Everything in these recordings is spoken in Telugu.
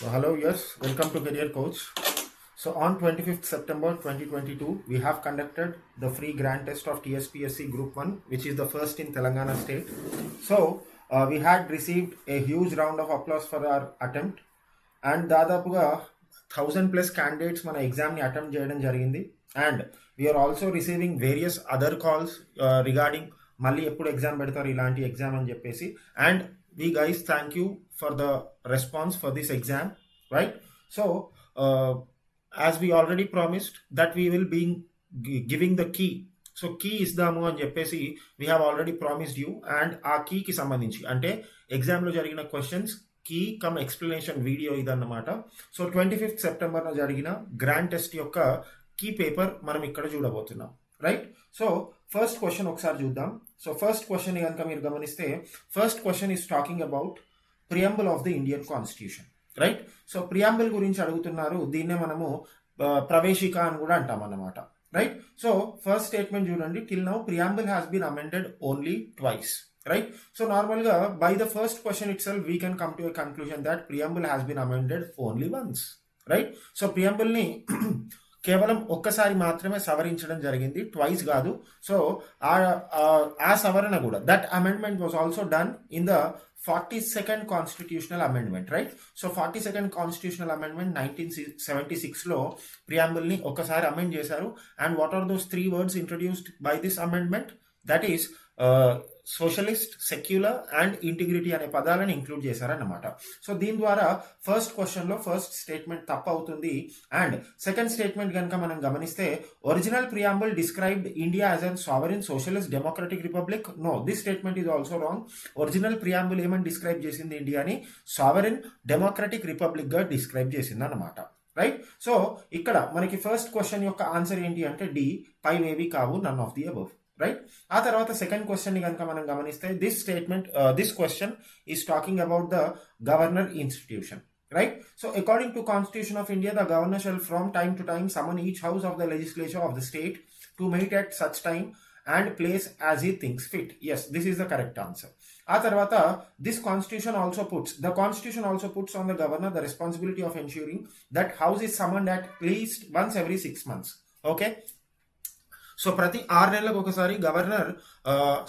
So hello, yes, welcome to Career Coach. So on 25th September 2022, we have conducted the free grand test of TSPSC Group 1, which is the first in Telangana state. So we had received a huge round of applause for our attempt, and దాదాపుగా 1000+ candidates మన ఎగ్జామ్ని అటెంప్ట్ చేయడం జరిగింది. And we are also receiving various other calls regarding మళ్ళీ ఎప్పుడు ఎగ్జామ్ పెడతారు ఇలాంటి ఎగ్జామ్ అని చెప్పేసి. And we guys thank you for the response for this exam, right? So as we already promised that we will be giving the key. So key ఇద్దాము అని చెప్పేసి we have already promised you. And ఆ కీకి సంబంధించి అంటే ఎగ్జామ్లో జరిగిన questions key cum explanation video ఇదన్నమాట. సో 25th సెప్టెంబర్న జరిగిన గ్రాండ్ టెస్ట్ యొక్క కీ పేపర్ మనం ఇక్కడ చూడబోతున్నాం, రైట్? సో ఫస్ట్ క్వశ్చన్ ఒకసారి చూద్దాం. సో ఫస్ట్ క్వశ్చన్ కనుక మీరు గమనిస్తే first question is talking about preamble of the Indian constitution, right? So preamble గురించి అడుగుతున్నారు. దీన్నే మనము ప్రవేశిక అని కూడా అంటాం అన్నమాట, రైట్? సో ఫస్ట్ స్టేట్మెంట్ చూడండి, till now preamble has been amended only twice, right? So నార్మల్గా by the first question itself we can come to a conclusion that preamble has been amended only once, right? So ప్రియంబుల్ని కేవలం ఒక్కసారి మాత్రమే సవరించడం జరిగింది, ట్వైస్ కాదు. సో ఆ సవరణ కూడా that amendment was also done in the 42nd constitutional amendment, right? So 42nd constitutional amendment 1976లో ప్రియాంబుల్ని ఒకసారి అమెండ్ చేశారు. And what are those 3 words introduced by this amendment? That is socialist, secular and integrity అనే పదాలను ఇంక్లూడ్ చేశారన్నమాట. సో దీని ద్వారా ఫస్ట్ క్వశ్చన్లో ఫస్ట్ స్టేట్మెంట్ తప్పు అవుతుంది. అండ్ సెకండ్ స్టేట్మెంట్ కనుక మనం గమనిస్తే original preamble described India as an sovereign socialist democratic republic. No, this statement is also wrong. Original preamble ఏమని డిస్క్రైబ్ చేసింది ఇండియాని? సావరిన్ డెమోక్రటిక్ రిపబ్లిక్ గా డిస్క్రైబ్ చేసింది అన్నమాట, రైట్? సో ఇక్కడ మనకి ఫస్ట్ క్వశ్చన్ యొక్క ఆన్సర్ ఏంటి అంటే డి, పైవేవి కావు, none of the above, right? ఆ తర్వాత సెకండ్ క్వశ్చన్ ని కనుక మనం గమనిస్తే this question is talking about the governor institution, right? So according to constitution of India the governor shall from time to time summon each house of the legislature of the state to meet at such time and place as he thinks fit. Yes, this is the correct answer. ఆ తర్వాత the constitution also puts on the governor the responsibility of ensuring that house is summoned at least once every 6 months. Okay, so ప్రతి 6 నెలలకు ఒకసారి గవర్నర్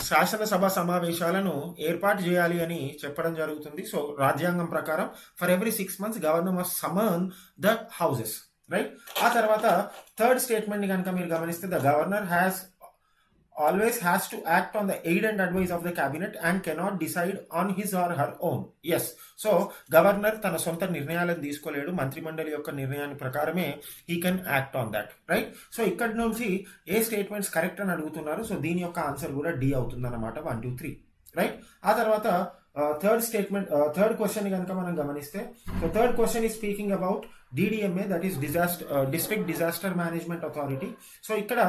శాసనసభ సమావేశాలను ఏర్పాటు చేయాలి అని చెప్పడం జరుగుతుంది. సో రాజ్యాంగం ప్రకారం for every 6 months governor must summon the houses, right? ఆ తర్వాత థర్డ్ స్టేట్మెంట్ ని కనుక మీరు గమనిస్తే the governor always has to act on the aid and advice of the cabinet and cannot decide on his or her own. Yes, so governor తన సొంత నిర్ణయాలను తీసుకోలేడు, మంత్రిమండలి యొక్క నిర్ణయాన్ని ప్రకారమే he can act on that, right? So ఇక్కడ నుంచి ఏ స్టేట్మెంట్స్ కరెక్ట్ అని అడుగుతున్నారు. సో దీని యొక్క ఆన్సర్ కూడా డి అవుతుంది అన్నమాట, 1, 2, 3, రైట్? ఆ తర్వాత థర్డ్ క్వశ్చన్ కనుక మనం గమనిస్తే so third question is speaking about DDMA, that is district disaster management authority. So ఇక్కడ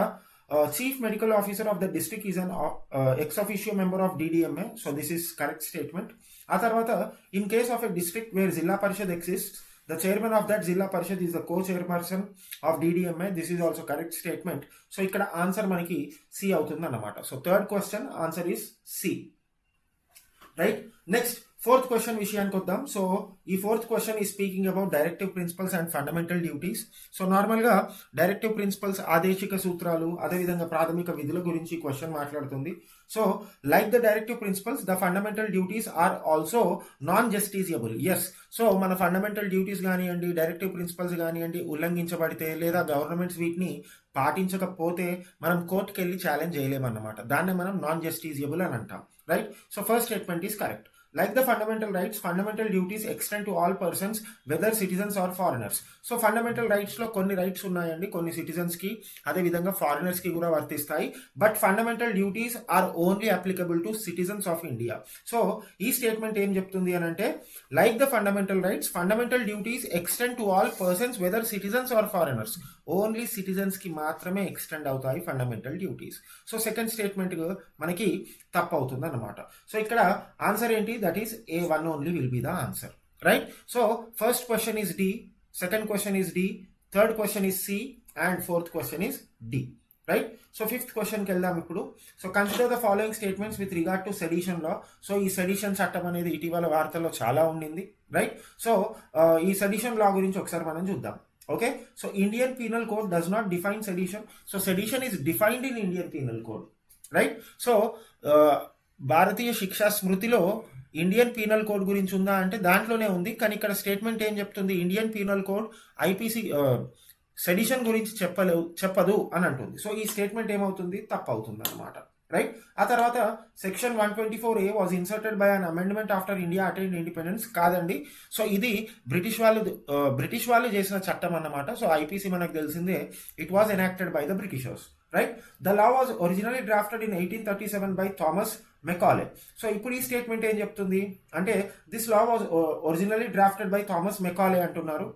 Chief Medical Officer of the district is an ex officio member of DDMA. So this is correct statement. ఆ తర్వాత in case of a district where Zilla Parishad exists, the chairman of that Zilla Parishad is the co-chairperson of DDMA. This is also correct statement. So ఇక్కడ ఆన్సర్ మనకి C అవుతుంది అన్నమాట. So third question answer is C, right? Next fourth question విషయానికి వద్దాం. సో ఈ ఫోర్త్ క్వశ్చన్ ఈ speaking about directive principles and fundamental duties. So నార్మల్గా డైరెక్టివ్ ప్రిన్సిపల్స్, ఆదేశిక సూత్రాలు, అదేవిధంగా ప్రాథమిక విధుల గురించి క్వశ్చన్ మాట్లాడుతుంది. So like the directive principles the fundamental duties are also non justiciable. Yes, so మన ఫండమెంటల్ డ్యూటీస్ కానివ్వండి, డైరెక్టివ్ ప్రిన్సిపల్స్ కానివ్వండి ఉల్లంఘించబడితే లేదా గవర్నమెంట్స్ వీటిని పాటించకపోతే మనం కోర్టుకి వెళ్ళి ఛాలెంజ్ చేయలేమన్నమాట. దాన్ని మనం నాన్ జస్టిసియబుల్ అని అంటాం, right? So first statement is correct. Like the fundamental rights, fundamental duties extend to all persons, whether citizens or foreigners. So fundamental rights లో కొన్ని రైట్స్ ఉన్నాయండి, కొన్ని సిటిజన్స్ కి అదే విధంగా ఫారినర్స్ కి కూడా వర్తిస్తాయి. But fundamental duties are only applicable to citizens of India. So ఈ స్టేట్మెంట్ ఏం చెప్తుంది అని అంటే like the fundamental rights, fundamental duties extend to all persons whether citizens or foreigners. Only citizens కి మాత్రమే ఎక్స్టెండ్ అవుతాయి fundamental duties. So second statement మనకి తప్పు అవుతుంది అన్నమాట. సో ఇక్కడ ఆన్సర్ ఏంటి? That is A1 only will be the answer, right? So first question is D, second question is D, third question is C and fourth question is D, right. So fifth క్వశ్చన్కి వెళ్దాం ఇప్పుడు. So consider the following statements with regard to sedition law. So ఈ సెడిషన్ చట్టం అనేది ఇటీవల వార్తల్లో చాలా ఉండింది, రైట్. సో ఈ సెడిషన్ లా గురించి ఒకసారి మనం చూద్దాం. Okay. So Indian penal code does not define sedition. So sedition is defined in Indian penal code, right. So భారతీయ శిక్షా స్మృతిలో ఇండియన్ పీనల్ కోడ్ గురించి ఉందా అంటే దాంట్లోనే ఉంది, కానీ ఇక్కడ స్టేట్మెంట్ ఏం చెప్తుంది, Indian penal code IPC sedition గురించి చెప్పదు అని అంటుంది. సో ఈ స్టేట్మెంట్ ఏమవుతుంది, తప్పు అవుతుంది అనమాట, రైట్. ఆ తర్వాత section 124A was inserted by an amendment after India attained independence. కాదండి. సో ఇది బ్రిటిష్ వాళ్ళు చేసిన చట్టం అన్నమాట. సో ఐపీసీ మనకు తెలిసిందే, it was enacted by the Britishers, right. The law was originally drafted in 1837 by Thomas Macaulay. So ఇప్పుడు ఈ స్టేట్మెంట్ ఏం చెప్తుంది అంటే this law was originally drafted by Thomas Macaulay అంటున్నారు.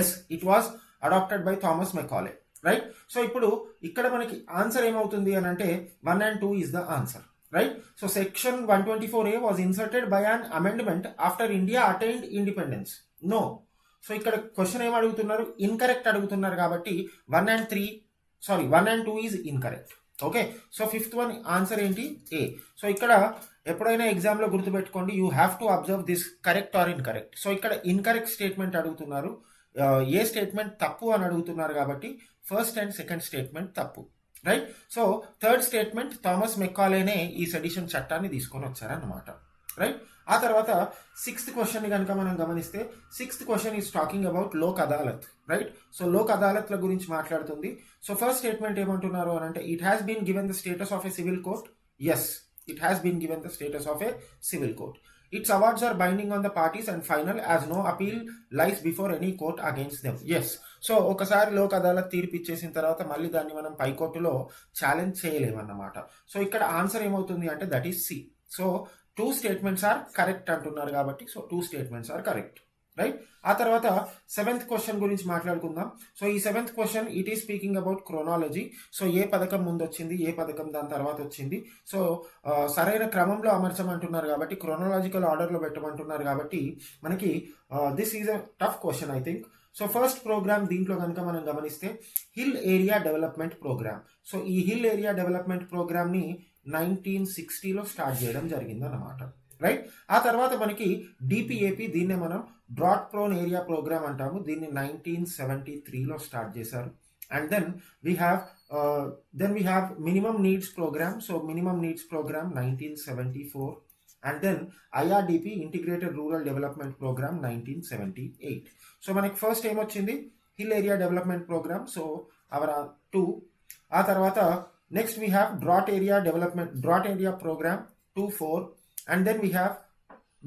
Yes, it was adapted by Thomas Macaulay, right. So ఇప్పుడు ఇక్కడ మనకి ఆన్సర్ ఏమవుతుంది అని అంటే 1 and 2 is the answer, right. So section 124A was inserted by an amendment after India attained independence. No. So ఇక్కడ క్వశ్చన్ ఏం అడుగుతున్నారు, ఇన్కరెక్ట్ అడుగుతున్నారు కాబట్టి 1 and 2 is incorrect. Okay. So fifth one answer ఏంటి, ఏ. సో ఇక్కడ ఎప్పుడైనా ఎగ్జామ్లో గుర్తుపెట్టుకోండి, you have to observe this correct or incorrect. So ఇక్కడ ఇన్కరెక్ట్ స్టేట్మెంట్ అడుగుతున్నారు, ఏ స్టేట్మెంట్ తప్పు అని అడుగుతున్నారు కాబట్టి ఫస్ట్ అండ్ సెకండ్ స్టేట్మెంట్ తప్పు, right. So third statement Thomas మెకాలేనే ఈ సెడిషన్ చట్టాన్ని తీసుకొని వచ్చారన్నమాట, రైట్. ఆ తర్వాత సిక్స్త్ క్వశ్చన్ కనుక మనం గమనిస్తే, sixth question is talking about Lok Adalat, right. So Lok అదాలత్ల గురించి మాట్లాడుతుంది. సో ఫస్ట్ స్టేట్మెంట్ ఏమంటున్నారు అని అంటే it has been given the status of a civil court. Yes, it has been given the status of a civil court. Its awards are binding on the parties and final as no appeal lies before any court against them. Yes. So ఒకసారి లోక్ అదాలత్ తీర్పు ఇచ్చేసిన తర్వాత మళ్ళీ దాన్ని మనం పైకోర్టులో ఛాలెంజ్ చేయలేమన్నమాట. సో ఇక్కడ ఆన్సర్ ఏమవుతుంది అంటే that is C. So 2 statements are correct అంటున్నారు కాబట్టి so 2 statements are correct, right. ఆ తర్వాత సెవెంత్ క్వశ్చన్ గురించి మాట్లాడుకుందాం. సో ఈ seventh question it is speaking about chronology. So ఏ పథకం ముందు వచ్చింది, ఏ పథకం దాని తర్వాత వచ్చింది. సో సరైన క్రమంలో అమర్చమంటున్నారు కాబట్టి క్రోనాలజికల్ ఆర్డర్లో పెట్టమంటున్నారు కాబట్టి మనకి this is a tough question I think. So first program దీంట్లో కనుక మనం గమనిస్తే hill area development program. So ఈ హిల్ ఏరియా డెవలప్మెంట్ ప్రోగ్రామ్ని 1960లో స్టార్ట్ చేయడం జరిగిందన్నమాట, రైట్. ఆ తర్వాత మనకి డిపిఏపి, దీన్నే మనం డ్రాట్ ప్రోన్ ఏరియా ప్రోగ్రామ్ అంటాము, దీన్ని 1973లో స్టార్ట్ చేశారు. And then we have minimum needs program. So minimum needs program 1974. And then IRDP integrated rural development program 1978. So మనకి ఫస్ట్ ఏమొచ్చింది, hill area development program. So our 2. ఆ తర్వాత next we have drought area program 2-4. And then we have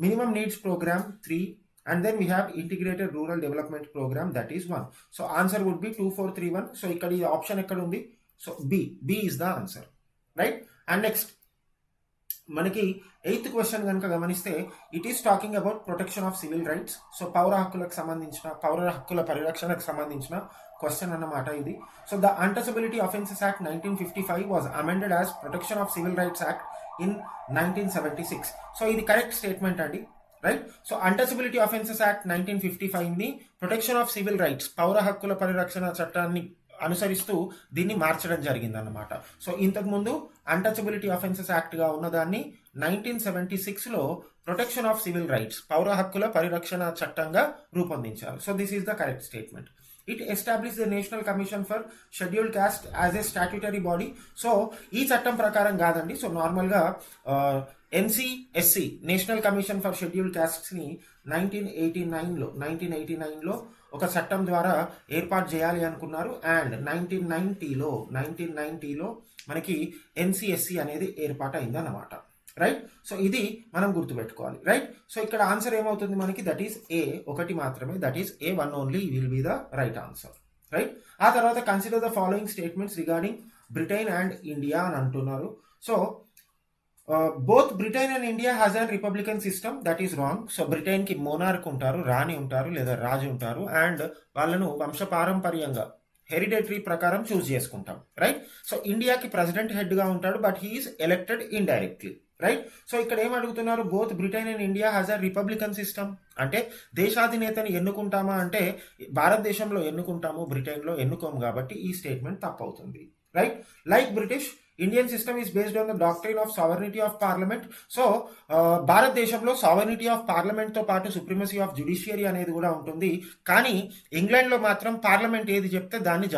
minimum needs program 3, and then we have integrated rural development program, that is 1. So answer would be 2431. So ikkada ee option ekkada undi, so b is the answer, right. And next మనకి 8th క్వశ్చన్ కనుక గమనిస్తే it is talking about protection of civil rights. So పౌర హక్కుల పరిరక్షణకు సంబంధించిన క్వశ్చన్ అన్నమాట ఇది. So the untouchability offences act 1955 was amended as protection of civil rights act in 1976. So ఇది కరెక్ట్ స్టేట్మెంట్ అండి, right. So untouchability offences act 1955ని ప్రొటెక్షన్ ఆఫ్ సివిల్ రైట్స్, పౌర హక్కుల పరిరక్షణ చట్టాన్ని అనుసరిస్తూ దీన్ని మార్చడం జరిగిందన్నమాట. సో ఇంతకుముందు అన్టచబిలిటీ అఫెన్సెస్ యాక్ట్గా ఉన్నదాన్ని 1976లో ప్రొటెక్షన్ ఆఫ్ సివిల్ రైట్స్, పౌర హక్కుల పరిరక్షణ చట్టంగా రూపొందించారు. So this is the correct statement. It establish the national commission for scheduled caste as a statutory body. So ఈ చట్టం ప్రకారం కాదండి. సో నార్మల్గా NCSC, national commission for scheduled క్యాస్ట్స్ని 1989లో ఒక చట్టం ద్వారా ఏర్పాటు చేయాలి అనుకున్నారు. అండ్ 1990లో మనకి ఎన్సిఎస్సి అనేది ఏర్పాటు అయిందన్నమాట, రైట్. సో ఇది మనం గుర్తుపెట్టుకోవాలి, రైట్. సో ఇక్కడ ఆన్సర్ ఏమవుతుంది మనకి, దట్ ఈస్ ఏ, ఒకటి మాత్రమే, that is A, 1 only will be the right answer, right. ఆ తర్వాత consider the following statements regarding Britain and India అని అంటున్నారు. So both Britain and India has an republican system, that is wrong. So బ్రిటన్కి మోనార్క్ ఉంటారు, రాణి ఉంటారు లేదా రాజు ఉంటారు, అండ్ వాళ్ళను వంశపారంపర్యంగా హెరిడేటరీ ప్రకారం చూస్ చేసుకుంటాం, రైట్. సో ఇండియాకి ప్రెసిడెంట్ హెడ్గా ఉంటాడు, but he is elected indirectly, right. So ఇక్కడ ఏం అడుగుతున్నారు, both Britain and India has a republican system అంటే దేశాధినేతని ఎన్నుకుంటామా అంటే భారతదేశంలో ఎన్నుకుంటాము, బ్రిటన్లో ఎన్నుకోము, కాబట్టి ఈ స్టేట్మెంట్ తప్పు అవుతుంది, right? Like British, Indian system is based on the doctrine of sovereignty of parliament. So భారతదేశంలో సావర్నిటీ ఆఫ్ పార్లమెంట్ తో పాటు సుప్రీమసీ ఆఫ్ జ్యుడిషియరీ అనేది కూడా ఉంటుంది. కానీ ఇంగ్లాండ్ లో మాత్రం పార్లమెంట్ ఏది చెప్తే దాన్ని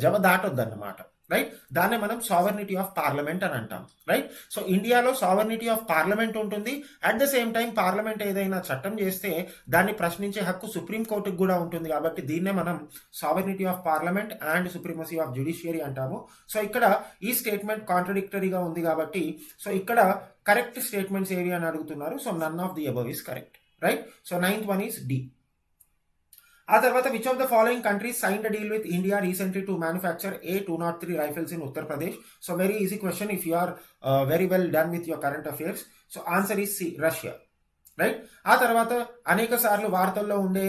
జవ దాటొద్దన్నమాట, రైట్? దాన్నే మనం సావర్నిటీ ఆఫ్ పార్లమెంట్ అని అంటాం, రైట్? సో ఇండియాలో సావర్నిటీ ఆఫ్ పార్లమెంట్ ఉంటుంది. At the same time parliament ఏదైనా చట్టం చేస్తే దాన్ని ప్రశ్నించే హక్కు సుప్రీం కోర్టుకు కూడా ఉంటుంది. కాబట్టి దీన్నే మనం sovereignty of parliament and supremacy of judiciary అంటాము. సో ఇక్కడ ఈ స్టేట్మెంట్ కాంట్రడిక్టరీగా ఉంది కాబట్టి సో ఇక్కడ కరెక్ట్ స్టేట్మెంట్స్ ఏవి అని అడుగుతున్నారు. So none of the above is correct, right? So 9th one is D. ఆ తర్వాత which of the following countries signed a deal with India recently to manufacture A203 rifles in Uttar Pradesh? So very easy question if you are very well done with your current affairs. So answer is C, Russia, right? ఆ తర్వాత అనేక సార్లు వార్తల్లో ఉండే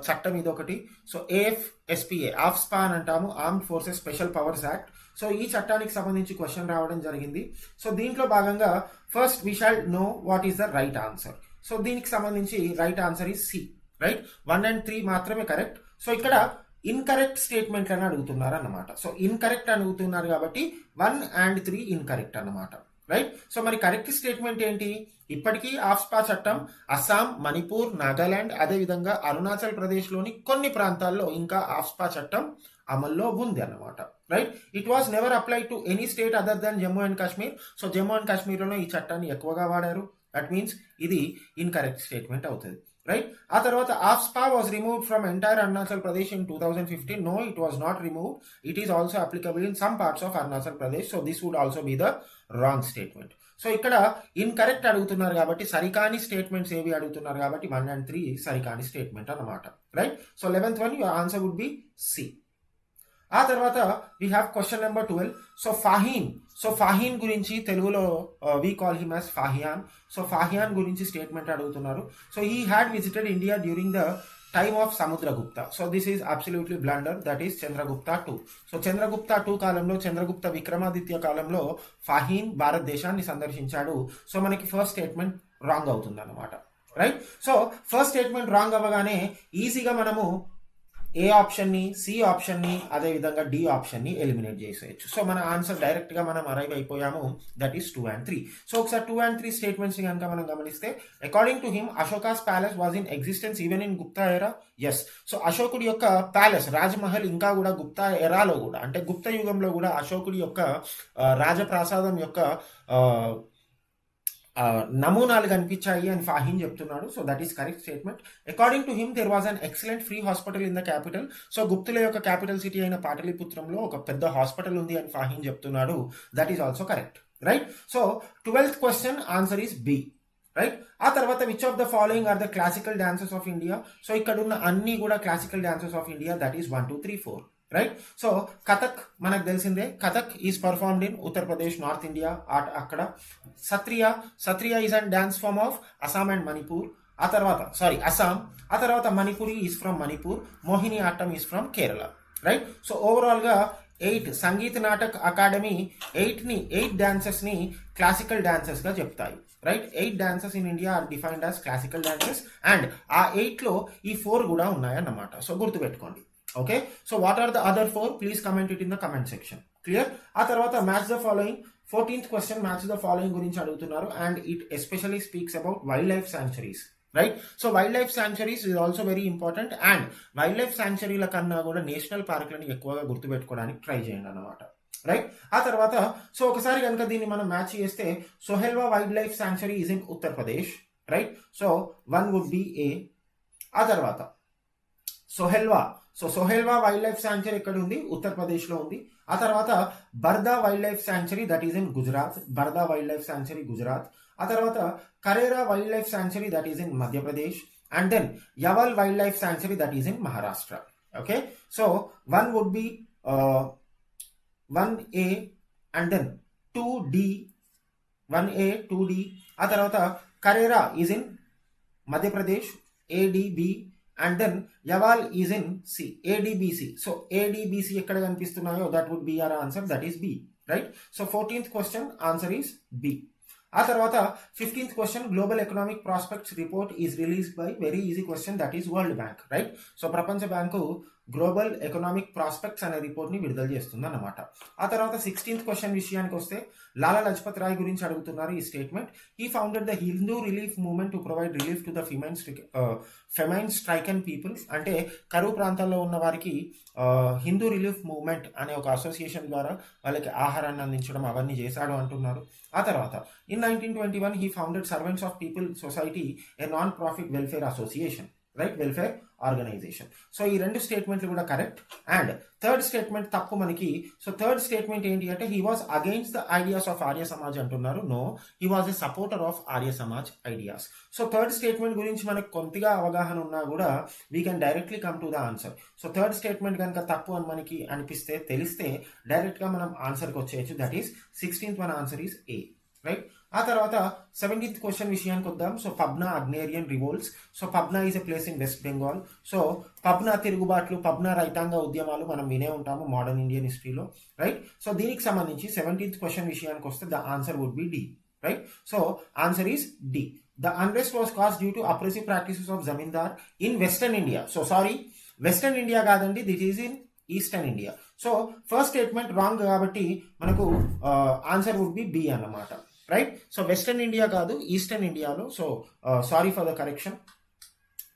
చట్టం ఇదొకటి. సో AFSPA, ఆఫ్స్పా అని అంటాము, armed forces special powers act. So ఈ చట్టానికి సంబంధించి క్వశ్చన్ రావడం జరిగింది. సో దీంట్లో భాగంగా first we shall know what is the right answer. So దీనికి సంబంధించి right answer is C, right? 1 and 3 మాత్రమే కరెక్ట్. సో ఇక్కడ ఇన్కరెక్ట్ స్టేట్మెంట్ అని అడుగుతున్నారు అన్నమాట. సో ఇన్కరెక్ట్ అడుగుతున్నారు కాబట్టి 1 and 3 ఇన్కరెక్ట్ అన్నమాట, రైట్? సో మరి కరెక్ట్ స్టేట్మెంట్ ఏంటి? ఇప్పటికీ ఆఫ్స్పా చట్టం అస్సాం, మణిపూర్, నాగాలాండ్, అదేవిధంగా అరుణాచల్ ప్రదేశ్లోని కొన్ని ప్రాంతాల్లో ఇంకా ఆఫ్స్పా చట్టం అమల్లో ఉంది అన్నమాట, right? It was never applied to any state other than Jammu and Kashmir. So Jammu and కాశ్మీర్లోనే ఈ చట్టాన్ని ఎక్కువగా వాడారు. దట్ మీన్స్ ఇది ఇన్కరెక్ట్ స్టేట్మెంట్ అవుతుంది, రైట్? ఆ తర్వాత AFSPA was removed from entire Arunachal Pradesh in 2015. No, it was not removed. It is also applicable in some parts of Arunachal Pradesh. So this would also be the wrong statement. So ఇక్కడ ఇన్కరెక్ట్ అడుగుతున్నారు కాబట్టి సరికాని స్టేట్మెంట్స్ ఏవి అడుగుతున్నారు కాబట్టి 1 and 3 సరికాని స్టేట్మెంట్ అన్నమాట, right? So 11th one your answer would be C. ఆ తర్వాత we have question number 12. So Fahien గురించి తెలుగులో we call him as Fahiyan. So Fahiyan గురించి స్టేట్మెంట్ అడుగుతున్నారు. So he had visited India during the time of Samudragupta. So this is absolutely blunder, that is Chandragupta 2. So Chandragupta 2 కాలంలో, చంద్రగుప్త విక్రమాదిత్య కాలంలో ఫాహీన్ భారతదేశాన్ని సందర్శించాడు. సో మనకి ఫస్ట్ స్టేట్మెంట్ రాంగ్ అవుతుంది అన్నమాట, right? So first statement wrong అవ్వగానే ఈజీగా మనము ఏ ఆప్షన్ని, సి ఆప్షన్ని, అదేవిధంగా డి ఆప్షన్ని ఎలిమినేట్ చేసేయచ్చు. సో మన ఆన్సర్ డైరెక్ట్గా మనం అరైవ్ అయిపోయాము, దట్ ఈస్ 2 and 3. సో ఒకసారి 2 and 3 స్టేట్మెంట్స్ కనుక మనం గమనిస్తే, according to him Ashoka's palace was in existence even in Gupta era. Yes. So అశోకుడి యొక్క ప్యాలెస్, రాజమహల్ ఇంకా కూడా గుప్తా ఎరాలో కూడా, అంటే గుప్త యుగంలో కూడా అశోకుడి యొక్క రాజప్రాసాదం యొక్క నమూనాలు కనిపించాయి అని ఫాహీన్ చెప్తున్నాడు. So that is correct statement. According to him there was an excellent free hospital in the capital. So గుప్తుల యొక్క క్యాపిటల్ సిటీ అయిన పాటలీపుత్రంలో ఒక పెద్ద హాస్పిటల్ ఉంది అని ఫాహీన్ చెప్తున్నాడు. That is also correct, right? So 12th question answer is B, right? ఆ తర్వాత which of the following are the classical dances of India? So ఇక్కడ ఉన్న అన్ని కూడా classical dances of India, that is 1, 2, 3, 4, right? So Kathak మనకు తెలిసిందే, Kathak is performed in Uttar Pradesh, north India. అక్కడ Sattriya is and dance form of Assam and Manipur. ఆ తర్వాత అస్సాం. ఆ తర్వాత Manipuri is from Manipur. Mohini Attam is from Kerala, right? So ఓవరాల్గా 8 సంగీత్ నాటక్ అకాడమీ 8 డాన్సెస్ని క్లాసికల్ డాన్సెస్గా చెప్తాయి, right? 8 dances in India are defined as classical dances and ఆ 8లో ఈ 4 కూడా ఉన్నాయన్నమాట. సో గుర్తుపెట్టుకోండి, okay? So what are the other 4? Please comment it in the comment section, clear? ఆ తర్వాత match the following. 14th question match the following గురించి అడుగుతున్నారు and it especially speaks about wild life sanctuaries, right? So wild life sanctuaries is also very important and wild life శాంచురీల కన్నా కూడా నేషనల్ పార్క్లను ఎక్కువగా గుర్తుపెట్టుకోవడానికి ట్రై చేయండి అన్నమాట, రైట్? ఆ తర్వాత సో ఒకసారి కనుక దీన్ని మనం మ్యాచ్ చేస్తే Sohelwa wild life sanctuary is in Uttar Pradesh, right? So 1 would be A. ఆ తర్వాత సోహెల్వా వైల్డ్ లైఫ్ శాంచురీ ఎక్కడ ఉంది? ఉత్తరప్రదేశ్లో ఉంది. ఆ తర్వాత Barda wild life sanctuary that is in Gujarat, Barda wild life sanctuary Gujarat. ఆ తర్వాత Karera wild life sanctuary that is in Madhya Pradesh and then Yawal wild life sanctuary that is in Maharashtra, okay? So 1 would be 1A and then 2D, 1A 2D. ఆ తర్వాత Karera is in Madhya Pradesh, ADB and then Yawal is in C, ADBC. So ADBC ఎక్కడ కనిపిస్తున్నాయో that would be our answer, that is B, right? So 14th question answer is B. ఆ తర్వాత 15th question global economic prospects report is released by, very easy question, that is world bank, right? So ప్రపంచ బ్యాంకు గ్లోబల్ ఎకనామిక్ ప్రాస్పెక్ట్స్ అనే రిపోర్ట్ని విడుదల చేస్తుంది అన్నమాట. ఆ తర్వాత 16th క్వశ్చన్ విషయానికి వస్తే లాలా లజపత్ రాయ్ గురించి అడుగుతున్నారు ఈ statement. He founded the Hindu relief movement to provide relief to the famine stricken people. అంటే కరువు ప్రాంతాల్లో ఉన్న వారికి హిందూ రిలీఫ్ మూవ్మెంట్ అనే ఒక అసోసియేషన్ ద్వారా వాళ్ళకి ఆహారాన్ని అందించడం అవన్నీ చేశాడు అంటున్నారు. ఆ తర్వాత in 1921 he founded servants of people society, a non profit welfare association, right, welfare organisation. So ఈ రెండు స్టేట్మెంట్లు కూడా కరెక్ట్. అండ్ థర్డ్ స్టేట్మెంట్ తప్పు మనకి. సో థర్డ్ స్టేట్మెంట్ ఏంటి అంటే he was against the ideas of Arya Samaj అంటున్నారు. No, he was a supporter of Arya Samaj ideas. So third statement గురించి మనకు కొద్దిగా అవగాహన ఉన్నా కూడా we can directly come to the answer. So third statement కనుక తప్పు అని మనకి అనిపిస్తే తెలిస్తే డైరెక్ట్గా మనం ఆన్సర్కి వచ్చేయచ్చు. దట్ ఈస్ 16th మన ఆన్సర్ ఈస్ ఏ, రైట్. ఆ తర్వాత 17th క్వశ్చన్ విషయానికి వద్దాం. So Pabna agrarian revolts. So Pabna is a place in West Bengal. So Pabna తిరుగుబాట్లు, పబ్నా రైతాంగ ఉద్యమాలు మనం వినే ఉంటాము మోడర్న్ ఇండియన్ హిస్టరీలో, రైట్. సో దీనికి సంబంధించి 17th క్వశ్చన్ విషయానికి వస్తే the answer would be D, right. So answer is D. The unrest was caused due to oppressive practices of zamindar in western India. So sorry, western India కాదండి, that is in eastern India. So first statement wrong కాబట్టి మనకు ఆన్సర్ వుడ్ బి బి అన్నమాట, రైట్. సో వెస్టర్న్ ఇండియా కాదు, ఈస్టర్న్ ఇండియాలో. So sorry for the correction,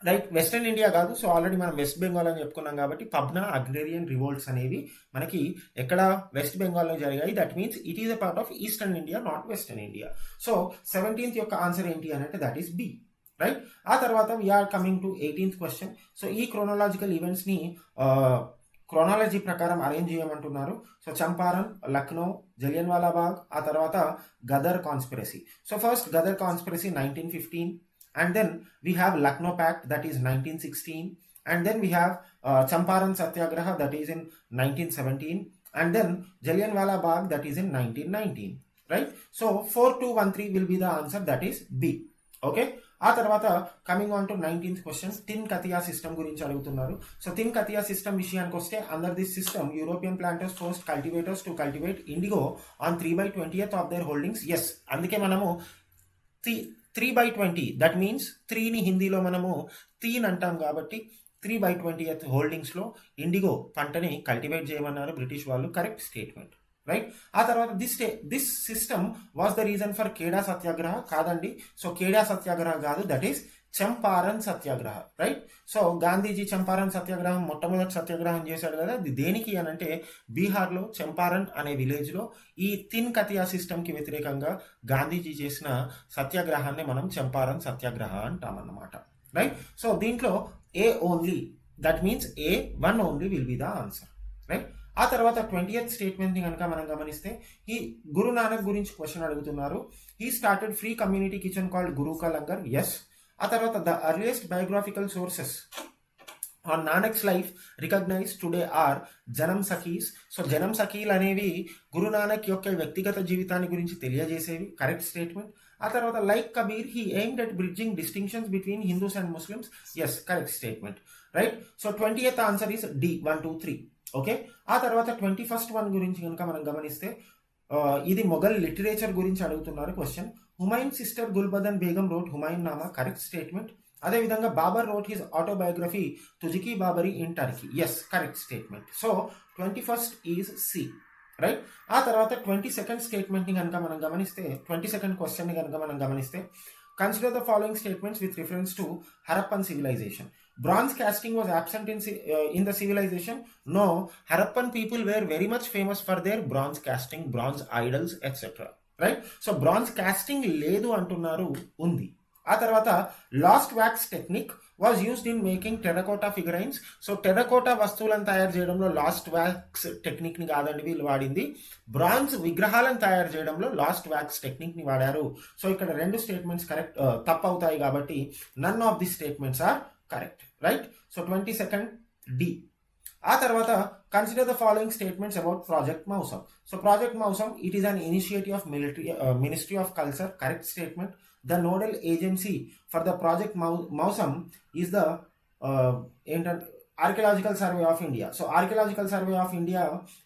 right. Western India కాదు. సో ఆల్రెడీ మనం వెస్ట్ బెంగాల్ అని చెప్పుకున్నాం కాబట్టి పబ్నా అగ్రేరియన్ రివోల్ట్స్ అనేవి మనకి ఎక్కడ వెస్ట్ బెంగాల్లో జరిగాయి. That means it is a part of eastern India, not western India. So 17th యొక్క ఆన్సర్ ఏంటి అని అంటే దట్ ఈస్ బి, రైట్. ఆ తర్వాత we are coming to 18th question. So ఈ క్రోనాలజికల్ ఈవెంట్స్ని క్రోనాలజీ ప్రకారం అరేంజ్ చేయమంటున్నారు. సో చంపారన్, లక్నో, జలియన్వాలా బాగ్, ఆ తర్వాత Ghadar conspiracy. So first Ghadar conspiracy 1915, and then we have Lucknow Pact, that is 1916, and then we have Champaran Satyagraha, that is in 1917, and then Jallianwala Bagh, that is in 1919, right. So 4213 will be the answer, that is B, okay. ఆ తర్వాత coming on to 19th question, తిన్ కతియా సిస్టమ్ గురించి అడుగుతున్నారు. సో తిన్ కతియా సిస్టమ్ విషయానికి వస్తే under this system European planters force cultivators to cultivate indigo on 3/20th of their holdings. Yes, అందుకే మనము 3/20, దట్ మీన్స్ 3ని హిందీలో మనము తీన్ అంటాం కాబట్టి 3/20th హోల్డింగ్స్లో ఇండిగో పంటని కల్టివేట్ చేయమన్నారు బ్రిటిష్ వాళ్ళు. Correct statement, right. ఆ తర్వాత this system was the reason for Kheda satyagraha. కాదండి, సో కేడా సత్యాగ్రహ కాదు, that is Champaran satyagraha, right. So Gandhiji Champaran సత్యాగ్రహం మొట్టమొదటి సత్యాగ్రహం చేశాడు కదా, అది దేనికి అని అంటే బీహార్లో చంపారన్ అనే విలేజ్లో ఈ తిన్ కతియా సిస్టమ్కి వ్యతిరేకంగా గాంధీజీ చేసిన సత్యాగ్రహాన్ని మనం చంపారన్ సత్యాగ్రహ అంటామన్నమాట, రైట్. సో దీంట్లో A only, that means A one only will be the answer, right. ఆ తర్వాత 20th స్టేట్మెంట్ని కనుక మనం గమనిస్తే ఈ గురు నానక్ గురించి క్వశ్చన్ అడుగుతున్నారు. He started free community kitchen called Guru ka langar. Yes. ఆ తర్వాత the earliest biographical sources on Nanak's life recognize today are janam sakhis. So జనం సఖీలు అనేవి గురు నానక్ యొక్క వ్యక్తిగత జీవితాన్ని గురించి తెలియజేసేవి. Correct statement. ఆ తర్వాత like Kabir he aimed at bridging distinctions between Hindus and Muslims. Yes, correct statement, right. So 20th answer is D, 1 2 3, okay. ఆ తర్వాత 21st వన్ గురించి కనుక మనం గమనిస్తే ఇది మొఘల్ లిటరేచర్ గురించి అడుగుతున్నారు question. Humayun sister Gulbadan Begum wrote Humayun nama. Correct statement. అదేవిధంగా Babur wrote his autobiography Tuzuki Baburi in Turki. Yes, correct statement. So 21st is C, right. ఆ తర్వాత 22nd స్టేట్మెంట్ని కనుక మనం గమనిస్తే 22nd క్వశ్చన్ని కనుక మనం గమనిస్తే consider the following statements with reference to Harappan civilisation. Bronze casting was absent in the civilization. No, Harappan people were very much famous for their bronze casting, bronze idols, etc. Right? So bronze casting ledu antunnaru undi. ఆ తర్వాత lost wax technique was used in making terracotta figurines. So terracotta వస్తువులను తయారు చేయడంలో లాస్ట్ వ్యాక్స్ టెక్నిక్ని కాదండి వీళ్ళు వాడింది, బ్రాంజ్ విగ్రహాలను తయారు చేయడంలో లాస్ట్ వ్యాక్స్ టెక్నిక్ని వాడారు. సో ఇక్కడ రెండు స్టేట్మెంట్స్ కరెక్ట్ తప్పు అవుతాయి కాబట్టి none of the statements are correct, right. So 22nd D. ఆ తర్వాత consider the following statements about project Mausam. So project Mausam it is an initiative of ministry of culture. Correct statement. The nodal agency for the project Mausam is the Archaeological Survey of India. So Archaeological Survey of India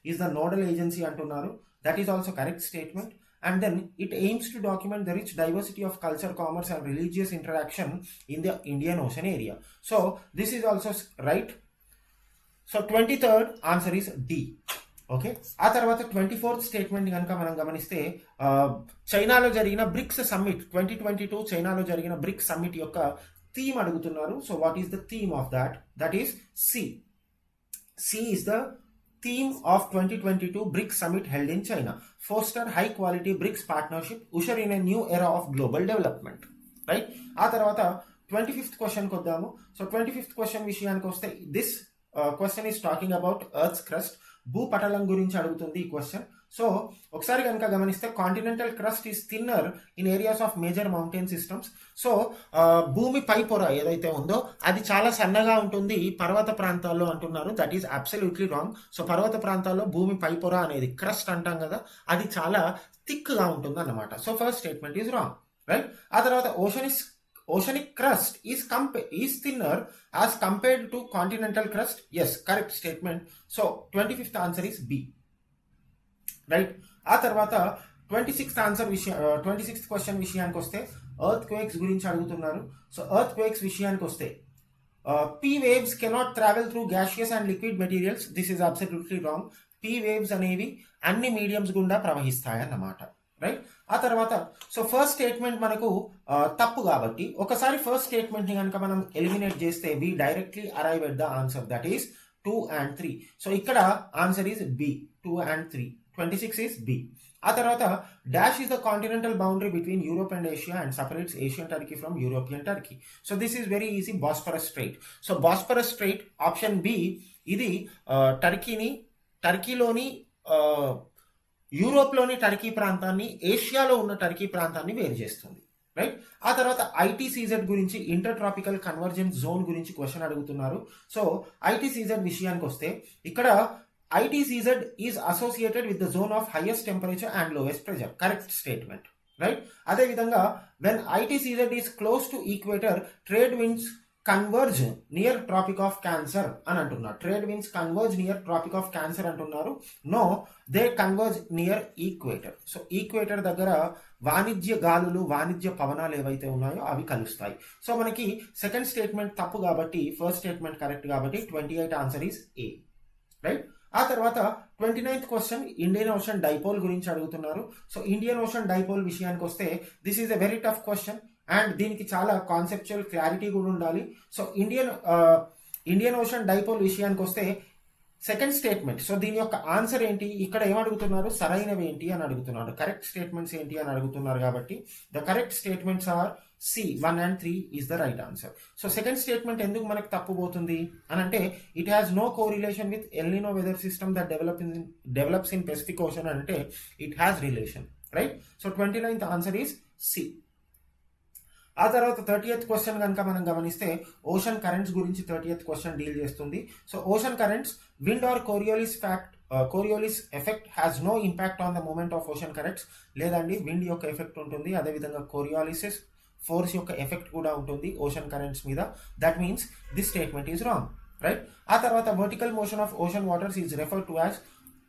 is the nodal agency antunnaru. That is also correct statement. And then it aims to document the rich diversity of culture, commerce and religious interaction in the Indian Ocean area. So this is also right. So 23rd answer is D. Okay, ఆ తర్వాత 24th స్టేట్మెంట్ కనుక మనం గమనిస్తే చైనాలో జరిగిన బ్రిక్స్ సమ్మిట్ 2022 చైనాలో జరిగిన బ్రిక్స్ సమ్మిట్ యొక్క థీమ్ అడుగుతున్నారు. So what is the theme of that? That is C. C is the theme of 2022 BRICS summit held in China. Foster high quality BRICS partnership, usher in a new era of global development. Right? ఆ తర్వాత 25th question కొద్దాము. So 25th question విషయానికి వస్తే this question is talking about earth's crust. భూపటలం గురించి అడుగుతుంది ఈ క్వశ్చన్. సో ఒకసారి కనుక గమనిస్తే continental crust is thinner in areas of major mountain systems. So భూమి పై పొర ఏదైతే ఉందో అది చాలా సన్నగా ఉంటుంది పర్వత ప్రాంతాల్లో అంటున్నారు. That is absolutely wrong. So పర్వత ప్రాంతాల్లో భూమి పై పొర అనేది క్రస్ట్ అంటాం కదా, అది చాలా థిక్గా ఉంటుంది అన్నమాట. So first statement is wrong. Right? ఆ తర్వాత oceanic crust is thinner as compared to continental crust. Yes, correct statement. So 25th answer is B. Right? ఆ తర్వాత 26th క్వశ్చన్ విషయానికి వస్తే ఎర్త్ క్వేక్స్ గురించి అడుగుతున్నారు. సో ఎర్త్ క్వేక్స్ విషయానికి వస్తే P waves cannot travel through gaseous and liquid materials. This is absolutely wrong. P waves అనేవి అన్ని మీడియంస్ గుండా ప్రవహిస్తాయి అన్నమాట. రైట్? ఆ తర్వాత సో ఫస్ట్ స్టేట్మెంట్ మనకు తప్పు కాబట్టి ఒకసారి ఫస్ట్ స్టేట్మెంట్ ని కనుక మనం ఎలిమినేట్ చేస్తే we directly arrive at the answer, that is 2 and 3. So ఇక్కడ answer is B, 2 and 3. 26 is B. ఆ తర్వాత dash is the continental boundary between Europe and Asia and separates Asian Turkey from European Turkey. So this is very easy, Bosphorus strait. So Bosphorus strait option B, ఇది టర్కీలోని యూరోప్లోని టర్కీ ప్రాంతాన్ని ఏషియాలో ఉన్న టర్కీ ప్రాంతాన్ని వేరు చేస్తుంది. రైట్? ఆ తర్వాత ఐటీసీజెడ్ గురించి, ఇంటర్ ట్రాపికల్ కన్వర్జెన్స్ జోన్ గురించి క్వశ్చన్ అడుగుతున్నారు. సో ఐటీసీజెడ్ విషయానికి వస్తే ఇక్కడ ITCZ is associated with the zone of highest temperature and lowest pressure. Correct statement. Right? అదేవిధంగా when ITCZ is close to equator trade winds converge near tropic of Cancer అని అంటున్నారు. Trade winds converge near tropic of Cancer అంటున్నారు. No, they converge near equator. So equator దగ్గర వాణిజ్య గాలులు, వాణిజ్య పవనాలు ఏవైతే ఉన్నాయో అవి కలుస్తాయి. సో మనకి సెకండ్ స్టేట్మెంట్ తప్పు కాబట్టి ఫస్ట్ స్టేట్మెంట్ కరెక్ట్ కాబట్టి 28 ఆన్సర్ ఈస్ ఏ. రైట్? ఆ తర్వాత 29th question Indian ocean dipole గురించి అడుగుతున్నారు. సో ఇండియన్ ఓషన్ డైపోల్ విషయానికి వస్తే this is a very tough question and దీనికి చాలా కాన్సెప్చువల్ క్లారిటీ కూడా ఉండాలి. సో ఇండియన్ ఓషన్ డైపోల్ విషయానికి వస్తే సెకండ్ స్టేట్మెంట్, సో దీని యొక్క ఆన్సర్ ఏంటి? ఇక్కడ ఏమడుగుతున్నారు? సరైనవి ఏంటి అని అడుగుతున్నారు. కరెక్ట్ స్టేట్మెంట్స్ ఏంటి అని అడుగుతున్నారు కాబట్టి the correct statements are C, 1 and 3 is the right answer. So second statement ఎందుకు మనకు తప్పు పోతుంది అని అంటే it has no correlation with El Nino weather system that develops in Pacific Ocean అంటే it has relation. Right? So 29th answer is C. ఆ తర్వాత 30th క్వశ్చన్ కనుక మనం గమనిస్తే ఓషన్ కరెంట్స్ గురించి 30th క్వశ్చన్ డీల్ చేస్తుంది. So ocean currents, wind or Coriolis effect has no impact on the movement of ocean currents. లేదండి, విండ్ యొక్క ఎఫెక్ట్ ఉంటుంది, అదేవిధంగా కోరియాలిసిస్ ఫోర్స్ యొక్క ఎఫెక్ట్ కూడా ఉంటుంది ఓషన్ కరెంట్స్ మీద. That means this statement is wrong. Right? ఆ తర్వాత vertical motion of ocean waters is referred to as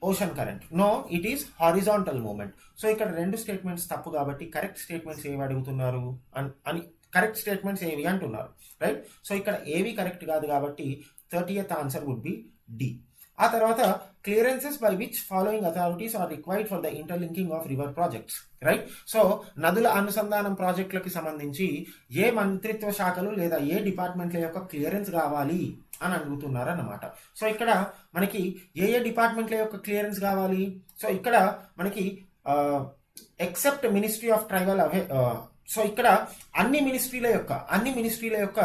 ocean current. No, it is horizontal movement. So ఇక్కడ రెండు స్టేట్మెంట్స్ తప్పు కాబట్టి కరెక్ట్ స్టేట్మెంట్స్ ఏవి అడుగుతున్నారు అని కరెక్ట్ స్టేట్మెంట్స్ ఏవి అంటున్నారు. రైట్? సో ఇక్కడ ఏవి కరెక్ట్ కాదు కాబట్టి 30th answer would be D. ఆ తర్వాత clearances by which following authorities are required for the interlinking of river projects. Right? So నదుల అనుసంధానం ప్రాజెక్టులకు సంబంధించి ఏ మంత్రిత్వ శాఖలు లేదా ఏ డిపార్ట్మెంట్ల యొక్క క్లియరెన్స్ కావాలి అని అడుగుతున్నారు అన్నమాట. సో ఇక్కడ మనకి ఏ డిపార్ట్మెంట్ల యొక్క క్లియరెన్స్ కావాలి? సో ఇక్కడ మనకి except ministry of tribal so ఇక్కడ అన్ని మినిస్ట్రీల యొక్క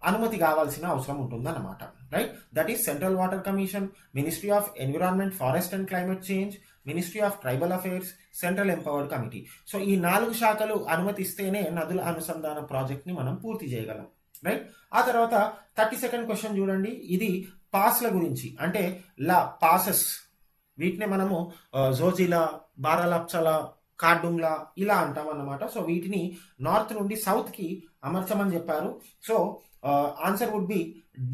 అనుమతి కావాల్సిన అవసరం ఉంటుంది అన్నమాట. Right? That is central water commission, ministry of environment, forest and climate change, ministry of tribal affairs, central empowered committee. So ఈ 4 శాఖలు అనుమతిస్తేనే నదుల అనుసంధాన ప్రాజెక్ట్ ని మనం పూర్తి చేయగలం. రైట్? ఆ తర్వాత 32nd క్వశ్చన్ చూడండి. ఇది పాస్ల గురించి, అంటే పాసెస్, వీటిని మనము జోజిలా, బారాలప్సలా, కార్డుంగ్లా ఇలా అంటాం అన్నమాట. సో వీటిని నార్త్ నుండి సౌత్ కి అమర్చమని చెప్పారు. So answer would be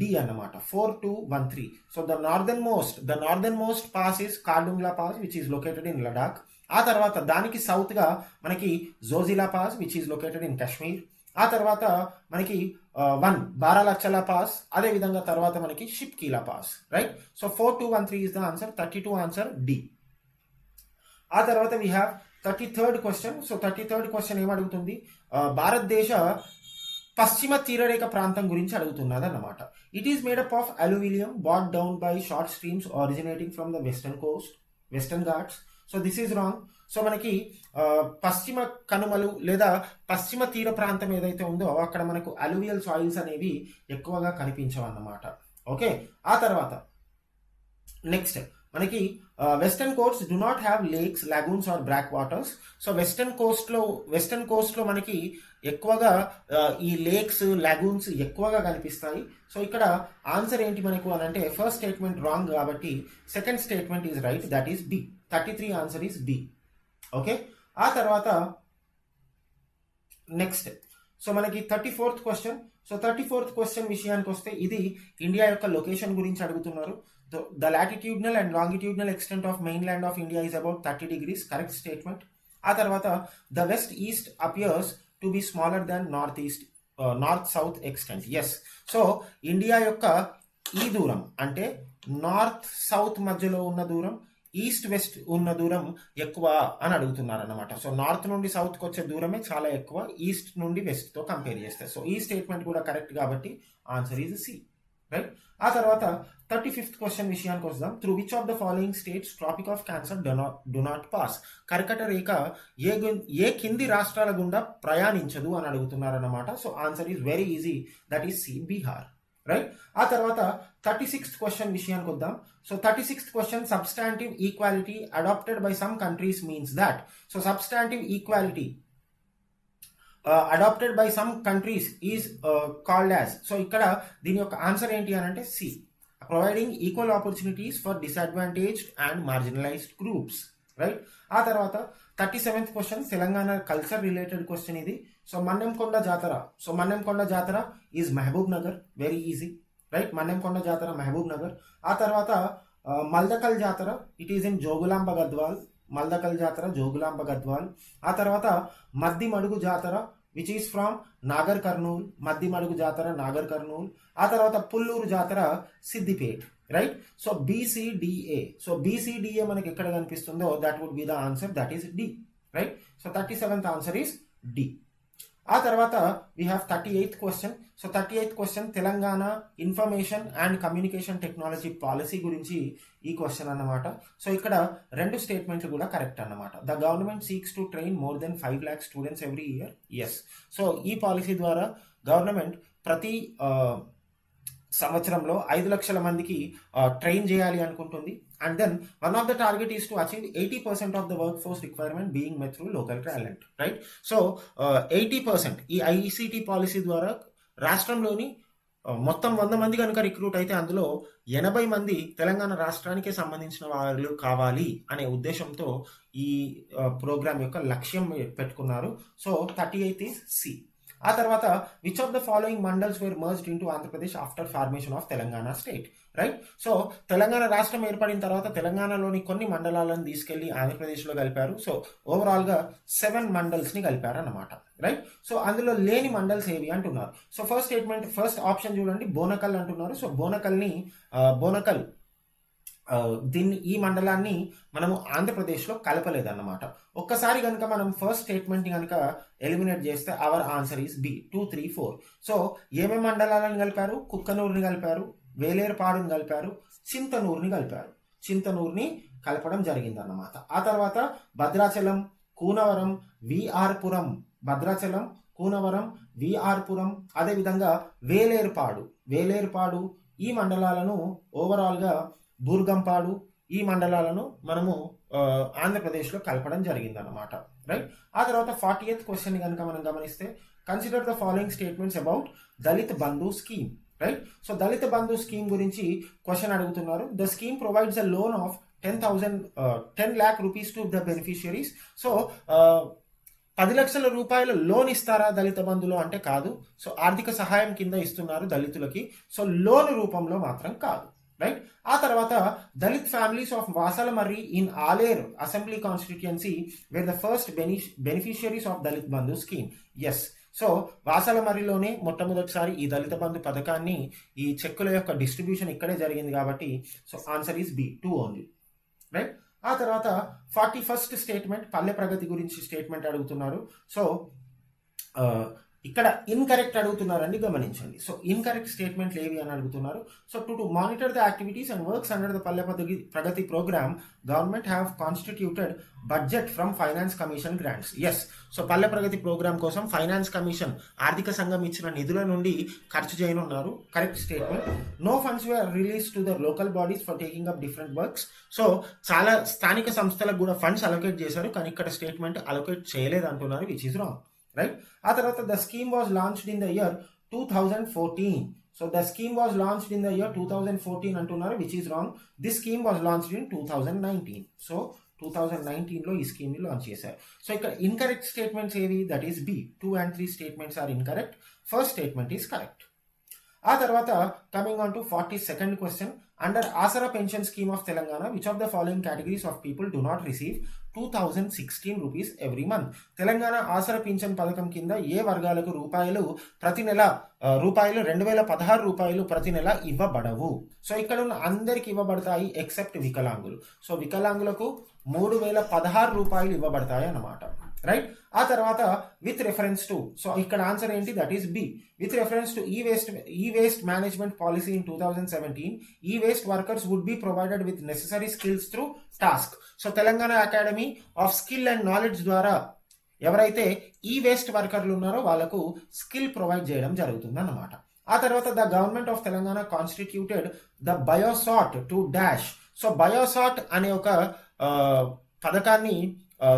D అన్నమాట, 4213. So the northern most pass is Khardung La pass which is located in Ladakh. ఆ తర్వాత దానికి సౌత్ గా మనకి Zoji La pass which is located in Kashmir. ఆ తర్వాత మనకి 1 12 లక్షల పాస్, అదే విధంగా తర్వాత మనకి Shipki La pass, right. So 4213 is the answer, 32 answer D. ఆ తర్వాత we have 33rd question. So 33rd question ఏమడుగుతుంది, భారతదేశ పశ్చిమ తీరరేఖ ప్రాంతం గురించి అడుగుతున్నది అన్నమాట. It is made up of aluminium brought down by short streams originating from the western coast, western ghats. So this is wrong. So మనకి పశ్చిమ కనుమలు లేదా పశ్చిమ తీర ప్రాంతం ఏదైతే ఉందో అక్కడ మనకు అలూవియల్ సాయిల్స్ అనేవి ఎక్కువగా కనిపించవు అన్నమాట. ఓకే. ఆ తర్వాత నెక్స్ట్ మనకి western coast do not have lakes, lagoons or brack waters. So western కోస్ట్లో మనకి ఎక్కువగా ఈ లేక్స్, లాగూన్స్ ఎక్కువగా కనిపిస్తాయి. సో ఇక్కడ ఆన్సర్ ఏంటి మనకు అని అంటే, ఫస్ట్ స్టేట్మెంట్ రాంగ్ కాబట్టి second statement is right, that is B. 33 answer is B. Okay. ఆ తర్వాత నెక్స్ట్ సో మనకి 34th question. So 34th question విషయానికి వస్తే ఇది ఇండియా యొక్క లొకేషన్ గురించి అడుగుతున్నారు. The latitudinal and longitudinal extent of mainland of India is about 30 degrees. Correct statement. ఆ తర్వాత the west east appears to be smaller than northeast, north south extent. Yes. So India యొక్క ఈ దూరం అంటే నార్త్ సౌత్ మధ్యలో ఉన్న దూరం, ఈస్ట్ వెస్ట్ ఉన్న దూరం ఎక్కువ అని అడుగుతున్నారు అన్నమాట. సో నార్త్ నుండి సౌత్కి వచ్చే దూరమే చాలా ఎక్కువ ఈస్ట్ నుండి వెస్ట్తో కంపేర్ చేస్తే. సో ఈ స్టేట్మెంట్ కూడా కరెక్ట్ కాబట్టి ఆన్సర్ ఈజ్ సి, రైట్. ఆ తర్వాత 35th క్వశ్చన్ విషయానికి వద్దాం. Through which of the following states tropic of Cancer do not pass. కర్కట రేఖ ఏ కింది రాష్ట్రాల గుండా ప్రయాణించదు అని అడుగుతున్నారన్నమాట. So answer is very easy, that is C, Bihar, right. ఆ తర్వాత 36th క్వశ్చన్ విషయానికి వద్దాం. So 36th question, substantive equality adopted by some countries means that. So substantive equality adopted by some countries is called as. So ఇక్కడ దీని యొక్క ఆన్సర్ ఏంటి అని అంటే C, providing equal opportunities for disadvantaged and marginalised groups, right. ఆ తర్వాత 37th question, Telangana culture related question ఇది. So Mannemkonda Jatara. So Mannemkonda Jatara is Mahabubnagar, very easy, right. Mannemkonda Jatara Mahabubnagar. ఆ తర్వాత Maldakal Jatara, it is in Jogulamba Gadwal. Maldakal Jatara Jogulamba Gadwal. ఆ తర్వాత మద్దిమడుగు జాతర which is from Nagarkurnool, Maddimadugu Jatara Nagarkurnool. ఆ తర్వాత Pulluru Jatara Siddipet, right. So BCDA. So BCDA మనకి ఎక్కడ కనిపిస్తుందో that would be the answer, that is D, right. So 37th answer is D. ఆ తర్వాత we have 38th question. So 38th question, Telangana information and communication technology policy గురించి ఈ క్వశ్చన్ అన్నమాట. సో ఇక్కడ రెండు స్టేట్మెంట్లు కూడా కరెక్ట్ అన్నమాట. The government seeks to train more than 5 lakh students every year. Yes. So ఈ పాలసీ ద్వారా గవర్నమెంట్ ప్రతి సంవత్సరంలో 5 లక్షల మందికి ట్రైన్ చేయాలి అనుకుంటుంది. And then one of the target is to achieve 80% of the work force requirement being met through local talent, right. So 80% ఈ ఐసీటీ పాలసీ ద్వారా రాష్ట్రంలోని మొత్తం 100 మంది కనుక రిక్రూట్ అయితే అందులో 80 మంది తెలంగాణ రాష్ట్రానికే సంబంధించిన వాళ్ళు కావాలి అనే ఉద్దేశంతో ఈ ప్రోగ్రామ్ యొక్క లక్ష్యం పెట్టుకున్నారు. So 38 is C. ఆ తర్వాత which of the following mandals were merged into Andhra Pradesh after formation of Telangana state, right. So Telangana రాష్ట్రం ఏర్పడిన తర్వాత తెలంగాణలోని కొన్ని మండలాలను తీసుకెళ్లి ఆంధ్రప్రదేశ్లో కలిపారు. సో ఓవరాల్గా 7 మండల్స్ని కలిపారు అన్నమాట, రైట్. సో అందులో లేని మండల్స్ ఏవి అంటున్నారు. So first statement, first option చూడండి, బోనకల్ అంటున్నారు. సో బోనకల్ దీన్ని ఈ మండలాన్ని మనము ఆంధ్రప్రదేశ్లో కలపలేదన్నమాట. ఒక్కసారి కనుక మనం ఫస్ట్ స్టేట్మెంట్ని కనుక ఎలిమినేట్ చేస్తే our answer is B, 2, 3, 4. So ఏమేమి మండలాలను కలిపారు? కుక్కనూరుని కలిపారు, వేలేరుపాడుని కలిపారు, చింతనూరుని కలపడం జరిగిందన్నమాట. ఆ తర్వాత భద్రాచలం, కూనవరం, విఆర్పురం, భద్రాచలం, కూనవరం, విఆర్పురం, అదేవిధంగా వేలేరుపాడు ఈ మండలాలను ఓవరాల్గా బూర్గంపాడు ఈ మండలాలను మనము ఆంధ్రప్రదేశ్లో కలపడం జరిగిందన్నమాట, రైట్. ఆ తర్వాత 40th క్వశ్చన్ కనుక మనం గమనిస్తే, consider the following statements about Dalit Bandhu scheme, right. So Dalita Bandhu scheme గురించి క్వశ్చన్ అడుగుతున్నారు. The scheme provides a loan of 10 lakh rupees to the beneficiaries. So 10 లక్షల రూపాయల లోన్ ఇస్తారా దళిత బంధులో అంటే కాదు. సో ఆర్థిక సహాయం కింద ఇస్తున్నారు దళితులకి. సో లోన్ రూపంలో మాత్రం కాదు, రైట్. ఆ తర్వాత Dalit families of Vasalamarri in Aler assembly constituency where the first beneficiaries of Dalit Bandhu scheme. Yes. So వాసలమర్రిలోనే మొట్టమొదటిసారి ఈ దళిత బంధు పథకాన్ని ఈ చెక్కుల యొక్క డిస్ట్రిబ్యూషన్ ఇక్కడే జరిగింది కాబట్టి so answer is B 2 only, right. ఆ తర్వాత 41st స్టేట్మెంట్ పల్లె ప్రగతి గురించి స్టేట్మెంట్ అడుగుతున్నారు. సో ఇక్కడ ఇన్కరెక్ట్ అడుగుతున్నారండి, గమనించండి. సో ఇన్కరెక్ట్ స్టేట్మెంట్లు ఏవి అని అడుగుతున్నారు. So to monitor the activities and works under the Palle Pragati program government have constituted budget from finance commission grants. Yes, so Palle Pragati program కోసం ఫైనాన్స్ కమిషన్ ఆర్థిక సంఘం ఇచ్చిన నిధుల నుండి ఖర్చు చేయనున్నారు. Correct statement. No funds were release to the local bodies for taking up different works. So చాలా స్థానిక సంస్థలకు కూడా ఫండ్స్ అలొకేట్ చేశారు, కానీ ఇక్కడ స్టేట్మెంట్ అలొకేట్ చేయలేదు అంటున్నారు, విచ్ ఇస్ రాంగ్, రైట్. ఆ తర్వాత the scheme was launched in the year 2014. So the scheme was launched in the year 2014 అంటున్నారు, which is wrong. This scheme was launched in 2019. So 2019లో ఈ స్కీమ్ ని లాంచ్ చేశారు. సో ఇక్కడ ఇన్కరెక్ట్ స్టేట్మెంట్స్ ఏవి? That is B. 2 and 3 statements are incorrect. First statement is correct. ఆ తర్వాత coming on to 42nd question. Under Aasara pension scheme of Telangana which of the following categories of people do not receive 2016 rupees every month? Telangana Aasara పింఛన్ పథకం కింద ఏ వర్గాలకు ప్రతి నెల రూపాయలు 2016 రూపాయలు ప్రతి నెల ఇవ్వబడవు? సో ఇక్కడ ఉన్న అందరికి ఇవ్వబడతాయి ఎక్సెప్ట్ వికలాంగులు. సో వికలాంగులకు 3016 రూపాయలు ఇవ్వబడతాయి అన్నమాట, రైట్. ఆ తర్వాత విత్ రెఫరెన్స్ టు, సో ఇక్కడ ఆన్సర్ ఏంటి? That is B. With reference to e waste management policy in 2017 e waste workers would be provided with necessary skills through TASK. So Telangana academy of skill and knowledge ద్వారా ఎవరైతే ఈ వేస్ట్ వర్కర్లు ఉన్నారో వాళ్ళకు స్కిల్ ప్రొవైడ్ చేయడం జరుగుతుంది అన్నమాట. ఆ తర్వాత the government of Telangana constituted the biosat to dash. So biosat అనే ఒక పథకాన్ని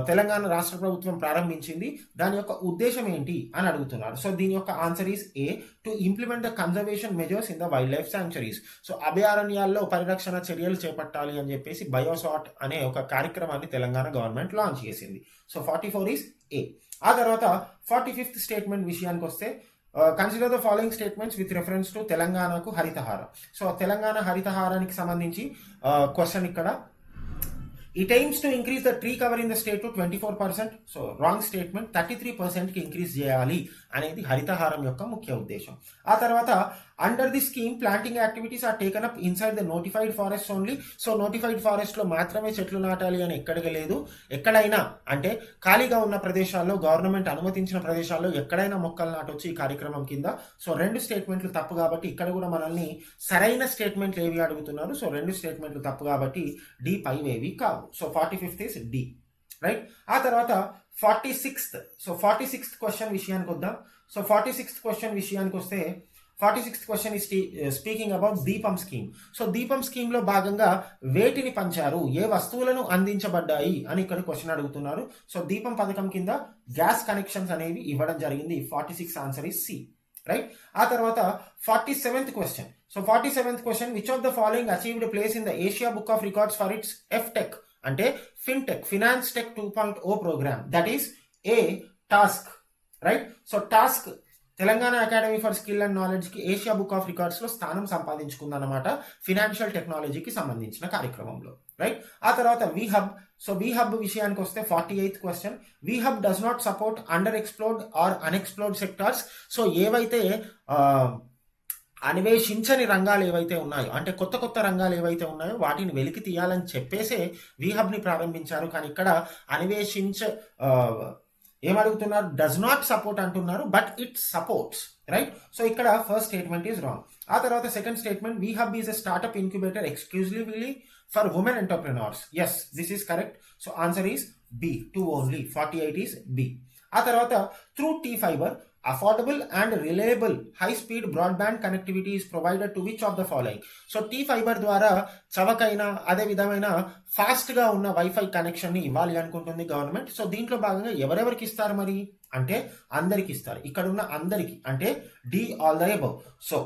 తెలంగాణ రాష్ట్ర ప్రభుత్వం ప్రారంభించింది. దాని యొక్క ఉద్దేశం ఏంటి అని అడుగుతున్నారు. సో దీని యొక్క answer is A, to implement the conservation measures in the wild life sanctuaries. So అభయారణ్యాల్లో పరిరక్షణ చర్యలు చేపట్టాలి అని చెప్పేసి బయోసాట్ అనే ఒక కార్యక్రమాన్ని తెలంగాణ గవర్నమెంట్ లాంచ్ చేసింది. So 44 is A. ఆ తర్వాత 45th స్టేట్మెంట్ విషయానికి వస్తే consider the following statements with reference to తెలంగాణకు హరితహారం. సో తెలంగాణ హరితహారానికి సంబంధించి క్వశ్చన్ ఇక్కడ. It aims to increase the tree cover in the state to 24%. So wrong statement. 33% కి ఇంక్రీజ్ చేయాలి అనేది హరితహారం యొక్క ముఖ్య ఉద్దేశం. ఆ తర్వాత under the scheme planting activities are taken up inside the notified forest only. So notified forest లో మాత్రమే చెట్లు నాటాలి అని ఎక్కడికి లేదు. ఎక్కడైనా అంటే ఖాళీగా ఉన్న ప్రదేశాల్లో, గవర్నమెంట్ అనుమతించిన ప్రదేశాల్లో ఎక్కడైనా మొక్కలు నాటొచ్చు ఈ కార్యక్రమం కింద. సో 2 స్టేట్మెంట్లు తప్పు కాబట్టి ఇక్కడ కూడా మనల్ని సరైన స్టేట్మెంట్లు ఏవి అడుగుతున్నారు. సో 2 స్టేట్మెంట్లు తప్పు కాబట్టి డి పైవేవి కావు. So 45th is D, right. ఆ తర్వాత 46th. సో 46th క్వశ్చన్ విషయానికి వద్దాం. సో 46th క్వశ్చన్ విషయానికి వస్తే 46th question is speaking about దీపం స్కీమ్. సో దీపం స్కీమ్ లో భాగంగా వేటిని పంచారు, ఏ వస్తువులను అందించబడ్డాయి అని ఇక్కడ క్వశ్చన్ అడుగుతున్నారు. సో దీపం పథకం కింద గ్యాస్ కనెక్షన్స్ అనేవి ఇవ్వడం జరిగింది. 46 ఆన్సర్ ఇస్ సి, రైట్. ఆ తర్వాత 47th question. So 47th question which of the following achieved place in the Asia book of records for its FTech అంటే fintech, finance tech 2.0 programme. That is a TASK, right. So TASK Telangana academy for skill and knowledge కి ఏషియా బుక్ ఆఫ్ రికార్డ్స్ లో స్థానం సంపాదించుకుందన్నమాట ఫినాన్షియల్ టెక్నాలజీకి సంబంధించిన కార్యక్రమంలో, రైట్. ఆ తర్వాత విహబ్. సో విహబ్ విషయానికి వస్తే 48th క్వశ్చన్. విహబ్ does not support under explored or unexplored sectors. So ఏవైతే అన్వేషించని రంగాలు ఏవైతే ఉన్నాయో, అంటే కొత్త కొత్త రంగాలు ఏవైతే ఉన్నాయో వాటిని వెలికి తీయాలని చెప్పేసే విహబ్ ని ప్రారంభించారు. కానీ ఇక్కడ ఏమడుగుతున్నారు? డస్ నాట్ సపోర్ట్ అంటున్నారు, but it supports, right. So ఇక్కడ ఫస్ట్ స్టేట్మెంట్ ఈస్ రాంగ్. ఆ తర్వాత సెకండ్ స్టేట్మెంట్ విహబ్ is a startup incubator exclusively for women entrepreneurs. Yes, this is correct. So answer is B, 2 only. 48 is B. ఆ తర్వాత through T fiber affordable and reliable high-speed broadband connectivity is provided to which of the following? So T Fiber ద్వారా చవకైన అదే విధమైన ఫాస్ట్ గా ఉన్న వైఫై కనెక్షన్ ని ఇవ్వాలి అనుకుంటుంది గవర్నమెంట్. సో దీంట్లో భాగంగా ఎవరెవరికి ఇస్తారు మరి అంటే అందరికి ఇస్తారు. ఇక్కడ ఉన్న అందరికి అంటే D all the above. So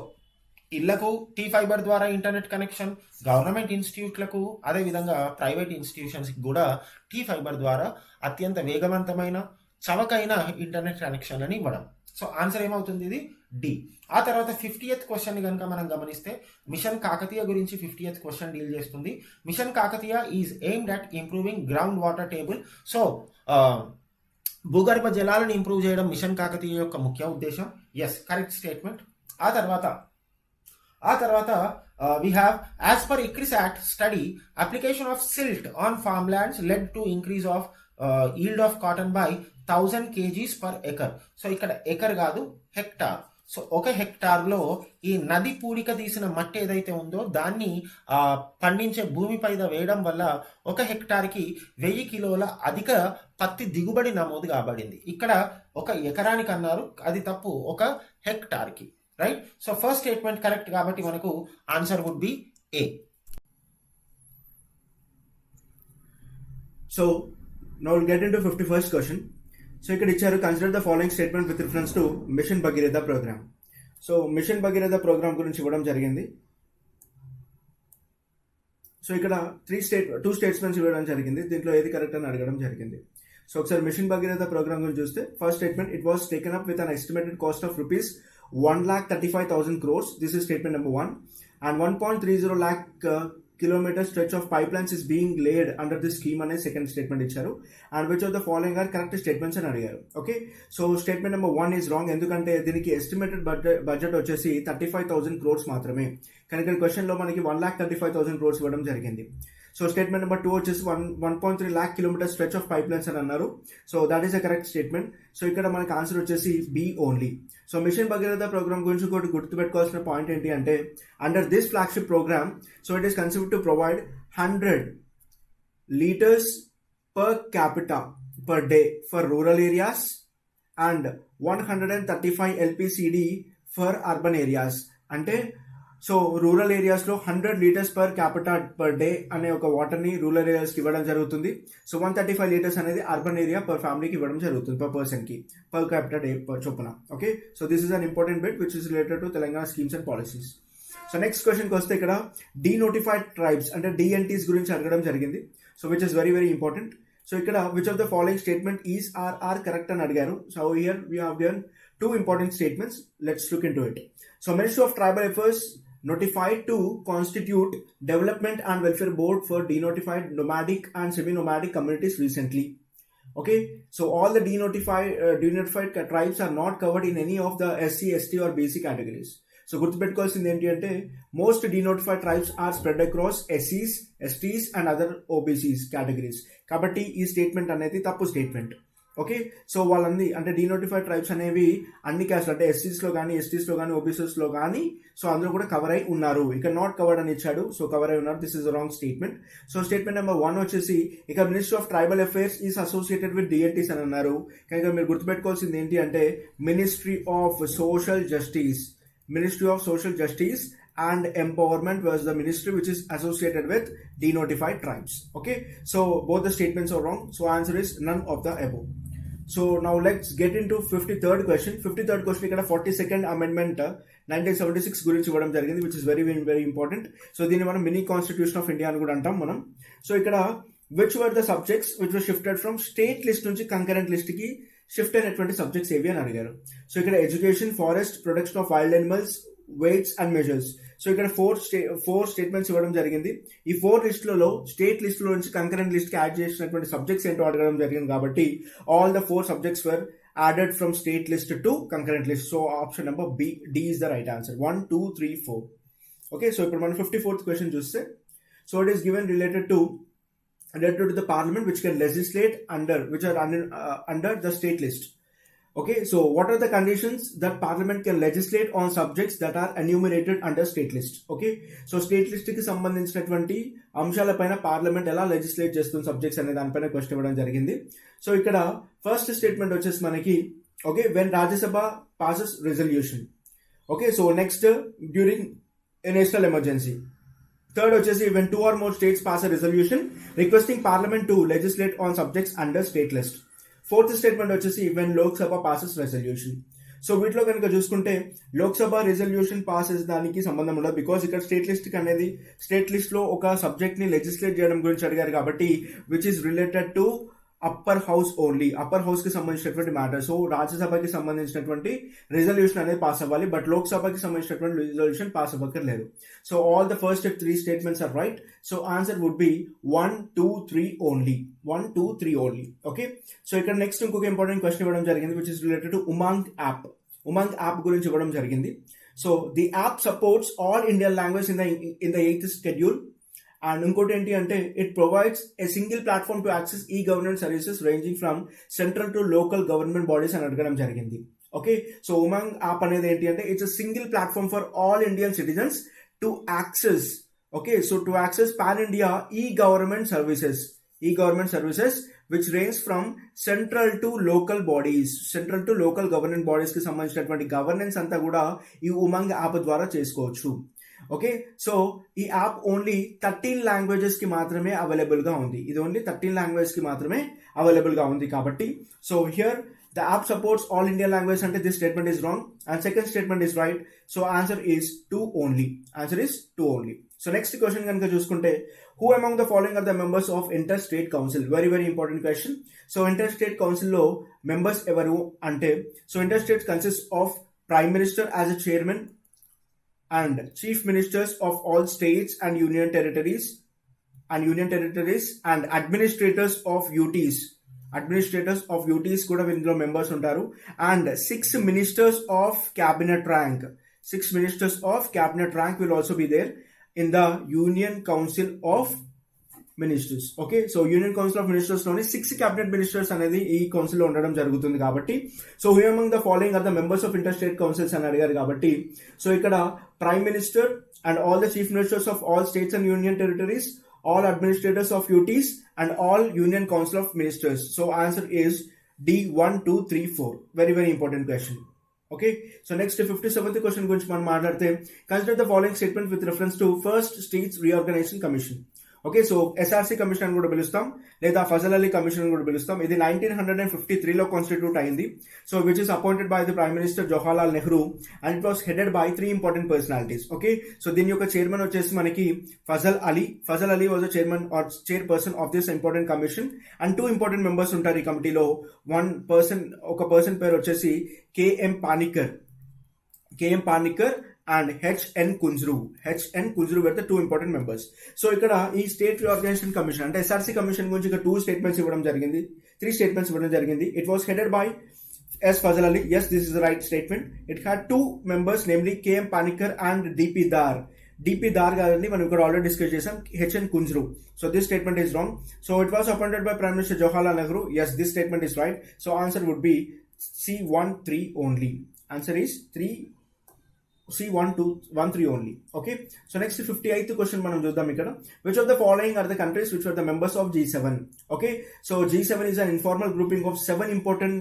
ఇళ్లకు టీ ఫైబర్ ద్వారా ఇంటర్నెట్ కనెక్షన్, గవర్నమెంట్ ఇన్స్టిట్యూట్లకు అదే విధంగా ప్రైవేట్ ఇన్స్టిట్యూషన్స్ కూడా టీ ఫైబర్ ద్వారా అత్యంత వేగవంతమైన చవకైన ఇంటర్నెట్ కనెక్షన్లని ఇవ్వడం. సో ఆన్సర్ ఏమవుతుంది? ఇది డి. ఆ తర్వాత 50th క్వశ్చన్ కనుక మనం గమనిస్తే మిషన్ కాకతీయ గురించి 50th క్వశ్చన్ డీల్ చేస్తుంది. Mission Kakatiya is aimed at improving ground water table. So భూగర్భ జలాలను ఇంప్రూవ్ చేయడం మిషన్ కాకతీయ యొక్క ముఖ్య ఉద్దేశం. Yes, correct statement. ఆ తర్వాత we have, as per ICRIS Act study, application of silt on farmlands led to increase of yield of cotton by 1000 kgs per acre. So ఇక్కడ ఎకర్ కాదు, హెక్టార్. సో ఒక హెక్టార్లో ఈ నది పూడిక తీసిన మట్టి ఏదైతే ఉందో దాన్ని పండించే భూమిపై వేయడం వల్ల ఒక హెక్టార్కి 1000 కిలోల అధిక పత్తి దిగుబడి నమోదు కాబడింది. ఇక్కడ ఒక ఎకరానికి అన్నారు, అది తప్పు, ఒక హెక్టార్కి. Right. So first statement correct కాబట్టి మనకు answer would be A. So now we'll get into 51st question. So ఇక్కడ ఇచ్చారు, consider the following statement with reference to mission Bhagiratha programme. So mission Bhagiratha programme గురించి ఇవ్వడం జరిగింది. సో ఇక్కడ 2 స్టేట్మెంట్స్ ఇవ్వడం జరిగింది. దీంట్లో ఏది కరెక్ట్ అని అడగడం జరిగింది. సో ఒకసారి మిషన్ భగీరథ ప్రోగ్రామ్ గురించి చూస్తే, first statement, it was taken up with an estimated cost of rupees 1,35,000 crores. This is statement number 1. And 1.30 lakh kilometer stretch of pipelines is being laid under this scheme అనే సెకండ్ స్టేట్మెంట్ ఇచ్చారు. And which of the following are correct statements అని అడిగారు. Okay, so statement number 1 is wrong. ఎందుకంటే దీనికి ఎస్టిమేటెడ్ బడ్జెట్ వచ్చేసి 35,000 crores మాత్రమే. కానీ ఇక్కడ క్వశ్చన్ లో మనకి 1,35,000 crores ఇవ్వడం జరిగింది. సో స్టేట్మెంట్ నెంబర్ 2 వచ్చేసి 1.3 lakh kilometer stretch of pipelines అని అన్నారు. So that is a correct statement. So ఇక్కడ మనకి ఆన్సర్ వచ్చేసి B only. So mission Bhagiratha programme గురించి ఒకటి గుర్తుపెట్టుకోవాల్సిన పాయింట్ ఏంటి అంటే, under this flagship programme, so it is considered to provide 100 liters per capita per day for rural areas and 135 LPCD for urban areas. అంటే సో రూరల్ ఏరియాస్లో 100 liters per capita per day అనే ఒక వాటర్ని రూరల్ ఏరియాస్కి ఇవ్వడం జరుగుతుంది. సో 135 liters అనేది అర్బన్ ఏరియా పర్ ఫ్యామిలీకి ఇవ్వడం జరుగుతుంది, పర్ పర్సన్కి, పర్ క్యాపిటల్ డే చొప్పున. Okay, so this is an important bit which is related to Telangana schemes and policies. So next క్వశ్చన్కి వస్తే, ఇక్కడ డీనోటిఫైడ్ ట్రైబ్స్ అంటే డిఎన్టీస్ గురించి అడగడం జరిగింది. So which is very very important. So ఇక్కడ which of the following statement is are correct అని అడిగారు. So here we have given 2 important statements. Let's look into it. So Ministry of Tribal Affairs notified to constitute Development and Welfare Board for denotified nomadic and semi-nomadic communities recently. Okay, so all the denotified tribes are not covered in any of the SC, ST or BC categories. So గుర్తుపెట్టుకోవాల్సింది ఏంటి అంటే, most denotified tribes are spread across ఎస్సీస్, STs and other OBCs categories. కాబట్టి ఈ స్టేట్మెంట్ అనేది తప్పు స్టేట్మెంట్. ఓకే, సో వాళ్ళంది అంటే డీనోటిఫైడ్ ట్రైబ్స్ అనేవి అన్ని క్యాస్ట్ అంటే ఎస్సీస్లో కానీ, ఎస్టీస్లో కానీ, ఓబీసీస్లో కానీ, సో అందులో కూడా కవర్ అయి ఉన్నారు. ఇక్కడ నాట్ కవర్డ్ అని ఇచ్చాడు, సో కవర్ అయి ఉన్నారు. This is wrong statement. So statement number 1 వచ్చేసి, ఇక ministry of tribal affairs is associated with DNTs అని అన్నారు. కానీ మీరు గుర్తుపెట్టుకోవాల్సింది ఏంటి అంటే, ministry of social justice, Ministry of Social Justice and Empowerment was the ministry which is associated with denotified tribes. Okay, so both the statements are wrong. So answer is none of the above. So now let's get into 53rd question. 53rd question ikkada 42nd amendment 1976 గురించి ఇవ్వడం జరిగింది, which is very very very important. So దీన్ని మనం మినీ కాన్స్టిట్యూషన్ ఆఫ్ ఇండియా అని కూడా అంటాం మనం. సో ఇక్కడ which were the subjects which were shifted from state list నుంచి concurrent list కి షిఫ్ట్ అయినటువంటి సబ్జెక్ట్స్ ఏవి అని అడిగారు. సో ఇక్కడ education, forest, protection of wild animals, weights and measures. So ఇక్కడ ఫోర్ స్టేట్మెంట్స్ ఇవ్వడం జరిగింది. ఈ 4 లిస్టులలో స్టేట్ లిస్టులో నుంచి కంకరెంట్ లిస్ట్ కి యాడ్ చేసినటువంటి సబ్జెక్ట్స్ ఏంటో అడగడం జరిగింది. కాబట్టి all the 4 subjects were added from state list to concurrent list. So option number D is the right answer. 1, 2, 3, 4. Okay, so ఇప్పుడు మనం 54th question చూస్తే, so it is given related to the parliament which can legislate which are under the state list. Okay, so what are the conditions that parliament can legislate on subjects that are enumerated under state list? Okay, so state list కి సంబంధించినటువంటి అంశాలపైన పార్లమెంట్ ఎలా లెజిస్లేట్ చేస్తుంది సబ్జెక్ట్స్ అనే దానిపైన క్వశ్చన్ ఇవ్వడం జరిగింది. సో ఇక్కడ ఫస్ట్ స్టేట్మెంట్ వచ్చేసి మనకి, okay, when Rajya Sabha passes resolution. Okay, so next during a national emergency. Third వచ్చేసి when 2 or more states pass a resolution requesting parliament to legislate on subjects under state list. Fourth statement వచ్చేసి when Lok Sabha passes resolution. So వీటిలో కనుక చూసుకుంటే లోక్సభ రెజల్యూషన్ పాస్ దానికి సంబంధం ఉండదు, బికాస్ ఇక్కడ స్టేట్ లిస్ట్ లో ఒక సబ్జెక్ట్ ని లెజిస్లేట్ చేయడం గురించి అడిగారు కాబట్టి which is related to upper house only, upper house కి సంబంధించినటువంటి మ్యాటర్. సో రాజ్యసభకి సంబంధించినటువంటి రిజల్యూషన్ అనేది పాస్ అవ్వాలి, బట్ లోక్సభకి సంబంధించినటువంటి రిజల్యూషన్ పాస్ అవ్వక్కర్లేదు. So all the first 3 statements are right. So answer would be 1, 2, 3 only. 1, 2, 3 only. Okay, so ఇక్కడ నెక్స్ట్ ఇంకొక ఇంపార్టెంట్ క్వశ్చన్ ఇవ్వడం జరిగింది, which is related to Umang app. Umang app గురించి ఇవ్వడం జరిగింది. So the app supports all Indian language in the 8th schedule. And ఇంకోటి ఏంటి అంటే it provides a single platform to access e governance services ranging from central to local government bodies అని అడగడం జరిగింది. ఓకే, సో ఉమంగ్ యాప్ అనేది ఏంటి అంటే it's a single platform for all Indian citizens to access, okay, so to access pan India e government services which range from central to local government bodies కి సంబంధించినటువంటి గవర్నెన్స్ అంతా కూడా ఈ ఉమంగ్ యాప్ ద్వారా చేసుకోవచ్చు. ఓకే, సో ఈ యాప్ ఓన్లీ 13 లాంగ్వేజెస్ కి మాత్రమే అవైలబుల్ గా ఉంది. ఇది ఓన్లీ 13 లాంగ్వేజెస్ కి మాత్రమే అవైలబుల్ గా ఉంది కాబట్టి so here the app supports all Indian language అంటే this statement is wrong and second statement is right. So answer is 2 only. So next question కనుక చూసుకుంటే who among the following are the members of inter state council? Very very important question. So inter state council లో మెంబర్స్ ఎవరు అంటే so inter state consist of prime minister as a chairman and chief ministers of all states and union territories and administrators of UTs కూడా ఇందులో మెంబర్స్ ఉంటారు. And 6 ministers of cabinet rank will also be there in the union council of ministers. Okay, so union council of ministers లోని 6 క్యాబినెట్ మినిస్టర్స్ అనేది ఈ కౌన్సిల్ లో ఉండడం జరుగుతుంది కాబట్టి so who among the following are the members of inter state councils అని అడిగారు కాబట్టి సో ఇక్కడ prime minister and all the chief ministers of all states and union territories, all administrators of UTs and all union council of ministers. So answer is D 1, 2, 3, 4. Very very important question. Okay, so next 57th question గురించి మనం మాట్లాడితే consider the following statement with reference to first states reorganisation commission. Okay, so SRC commission అని కూడా పిలుస్తాం లేదా ఫజల్ అలీ కమిషన్ అని కూడా పిలుస్తాం. ఇది 1953లో కాన్స్టిట్యూట్ అయింది. So which is appointed by the prime minister Jawaharlal Nehru and it was headed by 3 important personalities. Okay, so దీని యొక్క చైర్మన్ వచ్చేసి మనకి Fazal Ali was chairman or chairperson of this important commission and 2 important members ఉంటారు ఈ కమిటీలో. ఒక పర్సన్ పేరు వచ్చేసి K M Panikkar and H.N. Kunzru were the 2 important members. So ఇక్కడ ఈ స్టేట్ రీఆర్గనైజేషన్ కమిషన్ అంటే ఎస్ఆర్సీ కమిషన్ గురించి ఇక 3 స్టేట్మెంట్స్ ఇవ్వడం జరిగింది. It was headed by S. Fazal Ali. Yes, this is the right statement. It had 2 members, namely K.M. Panikkar and D.P. Dar. D.P. Dar గారిని మనం ఇక్కడ ఆల్రెడీ డిస్కస్ చేసాం. H.N. Kunzru. So this statement is wrong. So it was appointed by Prime Minister Jawaharlal Nehru. Yes, this statement is right. So answer would be C 1, 3 only. Answer is C 1, 2, 1, 3 only. Okay, so next 58th question మనం చూద్దాం ఇక్కడ. Which of the following are the countries which are the members of G7? Okay, so G7 is an informal grouping of 7 important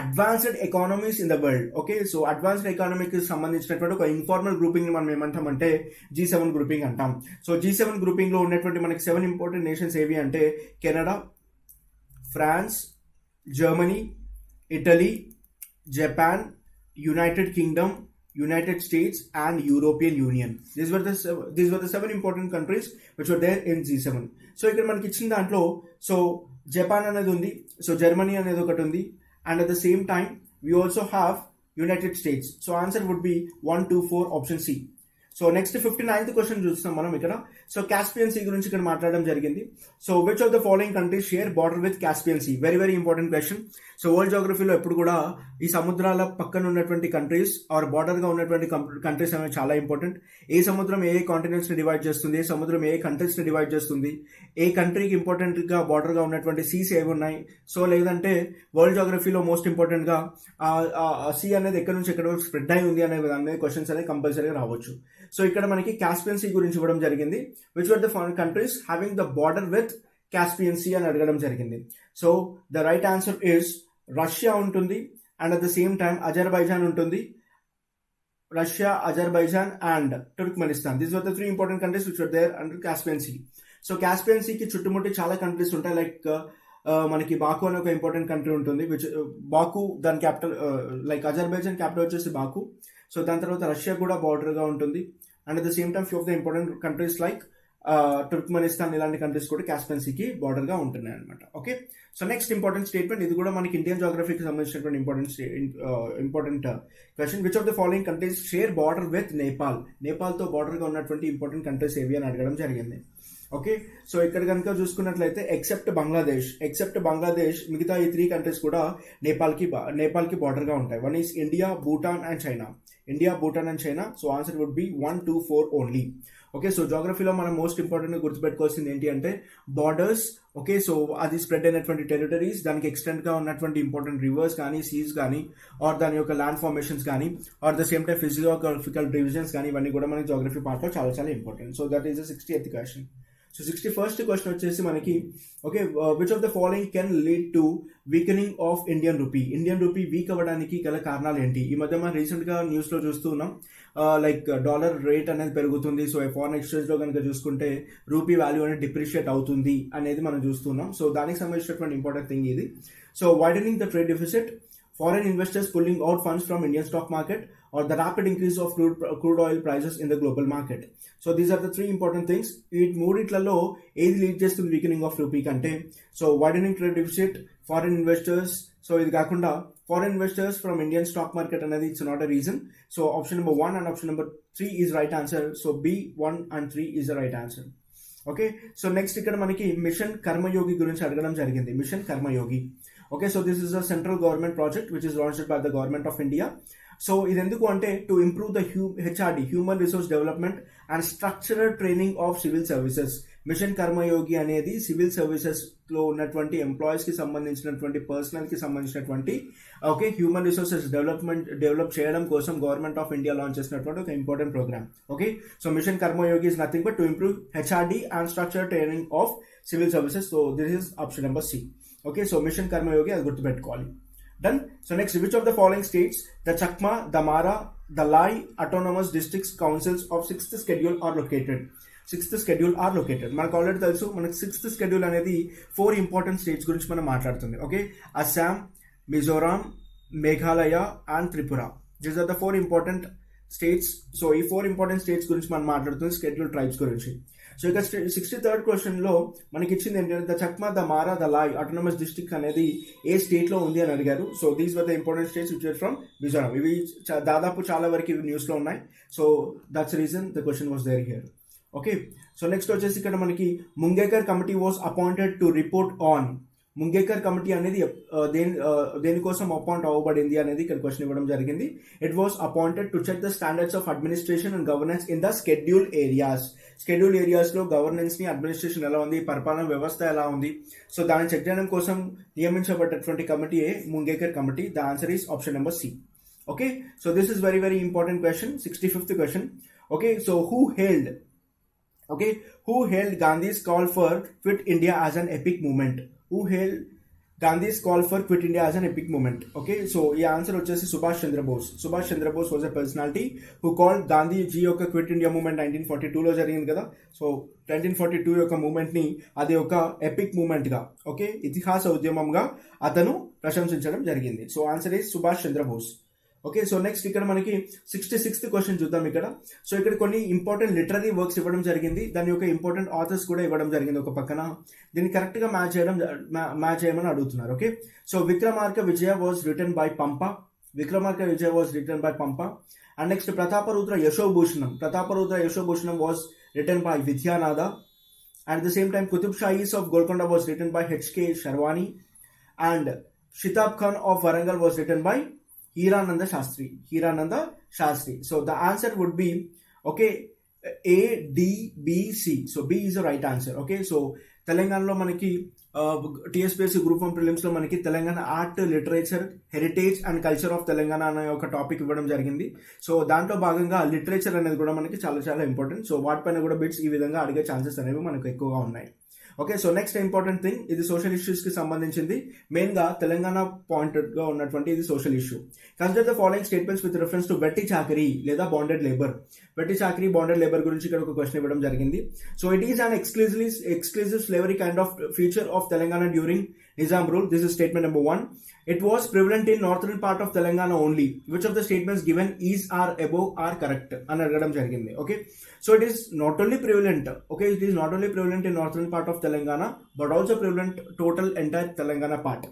advanced economies in the world. Okay, so advanced economic కి సంబంధించినటువంటి ఒక ఇన్ఫార్మల్ గ్రూపింగ్ ని మనం ఏమంటామంటే G7 గ్రూపింగ్ అంటాం. సో G7 గ్రూపింగ్ లో ఉన్నటువంటి మనకి 7 ఇంపార్టెంట్ నేషన్స్ ఏవి అంటే Canada, France, Germany, Italy, Japan, United Kingdom, United States and European Union. These were the 7 important countries which were there in G7. So ఇక్కడ మనకి ఇచ్చిన దాంట్లో సో జపాన్ అనేది ఉంది, సో జర్మనీ అనేది ఒకటి ఉంది and at the same time we also have United States. So answer would be 1, 2, 4 option C. So next 59th question చూస్తాం మనం ఇక్కడ. సో కాస్పియన్ సీ గురించి ఇక్కడ మాట్లాడడం జరిగింది. So which of the following countries share border with Caspian sea? Very very important question. So world జోగ్రఫీలో ఎప్పుడు కూడా ఈ సముద్రాల పక్కన ఉన్నటువంటి కంట్రీస్ ఆర్ బార్డర్ గా ఉన్నటువంటి కంట్రీస్ అనేవి చాలా ఇంపార్టెంట్. ఏ సముద్రం ఏ కాంటినెంట్స్ ని డివైడ్ చేస్తుంది, ఏ సముద్రం ఏ కంట్రీస్ ని డివైడ్ చేస్తుంది, ఏ కంట్రీకి ఇంపార్టెంట్ గా బార్డర్ గా ఉన్నటువంటి సీస్ ఏవి ఉన్నాయి, సో లేదంటే వరల్డ్ జోగ్రఫీలో మోస్ట్ ఇంపార్టెంట్ గా సీ అనేది ఎక్కడి నుంచి ఎక్కడ వరకు స్ప్రెడ్ అయి ఉంది అనే దాని మీద క్వశ్చన్స్ అనేది కంపల్సరీగా రావచ్చు. సో ఇక్కడ మనకి కాస్పియన్ సీ గురించి ఇవ్వడం జరిగింది. Which are the countries having the border with Caspian sea అని అడగడం జరిగింది. So the right answer is Russia ఉంటుంది and at the same time Azerbaijan ఉంటుంది. Russia, Azerbaijan and Turkmenistan. These are the 3 important countries which are there under Caspian sea. So Caspian సీకి చుట్టుముట్టి చాలా కంట్రీస్ ఉంటాయి. లైక్ మనకి బాకు అనే ఒక ఇంపార్టెంట్ కంట్రీ ఉంటుంది. విచ్ బాకు దాని క్యాపిటల్ లైక్ అజర్బైజాన్ క్యాపిటల్ వచ్చేసి బాకు. సో దాని తర్వాత రష్యా కూడా బార్డర్ గా ఉంటుంది and at the same time few of the important countries like Turkmenistan ఇలాంటి కంట్రీస్ కూడా కాస్పియన్ సీకి బార్డర్ గా ఉంటున్నాయి అనమాట. Okay, so next important statement, ఇది కూడా మనకి ఇండియన్ జాగ్రఫీకి సంబంధించినటువంటి important question. Which of the following countries share border with Nepal? నేపాల్తో బార్డర్ గా ఉన్నటువంటి ఇంపార్టెంట్ కంట్రీస్ ఏవి అని అడగడం జరిగింది. ఓకే, సో ఇక్కడ కనుక చూసుకున్నట్లయితే ఎక్సెప్ట్ బంగ్లాదేశ్ మిగతా ఈ 3 కంట్రీస్ కూడా నేపాల్కి బార్డర్ గా ఉంటాయి. One is India, Bhutan and China. So answer would be 1, 2, 4 only. Okay, so జాగ్రఫీలో మనం మోస్ట్ ఇంపార్టెంట్ గా గుర్తుపెట్టుకోవాల్సింది ఏంటి అంటే బార్డర్స్. ఓకే, సో అది స్ప్రెడ్ అయినటువంటి టెరిటరీస్, దానికి ఎక్స్టెంట్ గా ఉన్నటువంటి ఇంపార్టెంట్ రివర్స్ కానీ, సీస్ కానీ, ఆర్ దాని యొక్క ల్యాండ్ ఫార్మేషన్స్ కానీ, or the same time physiographical divisions కానీ, ఇవన్నీ కూడా మనకి జాగ్రఫీ పార్ట్ లో చాలా చాలా important. So that is the 60th question. So 61st question వచ్చేసి మనకి okay, which of the following can lead to weakening of Indian rupee week అవ్వడానికి గల కారణాలు ఏంటి? ఈ మధ్య మనం రీసెంట్ గా న్యూస్ లో చూస్తున్నాం, లైక్ డాలర్ రేట్ అనేది పెరుగుతుంది. సో ఫారెన్ ఎక్స్చేంజ్ లో కనుక చూసుకుంటే రూపీ వాల్యూ అనేది డిప్రిషియేట్ అవుతుంది అనేది మనం చూస్తున్నాం. సో దానికి సంబంధించినటువంటి ఇంపార్టెంట్ థింగ్ ఇది. So widening the trade deficit, foreign investors pulling out funds from Indian stock market, or the rapid increase of crude oil prices in the global market. So these are the 3 important things. ఈ మూడిట్లలో ఏది లీడ్ చేస్తుంది వీకెనింగ్ ఆఫ్ రూపీ కంటే? So widening trade deficit, foreign investors. So ఇది కాకుండా foreign investors from Indian stock market అనేది it's not a reason. So option number 1 and option number 3 is right answer. So B, 1 and 3 is the right answer. Okay, so next ఇక్కడ మనకి మిషన్ కర్మయోగి గురించి అడగడం జరిగింది. Mission Karmayogi. Okay, so this is a central government project which is launched by the government of India. So ఇది ఎందుకు అంటే to improve the HRD, human resource development and structural training of civil services. Mission Karmayogi అనేది సివిల్ సర్వీసెస్ లో ఉన్నటువంటి ఎంప్లాయీస్ కి సంబంధించినటువంటి పర్సనల్ కి సంబంధించినటువంటి ఓకే హ్యూమన్ రిసోర్సెస్ డెవలప్ చేయడం కోసం గవర్నమెంట్ ఆఫ్ ఇండియా లాంచ్ చేసినటువంటి ఒక important programme. Okay, so mission Karmayogi is nothing but to improve HRD and structural training of civil services. So this is option number C. Okay, so mission Karmayogi అది గుర్తుపెట్టుకోవాలి. Done. So next, which of the following states the Chakma, the Mara, the Lai autonomous districts councils of 6th schedule are located? 6th schedule are located. మనకు ఆల్రెడీ తెలుసు, మనకు 6th schedule అనేది 4 ఇంపార్టెంట్ స్టేట్స్ గురించి మనం మాట్లాడుతుంది. Okay, Assam, Mizoram, Meghalaya and Tripura. These are the 4 important states. So ఈ 4 ఇంపార్టెంట్ స్టేట్స్ గురించి మనం మాట్లాడుతుంది, షెడ్యూల్ ట్రైబ్స్ గురించి. సో ఇక 63rd క్వశ్చన్ లో మనకి ఇచ్చింది ఏంటంటే the Chakma, the Mara, the Lai autonomous district అనేది ఏ స్టేట్ లో ఉంది అని అడిగారు. So these were the important states which are from Mizoram. ఇవి దాదాపు చాలా వరకు ఇవి న్యూస్ లో ఉన్నాయి. So that's reason the question was there here. Okay, so next వచ్చేసి ఇక్కడ మనకి Mungekar committee was appointed to report on. Mungekar committee అనేది దేనికోసం అపాయింట్ అవ్వబడింది అనేది ఇక్కడ క్వశ్చన్ ఇవ్వడం జరిగింది. It was appointed to check the standards of administration and governance in the schedule areas లో గవర్నెన్స్ ని, అడ్మినిస్ట్రేషన్ ఎలా ఉంది, పరిపాలన వ్యవస్థ ఎలా ఉంది, సో దాన్ని చెక్ చేయడం కోసం నియమించబడ్డటువంటి కమిటీయే Mungekar committee. The answer is option number C. Okay, so this is very very important question. 65th question. Okay, so who hailed Gandhi's call for Quit India as an epic movement? Who hailed Gandhi's call for Quit India as an epic movement? Okay, so ఈ ఆన్సర్ వచ్చేసి Subhash Chandra Bose was a personality who called Gandhiji యొక్క క్విట్ ఇండియా మూవ్మెంట్ 1942లో జరిగింది కదా. సో 1942 యొక్క మూవ్మెంట్ ని అది ఒక ఎపిక్ మూవ్మెంట్ గా, ఓకే, ఇతిహాస ఉద్యమంగా అతను ప్రశంసించడం జరిగింది. So answer is Subhash Chandra Bose. Okay, so next ఇక్కడ మనకి 66th క్వశ్చన్ చూద్దాం ఇక్కడ. సో ఇక్కడ కొన్ని ఇంపార్టెంట్ లిటరరీ వర్క్స్ ఇవ్వడం జరిగింది, దాని యొక్క ఇంపార్టెంట్ ఆథర్స్ కూడా ఇవ్వడం జరిగింది ఒక పక్కన. దీన్ని కరెక్ట్ గా మ్యాచ్ చేయమని అడుగుతున్నారు. Okay, so Vikramarka Vijaya was written by Pampa. And next Prataparudra Yashobhushanam was written by Vidyanatha. And the same time Qutb Shahis of Golconda was written by HK Sherwani. And Shitab Khan of Warangal was written by Hirananda Shastri. So the answer would be, okay, A, D, B, C. So B is the right answer. Okay, so తెలంగాణలో మనకి టీఎస్పీఎస్సీ గ్రూప్ 1 ప్రిలిమ్స్ లో మనకి Telangana art, literature, heritage and culture of Telangana అనే ఒక టాపిక్ ఇవ్వడం జరిగింది. సో దాంట్లో భాగంగా లిటరేచర్ అనేది కూడా మనకి చాలా చాలా ఇంపార్టెంట్. సో వాటిపైన కూడా బిట్స్ ఈ విధంగా అడిగే ఛాన్సెస్ అనేవి మనకు ఎక్కువగా ఉన్నాయి. Okay, so next important thing, ఇది సోషల్ ఇష్యూస్ కి సంబంధించింది. మెయిన్ గా తెలంగాణ పాయింటెడ్ గా ఉన్నటువంటి ఇది social issue. Consider the following statements with reference to వెట్టి చాకరీ లేదా బాండెడ్ లేబర్ గురించి ఇక్కడ ఒక క్వశ్చన్ ఇవ్వడం జరిగింది. So it is an exclusive slavery kind of feature of Telangana during Nizam rule. This is statement number 1. It was prevalent in northern part of Telangana only. Which of the statements given is or above are correct? అని అడగడం జరిగింది. Okay, so it is not only prevalent. Okay, it is not only prevalent in northern part of Telangana but also prevalent total entire Telangana part.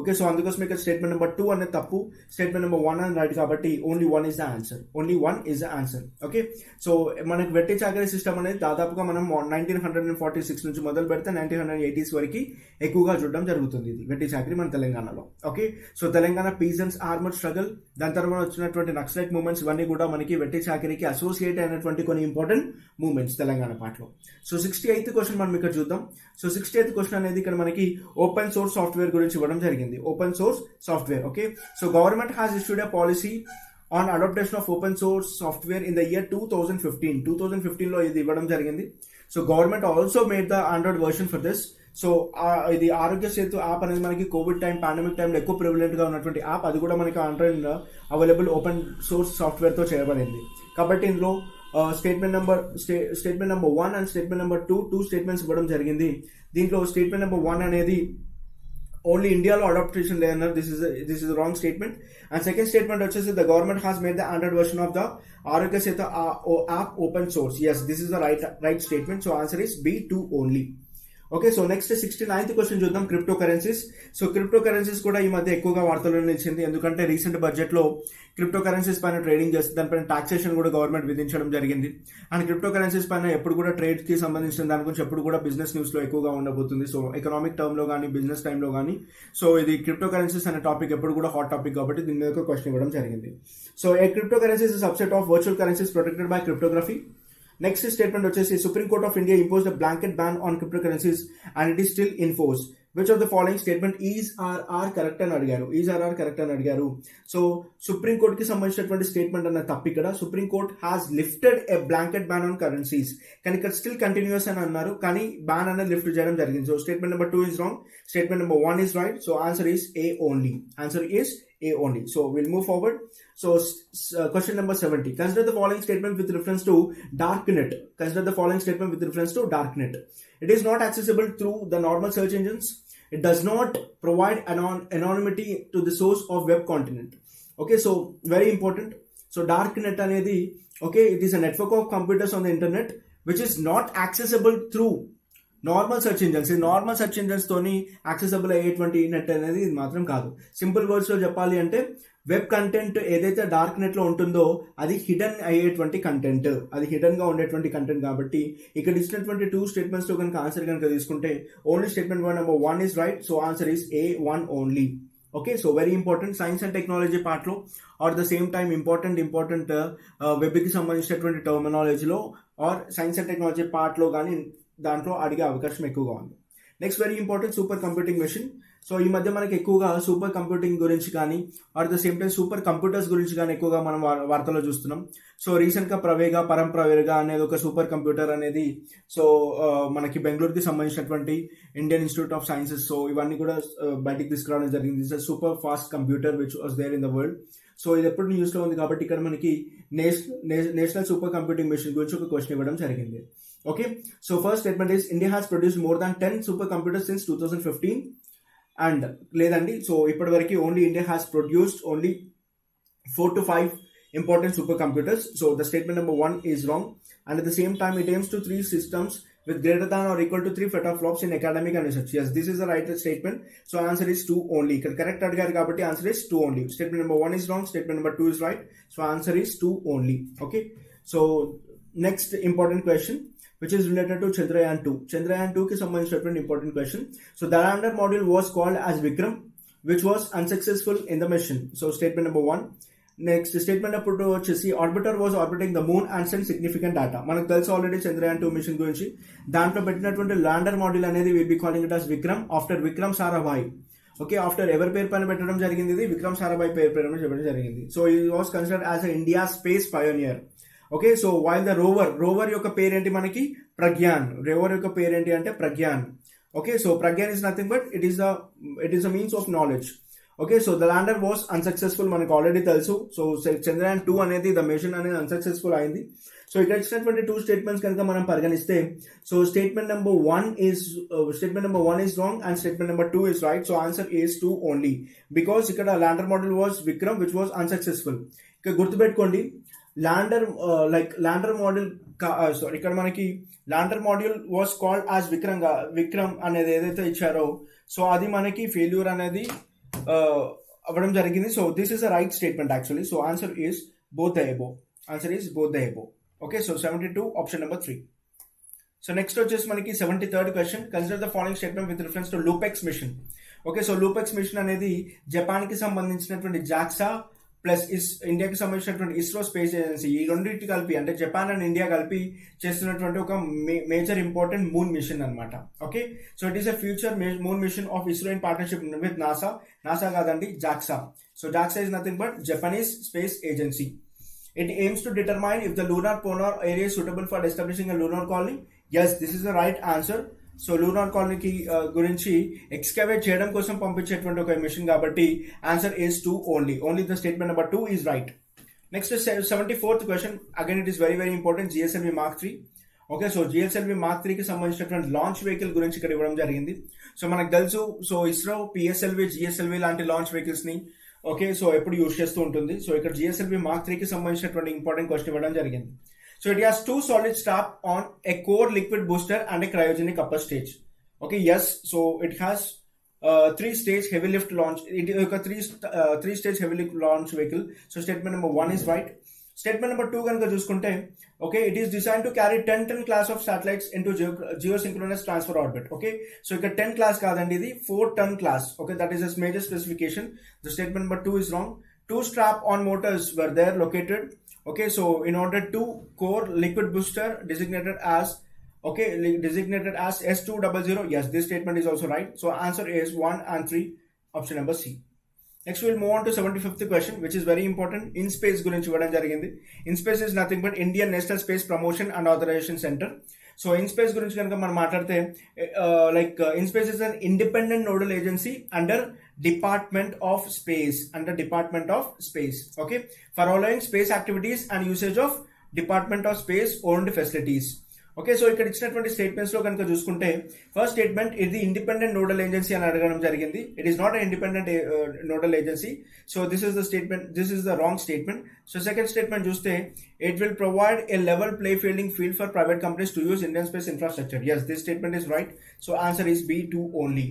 Okay, so అందుకోసం ఇక్కడ స్టేట్మెంట్ నెంబర్ 2 అనేది తప్పు, స్టేట్మెంట్ నెంబర్ 1 అని రైట్, కాబట్టి only 1 is the answer. Only 1 is the answer. Okay, so మనకి వెట్టి చాకరీ సిస్టమ్ అనేది దాదాపుగా మనం 1946 నుంచి మొదలు పెడితే 1980s వరకు ఎక్కువగా చూడడం జరుగుతుంది. ఇది వెట్టి చాకరీ మన తెలంగాణలో. Okay, so Telangana peasants armed struggle, దాని తర్వాత వచ్చినటువంటి నక్సలైట్ మూవ్మెంట్స్, ఇవన్నీ కూడా మనకి వెట్టి చాకరీకి అసోసియేట్ అయినటువంటి కొన్ని ఇంపార్టెంట్ మూవ్మెంట్స్ తెలంగాణ పాటలో. సో 68th క్వశ్చన్ మనం ఇక్కడ చూద్దాం. సో 68th క్వశ్చన్ అనేది ఇక్కడ మనకి ఓపెన్ సోర్స్ సాఫ్ట్వేర్ గురించి ఇవ్వడం జరిగింది. Open source software. Okay, so government has issued a policy on adoption of open source software in the year 2015. 2015 లో ఇది ఇవ్వడం జరిగింది. So government also made the Android version for this. So ఇది ఆరోగ్య సేతు యాప్ అనేది మనకి కోవిడ్ టైం, పాండమిక్ టైంలో ఎక్కువ ప్రివిలెంట్ గా ఉన్నటువంటి యాప్, అది కూడా మనకి Android available open source software తో చేయబడింది. కాబట్టి ఇందులో statement number 1 and statement number 2 statements ఇవ్వడం జరిగింది. దీంట్లో స్టేట్మెంట్ నెంబర్ 1 అనేది ఓన్లీ ఇండియాలో అడాప్టేషన్ లేదన్నారు. This is wrong statement. And second statement వచ్చేసి the government has made the Android version of the Aarogya Setu app open source. Yes, this is the right statement. So answer is B2 only. Okay, so next 69th question చూద్దాం. Cryptocurrencies. So cryptocurrencies కూడా ఈ మధ్య ఎక్కువగా వార్తల్లో నిలిచింది, ఎందుకంటే రీసెంట్ బడ్జెట్ లో క్రిప్టో కరెన్సీస్ పైన ట్రేడింగ్ చేస్తే దానిపైన టాక్సేషన్ కూడా గవర్నమెంట్ విధించడం జరిగింది. అండ్ క్రిప్టో కరెన్సీస్ పైన ఎప్పుడు కూడా ట్రేడ్ కి సంబంధించిన దాని గురించి ఎప్పుడు కూడా బిజినెస్ న్యూస్ లో ఎక్కువగా ఉండబోతుంది. సో ఎకనామిక్ టర్మ్ లో కానీ బిజినెస్ టైమ్ లో కానీ సో ఇది క్రిప్టో కరెన్సీస్ అనే టాపిక్ ఎప్పుడు కూడా హాట్ టాపిక్, కాబట్టి దీని మీద క్వశ్చన్ ఇవ్వడం జరిగింది. So a cryptocurrencies is subset of virtual currencies protected by cryptography. Next statement వచ్చేసి supreme court of India imposed a blanket ban on cryptocurrencies and it is still in force. Which of the following statement is or are correct అని అడిగారు. ఈజ్ ఆర్ ఆర్ కరెక్ట్ అని అడిగారు. సో సుప్రీం కోర్ట్ కి సంబంధించినటువంటి స్టేట్మెంట్ అన్న తప్పు. ఇక్కడ supreme court has lifted a blanket ban on currencies, కానీ ఇక్కడ స్టిల్ కంటిన్యూస్ అని అన్నారు, కానీ బ్యాన్ అనేది లిఫ్ట్ చేయడం జరిగింది. So statement number 2 is wrong, statement number 1 is right. So answer is A only. Answer is A only. So we'll move forward. So question number 70. Consider the following statement with reference to darknet. Consider the following statement with reference to darknet. It is not accessible through the normal search engines. It does not provide anonymity to the source of web content. Okay, so very important. So darknet anedi, okay, it is a network of computers on the internet which is not accessible through normal search engines. ఈ నార్మల్ సెర్చ్ ఇంజన్స్ తోని యాక్సెసిబుల్ అయ్యేటువంటి నెట్ అనేది ఇది మాత్రం కాదు. సింపుల్ వర్డ్స్ లో చెప్పాలి అంటే వెబ్ కంటెంట్ ఏదైతే డార్క్ నెట్ లో ఉంటుందో అది హిడెన్ అయ్యేటువంటి కంటెంట్, అది హిడెన్ గా ఉండేటువంటి కంటెంట్. కాబట్టి ఇక్కడ ఇచ్చినటువంటి 2 స్టేట్మెంట్స్ లో కనుక ఆన్సర్ కనుక తీసుకుంటే only statement number 1 is right. So answer is A1 only. Okay, so very important science and technology పార్ట్లో or the same time important వెబ్కి సంబంధించినటువంటి టర్మినాలజీలో ఆర్ సైన్స్ అండ్ టెక్నాలజీ పార్ట్లో కానీ దాంట్లో అడిగే అవకాశం ఎక్కువగా ఉంది. Next very important supercomputing machine. So ఈ మధ్య మనకి ఎక్కువగా సూపర్ కంప్యూటింగ్ గురించి కానీ or the same time supercomputers గురించి కానీ ఎక్కువగా మనం వార్తలో చూస్తున్నాం. సో రీసెంట్ గా పరం ప్రవేగా అనేది ఒక సూపర్ కంప్యూటర్ అనేది సో మనకి బెంగళూరుకి సంబంధించినటువంటి Indian institute of sciences so ఇవన్నీ కూడా బయటికి తీసుకురావడం జరిగింది. It's super fast computer which was there in the world. So ఇది ఎప్పుడు న్యూస్ లో ఉంది, కాబట్టి ఇక్కడ మనకి నేషనల్ సూపర్ కంప్యూటింగ్ మెషిన్ గురించి ఒక క్వశ్చన్ ఇవ్వడం జరిగింది. Okay, so first statement is India has produced more than 10 supercomputers since 2015 and ledandi, so ippadi only India has produced only 4 to 5 important supercomputers. So the statement number 1 is wrong, and at the same time it aims to 3 systems with greater than or equal to 3 petaflops in academic and research. Yes, this is the right statement. So answer is 2 only. Correct adigaru kabatti answer is 2 only. Statement number 1 is wrong, statement number 2 is right. So answer is 2 only. Okay, so next important question which is related to Chandrayaan 2. Chandrayaan 2 ki sambandhinchiనటువంటి important question. So the lander module was called as Vikram, which was unsuccessful in the mission. So statement number 1. Next statement అప్పుడు వచ్చేసి orbiter was orbiting the moon and send significant data. మనకు తెలుసు ఆల్రెడీ చంద్రయాన్ 2 మిషన్ గురించి. దాంట్లో పెట్టినటువంటి ల్యాండర్ మాడ్యూల్ అనేది will be calling it as Vikram after Vikram Sarabhai. Okay, after ఎవరి పేరు పైన పెట్టడం జరిగింది, ఇది విక్రమ్ సారాభాయ్ పేరు పైన చెప్పడం జరిగింది. సో ఈ was considered as India space pioneer. Okay, so while the rover యొక్క పేరేంటి మనకి ప్రగ్యాన్. రోవర్ యొక్క పేరేంటి అంటే Pragyan. Okay, so Pragyan is nothing but it is a means of knowledge. Okay, so the lander was unsuccessful మనకు ఆల్రెడీ తెలుసు. సో చంద్రయాన్ 2 అనేది ద మిషన్ అనేది అన్సక్సెస్ఫుల్ అయింది. సో ఇక్కడ ఇచ్చినటువంటి 2 స్టేట్మెంట్స్ కనుక మనం పరిగణిస్తే, so statement number 1 is wrong and statement number 2 is right. So answer is 2 only, because ఇక్కడ lander model was Vikram which was unsuccessful. ఇక్కడ గుర్తుపెట్టుకోండి, ల్యాండర్ మోడల్ ఇక్కడ మనకి lander module was called as Vikram అనేది ఏదైతే ఇచ్చారో, సో అది మనకి ఫెయిల్యూర్ అనేది అవ్వడం జరిగింది. So this is a right statement actually. So answer is both the above. Okay, so 72 option number 3. So next వచ్చేసి మనకి 73rd question. Consider the following statement with reference to LUPEX mission. Okay, so LUPEX mission అనేది జపాన్ కి సంబంధించినటువంటి జాక్సా ప్లస్ ఇండియాకి సంబంధించినటువంటి ఇస్రో స్పేస్ ఏజెన్సీ, ఈ రెండింటి కలిపి అంటే జపాన్ అండ్ ఇండియా కలిపి చేస్తున్నటువంటి ఒక మేజర్ ఇంపార్టెంట్ మూన్ మిషన్ అనమాట. Okay, so it is a future moon mission of ISRO in partnership with NASA కాదండి, JAXA. So JAXA is nothing but Japanese space agency. It aims to determine if the lunar polar area is suitable for establishing a lunar colony. Yes, this is the right answer. So lunar కాలనీకి గురించి ఎక్స్కవేట్ చేయడం కోసం పంపించేటువంటి ఒక మిషన్ కాబట్టి answer is 2 only the statement number 2 is right. Next 74th question. Again it is very very important. GSLV mark 3. Okay, so GSLV mark 3కి సంబంధించినటువంటి లాంచ్ వెహికల్ గురించి ఇక్కడ ఇవ్వడం జరిగింది. సో మనకు తెలుసు, సో ఇస్రో పిఎస్ఎల్వి జిఎస్ఎల్వి లాంటి లాంచ్ వెహికల్స్ ని ఓకే సో ఎప్పుడు యూజ్ చేస్తూ ఉంటుంది. సో ఇక్కడ జిఎస్ఎల్వి మార్క్ 3కి సంబంధించినటువంటి ఇంపార్టెంట్ క్వశ్చన్ ఇవ్వడం జరిగింది. So it has 2 solid strap on a core liquid booster and a cryogenic upper stage. Okay, yes. So it has 3-stage heavy lift launch. It is a 3-stage heavy lift launch vehicle. So statement number 1 is right. Statement number 2 కనుక చూసుకుంటే, okay, it is designed to carry 10 class of satellites into geosynchronous transfer orbit. Okay, so ఇక్కడ 10 class కాదండి, ఇది 4-ton class. Okay, that is a major specification. The statement number 2 is wrong. 2 strap-on motors were there located. Okay, so in order to core liquid booster designated as S200. Yes, this statement is also right. So answer is 1 and 3, option number C. Next we'll move on to 75th question, which is very important. In space గురించి ఇవ్వడం జరిగింది. In space is nothing but Indian National Space Promotion and Authorization Center. So in space గురించి కనుక మనం మాట్లాడితే, in space is an independent nodal agency under department of space. Okay, for allowing space activities and usage of department of space owned facilities. Okay, so ఇక్కడ ఇచ్చినటువంటి స్టేట్మెంట్స్ లో కనుక చూసుకుంటే, ఫస్ట్ స్టేట్మెంట్ ఇది ఇండిపెండెంట్ నోడల్ ఏజెన్సీ అని అడగడం జరిగింది. It is not independent nodal agency. So this is the wrong statement. So second statement చూస్తే, it will provide a level play fielding field for private companies to use Indian space infrastructure. Yes, this statement is right. So answer is B2 only.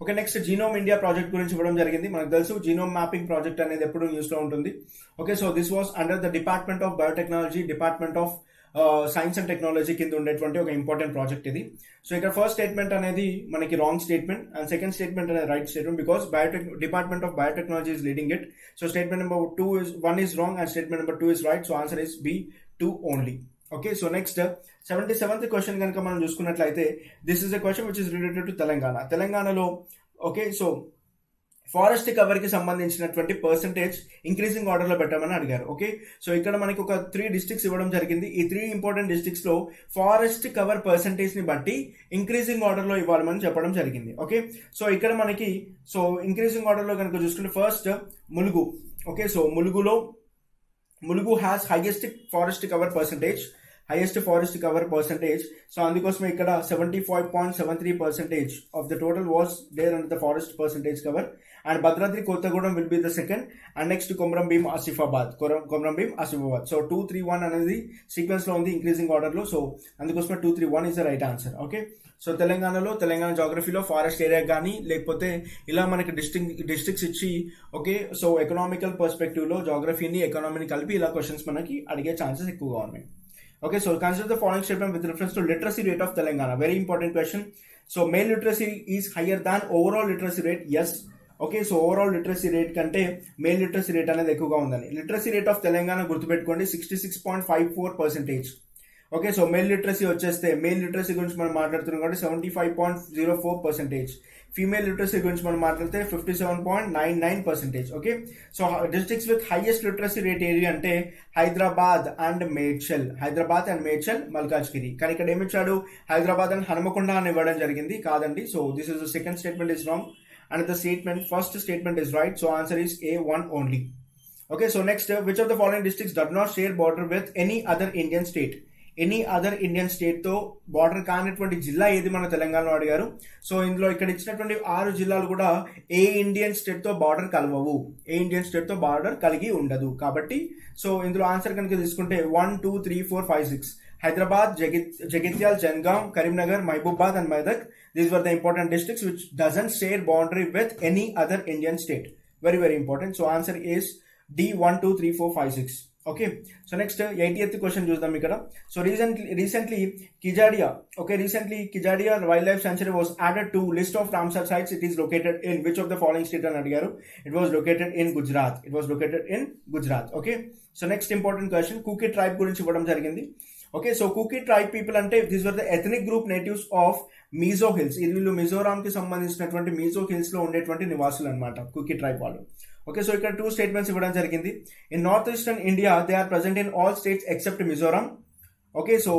Okay, next genome India project గురించి ఇవ్వడం జరిగింది. మనకు తెలుసు జీనోమ్ మ్యాపింగ్ ప్రాజెక్ట్ అనేది ఎప్పుడు న్యూస్ లో ఉంటుంది. Okay, so this was under the department of biotechnology, department of science and technology కింద ఉండేటువంటి ఒక ఇంపార్టెంట్ ప్రాజెక్ట్ ఇది. సో ఇక్కడ ఫస్ట్ స్టేట్మెంట్ అనేది మనకి wrong statement and second statement అనేది right statement, because department of biotechnology is leading it. So statement number 1 is wrong and statement number 2 is right. So answer is B2 only. Okay, so next 77th question కనుక మనం చూసుకున్నట్లయితే, this is a question which is related to తెలంగాణలో ఓకే సో ఫారెస్ట్ కవర్ కి సంబంధించినటువంటి పర్సంటేజ్ ఇంక్రీజింగ్ ఆర్డర్ లో పెట్టమని అడిగారు. ఓకే, సో ఇక్కడ మనకి ఒక 3 డిస్ట్రిక్ట్స్ ఇవ్వడం జరిగింది. ఈ 3 ఇంపార్టెంట్ డిస్ట్రిక్ట్స్ లో ఫారెస్ట్ కవర్ పర్సంటేజ్ ని బట్టి ఇంక్రీజింగ్ ఆర్డర్ లో ఇవ్వాలని చెప్పడం జరిగింది. ఓకే, సో ఇక్కడ మనకి సో ఇంక్రీజింగ్ ఆర్డర్ లో కనుక చూసుకుంటే, first Mulugu. Okay, so Mulugu has highest forest cover percentage. So అందుకోసమే ఇక్కడ 75.73% of the total was there under the forest percentage cover. And Bhadradri Kothagudem will be the second and next Komaram Bheem Asifabad. So 2-3-1 అనేది సీక్వెన్స్ లో ఉంది ఇంక్రీజింగ్ ఆర్డర్ లో. సో అందుకోసమే 2-3-1 is the right answer. Okay, so Telangana జాగ్రఫీలో ఫారెస్ట్ ఏరియా కానీ లేకపోతే ఇలా మనకి డిస్ట్రిక్ట్స్ ఇచ్చి ఓకే సో ఎకనామికల్ పర్స్పెక్టివ్ లో జాగ్రఫీని ఎకనామీని కలిపి ఇలా క్వశ్చన్స్ మనకి అడిగే ఛాన్సెస్ ఎక్కువగా ఉన్నాయి. Okay, so consider the following statement with reference to literacy rate of Telangana. Very important question. So male literacy is higher than overall literacy rate. Yes. Okay, so overall literacy rate కంటే male literacy rate అనేది ఎక్కువగా ఉందని. Literacy rate of Telangana గుర్తుపెట్టుకోండి 66.54%. ఓకే, సో మేల్ లిటరసీ వచ్చేస్తే, మేల్ లిటరసీ గురించి మనం మాట్లాడుతున్నాం కాబట్టి 75.04%. ఫీమేల్ లిటరసీ గురించి మనం మాట్లాడితే 57.99%. Okay, so districts with highest literacy rate area అంటే హైదరాబాద్ అండ్ మేడ్చల్, మల్కాజ్గిరి. కానీ ఇక్కడ ఏమిచ్చాడు, హైదరాబాద్ అండ్ హనుమకొండ అని ఇవ్వడం జరిగింది. కాదండి. So this is the second statement is wrong and the first statement is right. So answer is A, one only. Okay, so next, which of the following districts does not share border with any other Indian state? Any other Indian state తో బార్డర్ కానటువంటి జిల్లా ఏది మన తెలంగాణలో అడిగారు. సో ఇందులో ఇక్కడ ఇచ్చినటువంటి 6 జిల్లాలు కూడా ఏ ఇండియన్ స్టేట్ తో బార్డర్ కలవవు, ఏ ఇండియన్ స్టేట్ తో బార్డర్ కలిగి ఉండదు. కాబట్టి సో ఇందులో ఆన్సర్ కనుక తీసుకుంటే 1, 2, 3, 4, 5, 6 Hyderabad, Jagtial, Jangaon, Karimnagar, Mahabubabad and Medak. These were the important districts which doesn't share boundary with any other Indian state. Very very important. So answer is D, 1, 2, 3, 4, 5, 6. Okay, so next 80th question చూద్దాం ఇక్కడ. So recently Kijadia Wildlife Sanctuary was added to list of Ramsar sites. It is located in which of the following state అని అడిగారు? It was located in Gujarat. Okay, so next important question, Kuki tribe గురించి ఇవ్వడం జరిగింది. Okay, so Kuki tribe people అంటే these were the ethnic group natives of Mizo Hills. వీళ్ళు మిజోరాం కి సంబంధించినటువంటి మిజో హిల్స్ లో ఉండేటువంటి నివాసులు అన్నమాట కుకీ ట్రైబ్ వాళ్ళు. ఓకే, సో ఇక్కడ 2 స్టేట్మెంట్స్ ఇవ్వడం జరిగింది. In north eastern India they are present in all states except Mizoram. Okay, so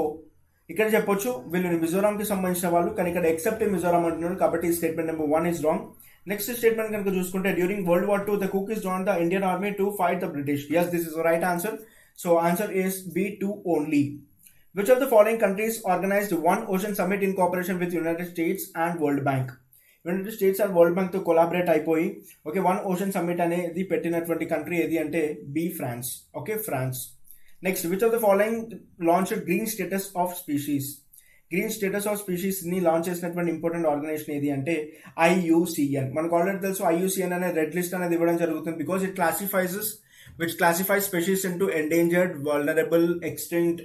ఇక్కడ చెప్పొచ్చు వీళ్ళు మిజోరాం కి సంబంధించిన వాళ్ళు, కానీ ఇక్కడ ఎక్సెప్ట్ మిజోరాం అంటున్నారు. కాబట్టి statement number 1 is wrong. Next statement కనుక చూసుకుంటే during world war 2 the Kukis join the Indian army to fight the British. Yes, this is right answer. So answer is B, 2 only. Which of the following countries organized One Ocean Summit in cooperation with United States and World Bank? United States and World Bank తో కొలాబరేట్ అయిపోయి ఓకే వన్ ఓషన్ సమ్మిట్ అనేది పెట్టినటువంటి కంట్రీ ఏది అంటే B, France. Okay, France. Next, which of the following launch green status of species? Green status of species ని లాంచ్ చేసినటువంటి ఇంపార్టెంట్ ఆర్గనైజేషన్ ఏది అంటే IUCN. మనకు ఆల్రెడీ తెలుసు IUCN అనే రెడ్ లిస్ట్ అనేది ఇవ్వడం జరుగుతుంది because it classifies species into endangered, vulnerable, extinct,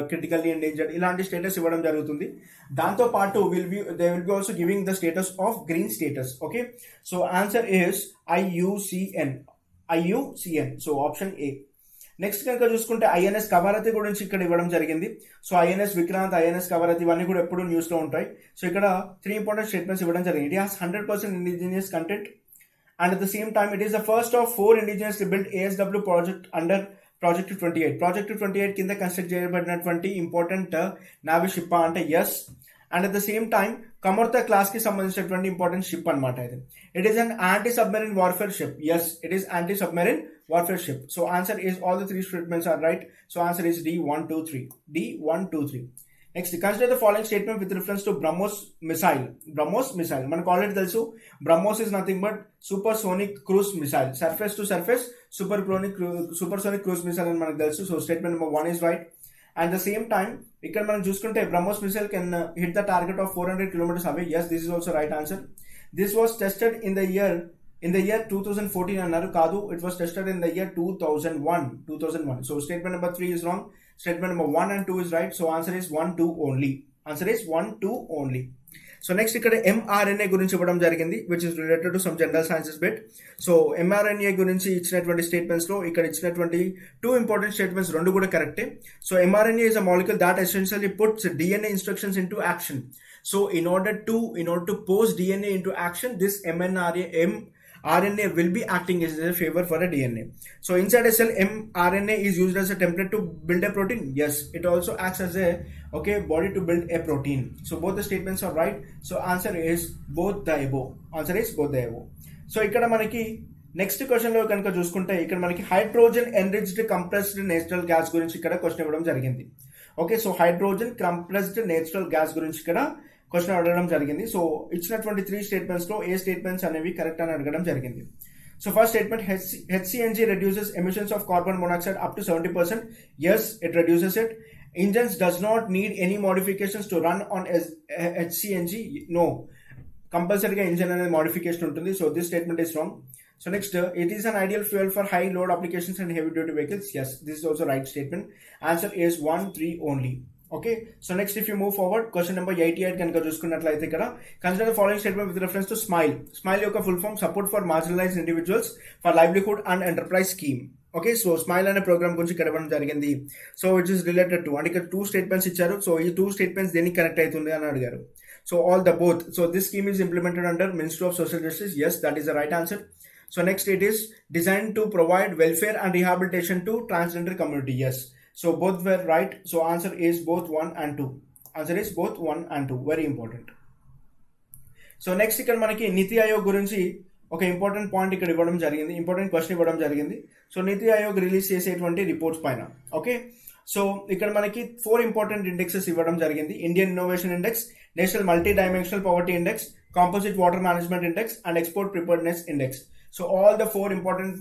critically endangered ఇలాంటి స్టేటస్ ఇవ్వడం జరుగుతుంది. దాంతో పాటు they will be also giving the status of green status. Okay, so answer is IUCN. So option A. Next కనుక చూసుకుంటే INS కవరతి గురించి ఇక్కడ ఇవ్వడం జరిగింది. So INS Vikrant, INS Kavaratti ఇవన్నీ కూడా ఎప్పుడు న్యూస్ లో ఉంటాయి. సో ఇక్కడ 3 ఇంపార్టెంట్ స్టేట్మెంట్స్ ఇవ్వడం జరిగింది. It has 100% indigenous content and at the same time it is the first of 4 indigenously built ASW project under project 28. Project 28 కింద కన్స్ట్రక్ట్ చేయబడినటువంటి ఇంపార్టెంట్ నావీ షిప్ అంటే yes. And at the same time Kamorta class కి సంబంధించినటువంటి ఇంపార్టెంట్ షిప్ అనమాట ఇది. It is an anti submarine warfare ship. Yes, it is anti submarine warfare ship. So answer is all the 3 statements are right. So answer is D, 1, 2, 3. Next, consider the following statement with reference to BrahMos missile. మనకు ఆల్రెడీ తెలుసు BrahMos is nothing but super sonic cruise missile. Surface to surface super sonic cruise missile అని మనకు తెలుసు. So statement number 1 is right. And the same time ఇక్కడ మనం చూసుకుంటే BrahMos missile can hit the target of 400 kilometers away. Yes, this is also right answer. This was tested in the year 2014 అన్నారు. కాదు, it was tested in the year 2001. So statement number 3 is wrong. Statement number 1 and 2 is right. So answer is 1, 2 only. So next ఇక్కడ mRNA గురించి ఇవ్వడం జరిగింది which is related to some general sciences bit. So mRNA గురించి ఇచ్చినటువంటి స్టేట్మెంట్స్ లో ఇక్కడ ఇచ్చినటువంటి 2 ఇంపార్టెంట్ స్టేట్మెంట్స్ 2 కూడా కరెక్టే. So mRNA is a molecule that essentially puts DNA instructions into action. So in order to post DNA into action, this mRNA will be acting as a favor for a DNA. So inside a cell, mRNA is used as a template to build a protein. Yes, it also acts as a body to build a protein. So both the statements are right. So answer is both the above. So ఇక్కడ మనకి నెక్స్ట్ క్వశ్చన్ లో కనుక చూసుకుంటే ఇక్కడ మనకి hydrogen enriched compressed natural gas గురించి ఇక్కడ క్వశ్చన్ ఇవ్వడం జరిగింది. Okay, so hydrogen compressed natural gas గురించి ఇక్కడ క్వశ్చన్ అడగడం జరిగింది. సో ఇచ్చినటువంటి 3 స్టేట్మెంట్స్ లో ఏ స్టేట్మెంట్స్ అనేవి కరెక్ట్ అని అడగడం జరిగింది. So first statement, HCNG reduces emissions of carbon monoxide up to 70%. Yes, it reduces it. Engines does not need any modifications to run on HCNG. No, కంపల్సరీగా ఇంజిన్ అనేది మోడిఫికేషన్ ఉంటుంది. So this statement is wrong. So next, it is an ideal fuel for high load applications and heavy duty vehicles. Yes, this is also right statement. Answer is 1, 3 only. Okay, so next if you move forward, question number 88 కనుక చూసుకున్నట్లయితే ఇక్కడ consider the following statement with reference to smile యొక్క full form support for marginalized individuals for livelihood and enterprise scheme. Okay, so smile అనే ప్రోగ్రామ్ గురించి ఇక్కడ ఇవ్వడం జరిగింది. So it is related to అంటే ఇక్కడ 2 స్టేట్మెంట్స్ ఇచ్చారు. సో ఈ 2 స్టేట్మెంట్స్ దేనికి కనెక్ట్ అవుతుంది అని అడిగారు. So all the both. So this scheme is implemented under ministry of social justice. Yes, that is the right answer. So next, it is designed to provide welfare and rehabilitation to transgender community. Yes, so both were right. So answer is both 1 and 2. Very important. So next ఇక్కడ మనకి నీతి ఆయోగ్ గురించి ఒక ఇంపార్టెంట్ పాయింట్ ఇక్కడ ఇవ్వడం జరిగింది, ఇంపార్టెంట్ క్వశ్చన్ ఇవ్వడం జరిగింది. సో నీతి ఆయోగ్ రిలీజ్ చేసేటువంటి రిపోర్ట్స్ పైన. ఓకే, సో ఇక్కడ మనకి 4 ఇంపార్టెంట్ ఇండెక్సెస్ ఇవ్వడం జరిగింది. Indian innovation index, national multi dimensional poverty index, composite water management index and export preparedness index. So all the 4 important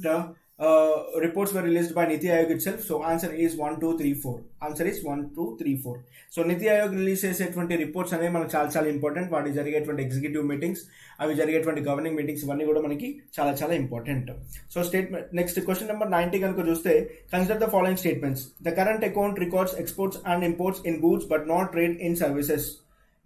reports were released by Niti Aayog itself. So answer is 1, 2, 3, 4. Answer is 1, 2, 3, 4. So Niti Aayog release చేసేటువంటి రిపోర్ట్స్ అనేవి మనకు చాలా చాలా ఇంపార్టెంట్. వాటి జరిగేటువంటి ఎగ్జిక్యూటివ్ మీటింగ్స్, అవి జరిగేటువంటి గవర్నింగ్ మీటింగ్స్, ఇవన్నీ కూడా మనకి చాలా చాలా important. So statement next question number 90 కనుక చూస్తే, consider the following statements. The current account records exports and imports in goods but not trade in services.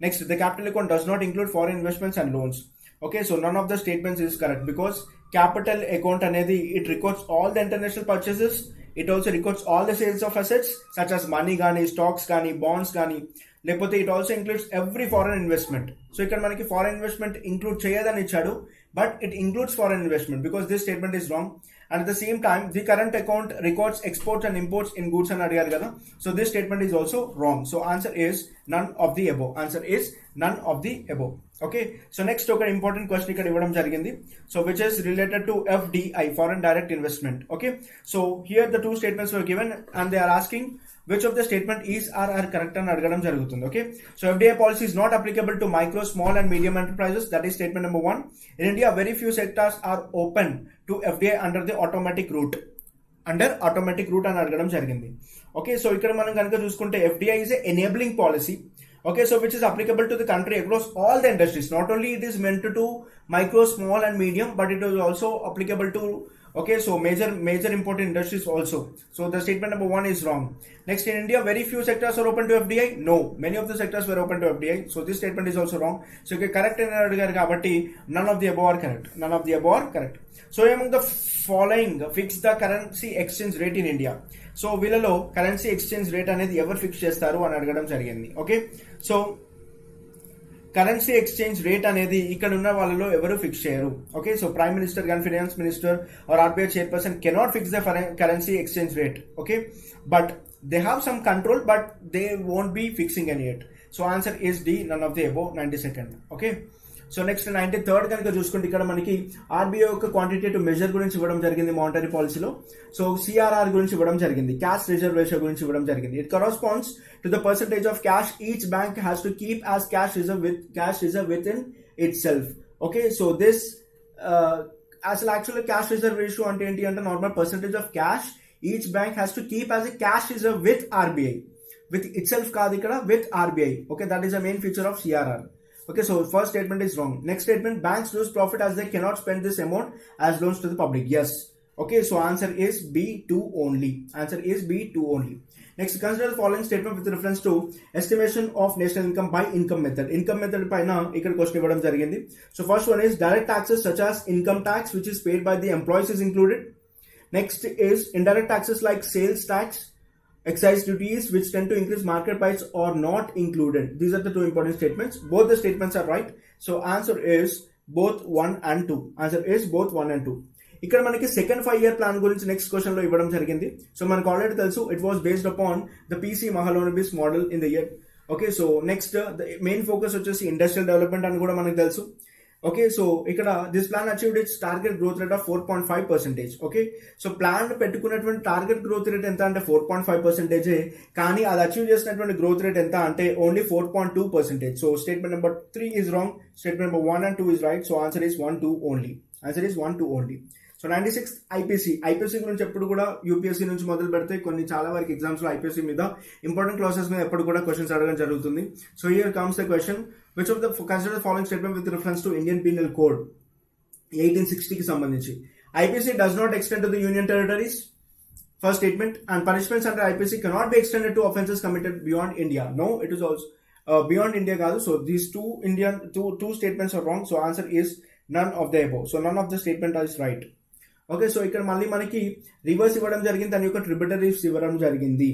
Next, the capital account does not include foreign investments and loans. Okay, so none of the statements is correct because capital account anedi, it records all the international purchases. It also records all the sales of assets such as money gani, stocks gani, bonds gani. లేకపోతే it also includes every foreign investment. So ఇక్కడ మనకి foreign investment include చేయదని ఇచ్చాడు, but it includes foreign investment because this statement is wrong. And at the same time, the current account records exports and imports in goods and అడిగారు కదా. So this statement is also wrong. So answer is none of the above. Answer is none of the above. Okay. So next ఒక important question ఇక్కడ ఇవ్వడం జరిగింది. So which is related to FDI, foreign direct investment. Okay. So here the 2 statements were given and they are asking which of the statement is or are correct అని అడగడం జరుగుతుంది. Okay. So FDI policy is not applicable to micro, small and medium enterprises. That is statement number 1. In India, very few sectors are open to FDI under the automatic route. Under automatic route అని అడగడం జరిగింది. Okay. So ఇక్కడ మనం కనుక చూసుకుంటే FDI is a enabling policy. Okay, so which is applicable to the country across all the industries. Not only it is meant to micro, small and medium, but it is also applicable to, okay, so major important industries also. So the statement number 1 is wrong. Next, in India, very few sectors are open to FDI. No, many of the sectors were open to FDI. So this statement is also wrong. So okay, correct in kabatti, none of the above are correct. None of the above are correct. So among the following, fix the currency exchange rate in India. So వీళ్ళలో కరెన్సీ ఎక్స్చేంజ్ రేట్ అనేది ఎవరు ఫిక్స్ చేస్తారు అని అడగడం జరిగింది. Okay, so currency exchange rate అనేది ఇక్కడ ఉన్న వాళ్ళలో ఎవరు ఫిక్స్ చేయరు. ఓకే, సో ప్రైమ్ మినిస్టర్ కానీ finance minister or RBI chairperson cannot fix the currency exchange rate. Okay, but they have some control but they won't be fixing any it. So answer is D, none of the above. 92nd. Okay, so next 93rd కనుక చూసుకుంటే ఇక్కడ మనకి ఆర్బీఐ యొక్క క్వాంటిటేటివ్ మెజర్ గురించి ఇవ్వడం జరిగింది మానిటరీ పాలసీలో. సో సిఆర్ఆర్ గురించి ఇవ్వడం జరిగింది, క్యాష్ రిజర్వ్ రేషియో గురించి ఇవ్వడం జరిగింది. It corresponds to the percentage of cash each bank has to keep as cash reserve with in it self. Okay, so this అసలు యాక్చువల్లీ క్యాష్ రిజర్వ్ రేషియో అంటే ఏంటి అంటే normal percentage of cash each bank has to keep as a cash reserve with RBI. With it self కాదు ఇక్కడ, with RBI. Okay, that is the main feature of CRR. Okay, so first statement is wrong. Next statement, banks lose profit as they cannot spend this amount as loans to the public. Yes. Okay, so answer is B2 only. Answer is B2 only. Next, consider the following statement with reference to estimation of national income by income method. Income method paina ikkada question iవ్వడం జరిగింది. So first one is direct taxes such as income tax which is paid by the employees is included. Next is indirect taxes like sales tax, excise duties which tend to increase market price are not included. These are the 2 important statements. Both the statements are right. So answer is both 1 and 2. Answer is both 1 and 2. ఇక్కడ మనకి సెకండ్ 5-year ప్లాన్ గురించి నెక్స్ట్ క్వశ్చన్ లో ఇవ్వడం జరిగింది. సో మనకు ఆల్రెడీ తెలుసు it was based upon the PC Mahalanobis model in the year. Okay, so next the main focus వచ్చేసి ఇండస్ట్రియల్ డెవలప్మెంట్ అని కూడా మనకు తెలుసు. ఓకే, సో ఇక్కడ this plan achieved it's target growth rate of 4.5%. Okay, so plan పెట్టుకున్నటువంటి టార్గెట్ గ్రోత్ రేట్ ఎంత అంటే 4.5%, కానీ అది అచీవ్ చేసినటువంటి గ్రోత్ రేట్ ఎంత అంటే only 4.2%. So statement number 3 is wrong. Statement number 1 and 2 is right. So answer is 1, 2 only. Answer is 1, 2 only. So 96th IPC గురించి ఎప్పుడు కూడా యూపీఎస్సీ నుంచి మొదలు పెడితే కొన్ని చాలా వరకు ఎగ్జామ్స్ లో ఐపీఎస్సీ మీద ఇంపార్టెంట్ క్లాసెస్ మీద ఎప్పుడు కూడా క్వశ్చన్స్ అడగడం జరుగుతుంది. So here comes the question, which of the consider following statement with reference to Indian penal code 1860 కి సంబంధించి. IPC does not extend to the union territories. First statement, and punishments under IPC cannot be extended to offences committed beyond India. No, it is also beyond India కాదు. So these two statements are wrong. So answer is none of the above. So none of the statement is right. Okay, so ఇక్కడ మళ్ళీ మనకి రివర్స్ ఇవ్వడం జరిగింది, దాని యొక్క ట్రిబ్యూటరీస్ ఇవ్వడం జరిగింది.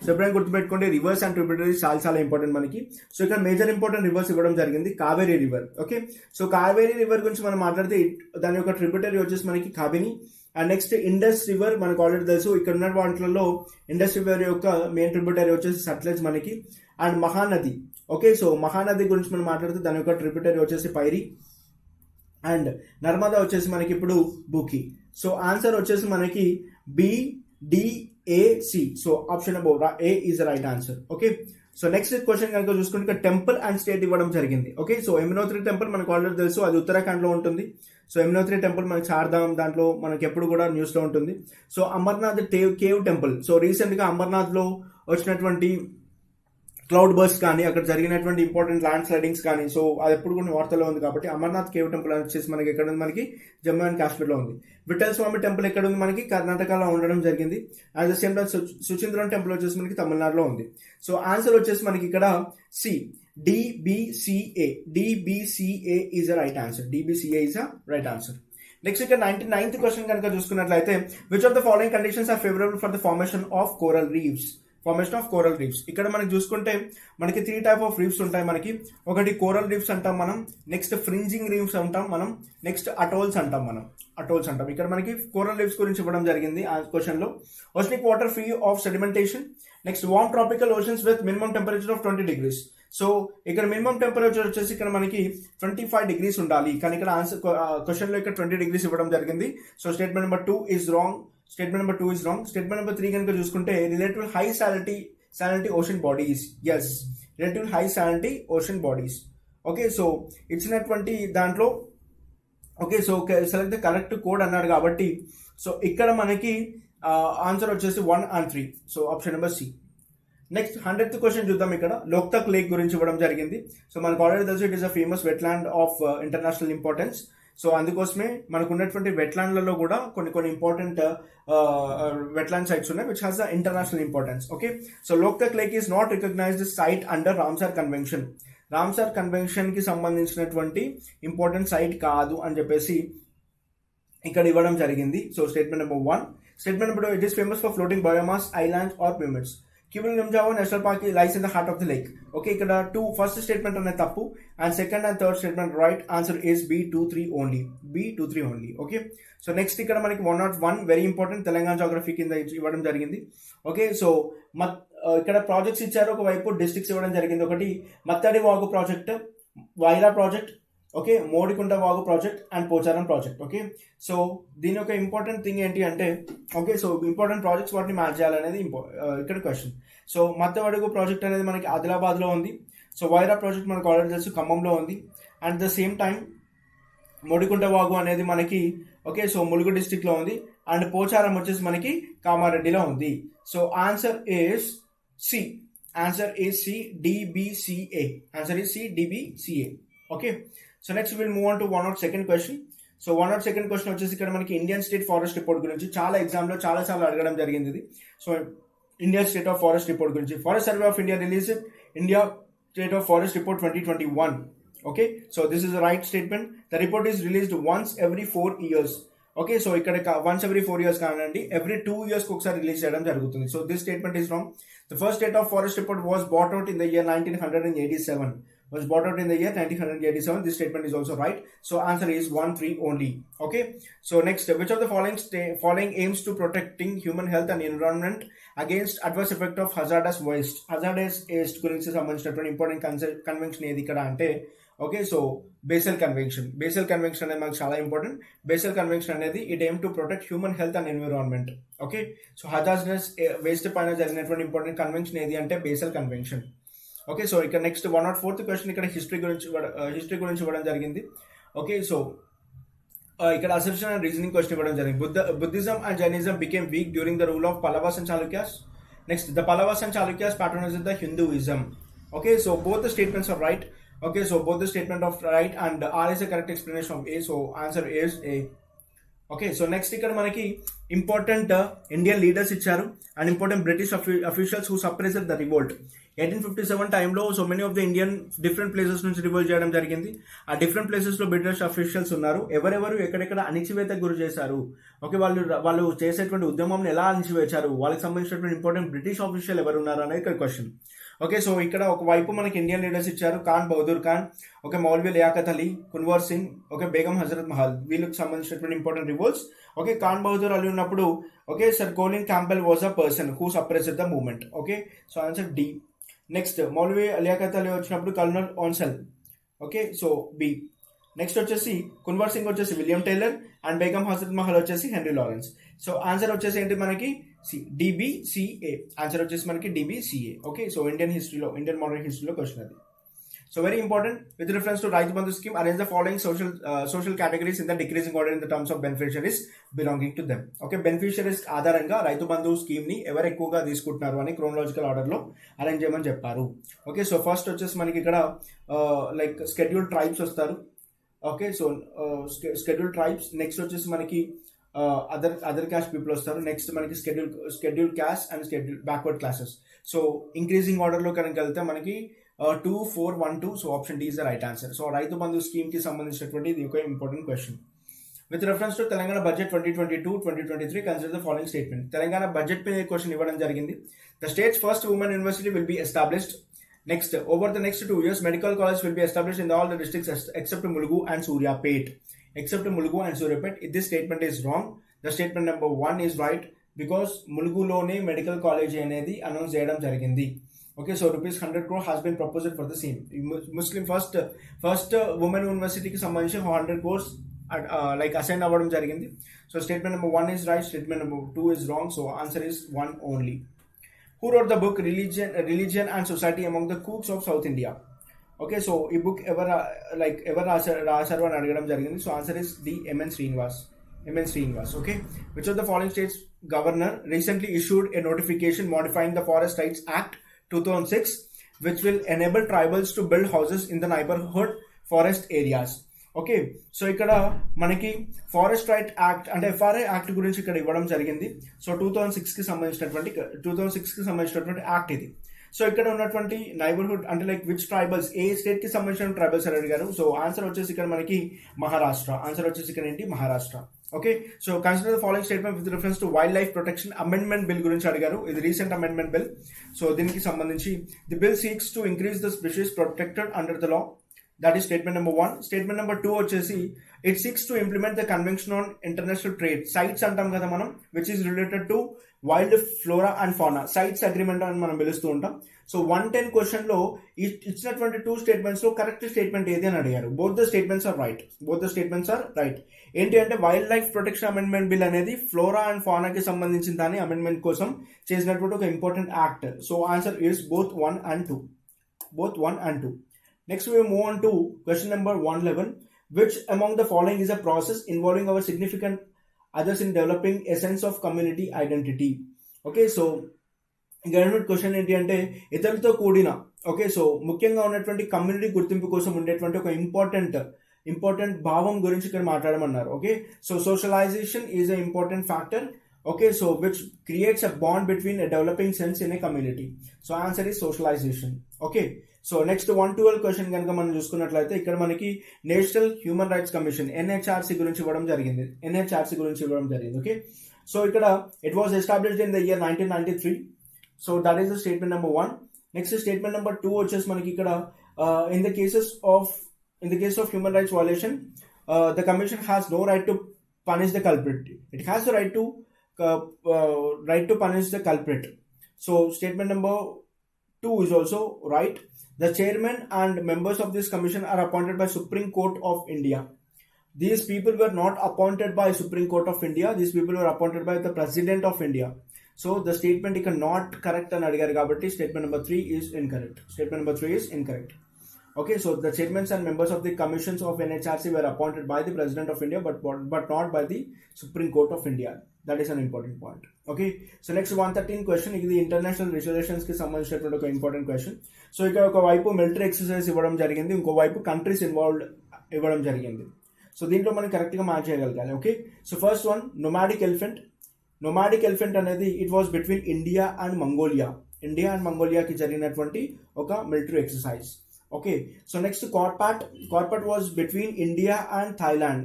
సో ఎప్పుడైనా గుర్తుపెట్టుకోండి, రివర్స్ అండ్ ట్రిబ్యూటరీస్ చాలా చాలా ఇంపార్టెంట్ మనకి. సో ఇక్కడ మేజర్ ఇంపార్టెంట్ రివర్స్ ఇవ్వడం జరిగింది, Kaveri river. Okay, so Kaveri river గురించి మనం మాట్లాడితే దాని యొక్క ట్రిబ్యూటరీ వచ్చేసి మనకి కాబిని. అండ్ నెక్స్ట్ ఇండస్ రివర్ మనకు ఆల్రెడీ తెలుసు. ఇక్కడ ఉన్న వాటిలలో ఇండస్ రివర్ యొక్క మెయిన్ ట్రిబ్యూటరీ వచ్చేసి సట్లెజ్ మనకి. And Mahanadi, okay, so Mahanadi గురించి మనం మాట్లాడితే దాని యొక్క ట్రిబ్యూటరీ వచ్చేసి పైరి, అండ్ నర్మదా వచ్చేసి మనకి ఇప్పుడు బుకి. సో ఆన్సర్ వచ్చేసి మనకి BDAC. So option number A is the right answer. Okay, so next question కనుక చూసుకుంటే ఇక్కడ టెంపుల్ అండ్ స్టేట్ ఇవ్వడం జరిగింది. ఓకే, సో యమునోత్రి టెంపుల్ మనకు ఆల్రెడీ తెలుసు, అది ఉత్తరాఖండ్ లో ఉంటుంది. సో యమునోత్రి టెంపుల్ మనకి చార్ధామ్ దాంట్లో మనకి ఎప్పుడు కూడా న్యూస్ లో ఉంటుంది. So Amarnath cave temple, so recent గా అమర్నాథ్ లో వచ్చినటువంటి క్లౌడ్ బర్స్ట్ కానీ అక్కడ జరిగినటువంటి ఇంపార్టెంట్ ల్యాండ్ స్లైడింగ్స్ కానీ, సో అది ఎప్పుడు కూడా వార్తలో ఉంది. కాబట్టి అమర్నాథ్ కేవ్ టెంపుల్ వచ్చేసి మనకి ఎక్కడ ఉంది, మనకి జమ్మూ అండ్ కాశ్మీర్ లో ఉంది. విఠల్ స్వామి టెంపుల్ ఎక్కడ ఉంది, మనకి కర్ణాటకలో ఉండడం జరిగింది. At the same time Suchindram temple వచ్చేసి మనకి తమిళనాడులో ఉంది. సో ఆన్సర్ వచ్చేసి మనకి ఇక్కడ C DBCA is a right answer. DBCA is a right answer. Next ఇక్కడ 99th క్వశ్చన్ కనుక చూసుకున్నట్లయితే which of the following conditions are favourable for the formation of coral reefs. ఇక్కడ మనకి చూసుకుంటే మనకి 3 టైప్ ఆఫ్ రీఫ్స్ ఉంటాయి. మనకి ఒకటి కోరల్ రీఫ్స్ అంటాం మనం, నెక్స్ట్ ఫ్రింజింగ్ రీఫ్స్ అంటాం మనం, నెక్స్ట్ అటోల్స్ అంటాం. ఇక్కడ మనకి కోరల్ రీఫ్స్ గురించి ఇవ్వడం జరిగింది ఆ క్వశ్చన్ లో. Oceanic water free of sedimentation, next warm tropical oceans with minimum temperature of 20 degrees. So ఇక్కడ మినిమం టెంపరేచర్ వచ్చేసి ఇక్కడ మనకి 25 degrees ఉండాలి, కానీ ఇక్కడ ఆన్సర్ క్వశ్చన్ లో ఇక్కడ 20 degrees ఇవ్వడం జరిగింది. So statement number 2 is wrong. Statement number 2 is wrong. Statement number 3 కనుక చూసుకుంటే relative high salinity ocean bodies. Yes, relative high salinity ocean bodies. Okay, so ఇచ్చినటువంటి దాంట్లో okay, so select the correct code అన్నాడు కాబట్టి సో ఇక్కడ మనకి ఆన్సర్ వచ్చేసి 1 and 3. So option number C. Next 100th question చూద్దాం. ఇక్కడ లోక్తక్ లేక్ గురించి ఇవ్వడం జరిగింది. సో మనకు ఆల్రెడీ తెలుసు it is a famous wetland of international importance. So అందుకోసమే మనకు ఉన్నటువంటి వెట్లాండ్లలో కూడా కొన్ని ఇంపార్టెంట్ వెట్లాండ్ సైట్స్ ఉన్నాయి which has the international importance. Okay, so Loktak lake is not recognised site under Ramsar convention. Ramsar convention కి సంబంధించినటువంటి ఇంపార్టెంట్ సైట్ కాదు అని చెప్పేసి ఇక్కడ ఇవ్వడం జరిగింది. So statement number 1. Statement number 2, it is famous for floating biomass islands or pyramids. Kibul Nimjawa national park lies in the heart of the lake. Okay, ఇక్కడ ఫస్ట్ స్టేట్మెంట్ అనేది తప్పు and second and third statement right. Answer is B23 only. Okay, so next ఇక్కడ మనకి 101 వెరీ ఇంపార్టెంట్ తెలంగాణ జాగ్రఫీ కింద ఇవ్వడం జరిగింది. ఓకే, సో ఇక్కడ ప్రాజెక్ట్స్ ఇచ్చారు, ఒకవైపు డిస్ట్రిక్ట్స్ ఇవ్వడం జరిగింది. ఒకటి Mattadi Vagu project, Wyra project, okay, Modikunta Vagu project and Pocharam project. Okay, so దీని యొక్క ఇంపార్టెంట్ థింగ్ ఏంటి అంటే ఓకే, సో ఇంపార్టెంట్ ప్రాజెక్ట్స్ వాటిని మ్యాచ్ చేయాలనేది ఇక్కడ క్వశ్చన్. సో మత్తవడుగు ప్రాజెక్ట్ అనేది మనకి ఆదిలాబాద్లో ఉంది. సో వైరా ప్రాజెక్ట్ మనకు ఆల్రెడీ తెలుసు ఖమ్మంలో ఉంది. And the same time Modikunta వాగు అనేది మనకి ఓకే, సో ములుగు డిస్ట్రిక్ట్లో ఉంది. అండ్ పోచారం వచ్చేసి మనకి కామారెడ్డిలో ఉంది. So answer is C. DBCA. Okay, so next will move on to 102nd question. So 102nd question వచ్చేసి ఇక్కడ మనకి ఇండియన్ స్టేట్ ఫారెస్ట్ రిపోర్ట్ గురించి చాలా ఎగ్జామ్లో చాలా అడగడం జరిగింది ఇది. So Indian state of forest report గురించి forest survey of India release India state of forest report 2021. Okay, so this is the right statement. The report is released once every 4 years. Okay, so ఇక్కడ once every 4 years కానండి, every 2 years ఒకసారి రిలీజ్ చేయడం జరుగుతుంది. So this statement is wrong. The first state of forest report was brought out in the year 1987. This statement is also right. So answer is 1-3 only. Okay, so next, which of the following aims to protecting human health and environment against adverse effect of hazardous waste గురించి సంబంధించినటువంటి ఇంపార్టెంట్ కన్వెన్షన్ ఏది ఇక్కడ అంటే ఓకే, సో బేసల్ కన్వెన్షన్ అనేది మనకు చాలా ఇంపార్టెంట్. బేసల్ కన్వెన్షన్ అనేది it aim to protect human health and environment. Okay, so hazardous waste పైన జరిగినటువంటి ఇంపార్టెంట్ కన్వెన్షన్ ఏది అంటే బేసల్ కన్వెన్షన్. ఓకే, సో ఇక్కడ నెక్స్ట్ 104th క్వశ్చన్ ఇక్కడ హిస్టరీ గురించి ఇవ్వడం జరిగింది. ఓకే, సో ఇక్కడ అసెప్షన్ అండ్ రీజనింగ్ క్వశ్చన్ ఇవ్వడం జరిగింది. Buddhism and Jainism became week during the rule of Pallavas and Chalukyas. Next, the Pallavas and Chalukyas patronized the Hinduism. Okay, so both the statements are right. Okay, so both the statement of right and R is a correct explanation of A. So answer is A. Okay, so next ఇక్కడ మనకి ఇంపార్టెంట్ ఇండియన్ లీడర్స్ ఇచ్చారు and important British officials who suppressed the revolt. 1857 టైంలో so many of the Indian different places నుంచి రివోల్ట్ చేయడం జరిగింది. ఆ డిఫరెంట్ ప్లేసెస్లో బ్రిటిష్ అఫీషియల్స్ ఉన్నారు. ఎవరెవరు ఎక్కడెక్కడ అణిచివేతకు గురి చేశారు, ఓకే, వాళ్ళు చేసేటువంటి ఉద్యమం ఎలా అణిచివేశారు, వాళ్ళకి సంబంధించినటువంటి ఇంపార్టెంట్ బ్రిటిష్ ఆఫీషియల్ ఎవరు ఉన్నారు అనేది ఇక్కడ క్వశ్చన్. ఓకే, సో ఇక్కడ ఒకవైపు మనకి ఇండియన్ లీడర్స్ ఇచ్చారు, ఖాన్ బహదూర్ ఖాన్, ఓకే, మౌల్వీ లియాఖత్ అలీ, కున్వర్ సింగ్, ఓకే, బేగం హజరత్ మహల్, వీళ్ళకి సంబంధించినటువంటి important revolts. Okay, Khan Bahadur Ali ఉన్నప్పుడు okay, sir Colin Campbell was a person who suppressed the movement. Okay, so answer D. Next Maulvi Liaquat Ali వచ్చినప్పుడు colonel Ansell. Okay, so B. Next వచ్చేసి కున్వర్ సింగ్ వచ్చేసి William Taylor and Begum Hazrat Mahal వచ్చేసి హెన్రీ లారెన్స్. సో ఆన్సర్ వచ్చేసి ఏంటి మనకి సి, డిబిసిఏ. ఆన్సర్ వచ్చేసి మనకి DBCA. Okay, so Indian modern హిస్టరీలో క్వశ్చన్ అది. So very important, with reference to Raitu Bandhu scheme, arrange the following social categories in the decreasing order in the terms of beneficiaries belonging to them. Okay, beneficiaries ఆధారంగా రైతు బంధు స్కీమ్ ని ఎవరు ఎక్కువగా తీసుకుంటున్నారు అని క్రోనలాజికల్ ఆర్డర్ లో అరేంజ్ చేయమని చెప్పారు. ఓకే, సో ఫస్ట్ వచ్చేసి మనకి ఇక్కడ లైక్ స్కెడ్యూల్డ్ ట్రైబ్స్ వస్తారు. Okay, so scheduled tribes. Next వచ్చేసి మనకి అదర్ క్యాస్ట్ పీపుల్ వస్తారు. నెక్స్ట్ మనకి scheduled caste and scheduled backward classes. So increasing order లో కనుక వెళ్తే మనకి 2, 4, 1, 2. So option D is the right answer. So Rythu Bandhu scheme కి సంబంధించినటువంటి ఇది ఒక important question. With reference to Telangana budget 2022-2023 consider the following statement. Telangana budget మీద క్వశ్చన్ ఇవ్వడం జరిగింది. The states first women university will be established. Next, over the next 2 years medical college will be established in all the districts except Mulugu and Suryapet. This statement is wrong. The statement number 1 is right because ములుగులోనే మెడికల్ కాలేజ్ అనేది అనౌన్స్ చేయడం జరిగింది. Okay, so rupees 100 crore has been proposed for the same. Muslim first women university కి సంబంధించి 100 crores like assign అవ్వడం జరిగింది. So statement number 1 is right, statement number 2 is wrong. So answer is 1 only. Who wrote the book Religion and Society Among the Cooks of South India? Okay, so ఈ బుక్ ఎవరు రాశారు అని అడగడం జరిగింది. So answer is D, M.N. Srinivas. Okay, which of the following states governor recently issued a notification modifying the Forest Rights Act 2006, which will enable tribals to build houses in the neighborhood forest areas. Okay, so ఇక్కడ మనకి ఫారెస్ట్ రైట్ యాక్ట్ అంటే FRA యాక్ట్ గురించి ఇక్కడ ఇవ్వడం జరిగింది. సో 2006 కి సంబంధించినటువంటి యాక్ట్ ఇది. సో ఇక్కడ ఉన్నటువంటి నైబర్హుడ్ అంటే like which tribals, A state కి సంబంధించిన ట్రైబల్స్ అని అడిగారు. సో ఆన్సర్ వచ్చేసి ఇక్కడ మనకి మహారాష్ట్ర. ఆన్సర్ వచ్చేసి ఇక్కడ ఏంటి Maharashtra. Okay, so consider the following statement with reference to wild life protection amendment bill గురించి అడిగారు. ఇది రీసెంట్ అమెండ్మెంట్ బిల్. సో దీనికి సంబంధించి the bill seeks to increase the species protected under the law. That is statement number 1. Statement number 2 వచ్చేసి it seeks to implement the convention on international trade. CITES అంటాం కదా మనం, which is related to wild flora and fauna. Sites agreement అని మనం పిలుస్తూ ఉంటాం. సో 110 క్వశ్చన్ లో ఇచ్చినటువంటి 2 స్టేట్మెంట్స్ లో కరెక్ట్ స్టేట్మెంట్ ఏది అని అడిగారు. Both the statements are right. ఏంటి అంటే wild life protection amendment bill అనేది ఫ్లోరా అండ్ ఫానాకి సంబంధించిన దాని అమెండ్మెంట్ కోసం చేసినటువంటి ఒక important act. So answer is both 1 and 2. Next we move on to question number 111. Which among the following is a process involving our significant others in developing a sense of community identity? Okay, so government question ఏంటి అంటే ఇతరులతో కూడిన, ఓకే, సో ముఖ్యంగా ఉన్నటువంటి కమ్యూనిటీ గుర్తింపు కోసం ఉండేటువంటి ఒక ఇంపార్టెంట్ భావం గురించి ఇక్కడ మాట్లాడమన్నారు. Okay, so socialization is a important factor. Okay, so which creates a bond between a developing sense in a community. So answer is socialization. Okay, so next 112 question కనుక మనం చూసుకున్నట్లయితే ఇక్కడ మనకి national human rights commission NHRC గురించి ఇవ్వడం జరిగింది. ఓకే, సో ఇక్కడ it was established in the year 1993. So that is the statement number 1. Next statement number 2 వచ్చేసి మనకి ఇక్కడ in the case of human rights violation the commission has no right to punish the culprit. It has the right to punish the culprit. So statement number 2 is also right. The chairman and members of this commission are appointed by Supreme Court of India. These people were not appointed by Supreme Court of India. These people were appointed by the President of India. So the statement is not correct and adigaru kabatti statement number 3 is incorrect. Okay, so the chairmen and members of the commissions of NHRC were appointed by the President of India but not by the Supreme Court of India. That is an important point. Okay, so next 113 question ఇది ఇంటర్నేషనల్ రిజల్యూషన్స్ కి సంబంధించినటువంటి ఒక ఇంపార్టెంట్ క్వశ్చన్. సో ఇక్కడ ఒక వైపు మిలిటరీ ఎక్సర్సైజ్ ఇవ్వడం జరిగింది, ఇంకో వైపు కంట్రీస్ ఇన్వాల్వ్డ్ ఇవ్వడం జరిగింది. సో దీంట్లో మనం కరెక్ట్ గా మ్యాచ్ చేయగలగాలి. Okay, so first one nomadic elephant అనేది it was between India and మంగోలియాకి జరిగినటువంటి ఒక military exercise. Okay, so next Corpat was between India and Thailand.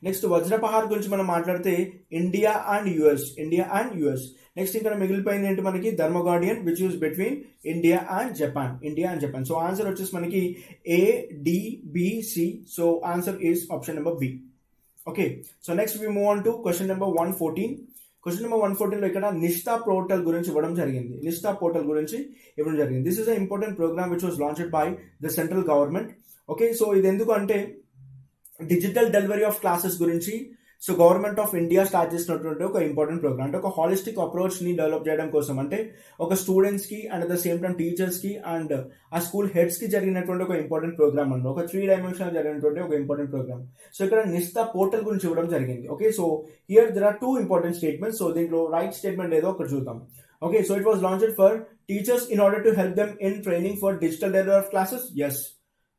Next Vajraprahar గురించి మనం మాట్లాడితే ఇండియా అండ్ యుఎస్. నెక్స్ట్ ఇక్కడ మిగిలిపోయింది ఏంటి మనకి Dharma Guardian which is between India and Japan. So answer వచ్చేసి మనకి ADBC. So answer is option number B. Okay, so next we move on to question number 114. Question number 114 లో ఇక్కడ నిష్ఠా పోర్టల్ గురించి ఇవ్వడం జరిగింది. నిష్ఠా పోర్టల్ గురించి ఇవ్వడం జరిగింది. This is a important programme which was launched by the central government. Okay, so ఇది ఎందుకు అంటే డిజిటల్ డెలివరీ ఆఫ్ క్లాసెస్ గురించి so government of India start చేసినటువంటి ఒక ఇంపార్టెంట్ ప్రోగ్రామ్, అంటే ఒక హాలిస్టిక్ అప్రోచ్ ని డెవలప్ చేయడం కోసం, అంటే ఒక స్టూడెంట్స్ కి and at the same time teachers కి అండ్ ఆ స్కూల్ హెడ్స్ కి జరిగినటువంటి ఒక ఇంపార్టెంట్ ప్రోగ్రామ్ అండి, ఒక 3 డైమెన్షనల్ జరిగినటువంటి ఒక ఇంపార్టెంట్ ప్రోగ్రామ్. సో ఇక్కడ నిష్ఠా పోర్టల్ గురించి ఇవ్వడం జరిగింది. Okay, so here there are 2 important statements. So దీంట్లో రైట్ స్టేట్మెంట్ ఏదో ఒకటి చూద్దాం. Okay, so it was launched for teachers in order to help them in training for digital delivery of classes. Yes.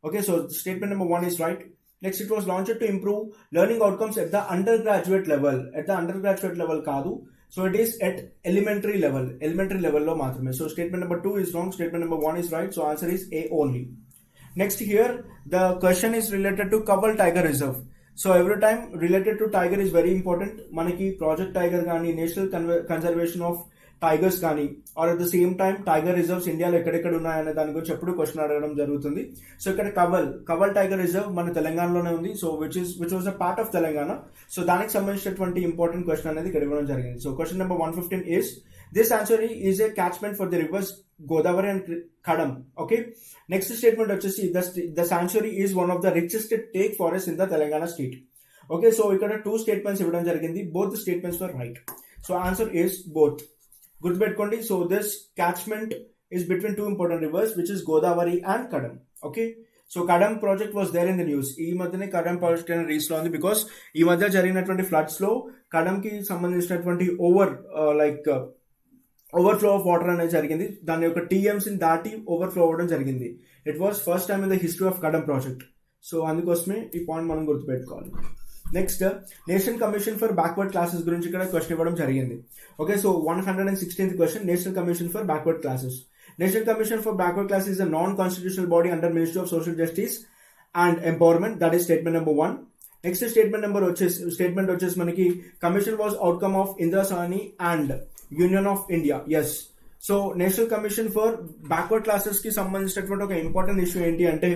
Okay, so statement number 1 is right. Next, it was launched to improve learning outcomes at the undergraduate level. At the undergraduate level kaadu. So it is at elementary level. Elementary level lo maatrame. So statement number 2 is wrong. Statement number 1 is right. So answer is A only. Next here, the question is related to Kaval Tiger Reserve. So every time related to tiger is very important. Manaki Project Tiger gaani, National Conservation of tigers కానీ are at the same time tiger reserves ఇండియాలో ఎక్కడెక్కడ ఉన్నాయనే దాని గురించి ఎప్పుడు క్వశ్చన్ అడగడం జరుగుతుంది. సో ఇక్కడ కవల్ టైగర్ రిజర్వ్ మన తెలంగాణలోనే ఉంది. So which was a part of Telangana. So దానికి సంబంధించినటువంటి ఇంపార్టెంట్ క్వశ్చన్ అనేది ఇక్కడ ఇవ్వడం జరిగింది. So question number 115 is this sanctuary is a catchment for the rivers Godavari and Kadam. Okay, next statement వచ్చేసి the sanctuary is one of the richest teak forest in the Telangana state. Okay, so ఇక్కడ 2 స్టేట్మెంట్స్ ఇవ్వడం జరిగింది. Both statements were right. So answer is both. గుర్తుపెట్టుకోండి. So this catchment is between 2 important rivers which is Godavari and Kadam. Okay, so Kadam project was there in the news. ఈ మధ్యనే Kadam project అనేది రీచ్ లో ఉంది బికాస్ ఈ మధ్య జరిగినటువంటి ఫ్లడ్స్ లో కడమ్ కి సంబంధించినటువంటి ఓవర్ఫ్లో ఆఫ్ వాటర్ అనేది జరిగింది. దాని యొక్క టీఎంసీ దాటి ఓవర్ఫ్లో అవ్వడం జరిగింది. It was first time in the history of Kadam project. So అందుకోసమే ఈ పాయింట్ మనం గుర్తుపెట్టుకోవాలి. Next, national commission for backward classes గురించి ఇక్కడ క్వశ్చన్ ఇవ్వడం జరిగింది. Okay, so 116th question, national commission for backward classes. National commission for backward classes is a non-constitutional body under Ministry of Social Justice and Empowerment. That is statement number 1. Next statement వచ్చేసి మనకి commission was outcome of Indira Sawhney and union of India. Yes. So national commission for backward classes కి సంబంధించినటువంటి ఒక ఇంపార్టెంట్ ఇష్యూ ఏంటి అంటే,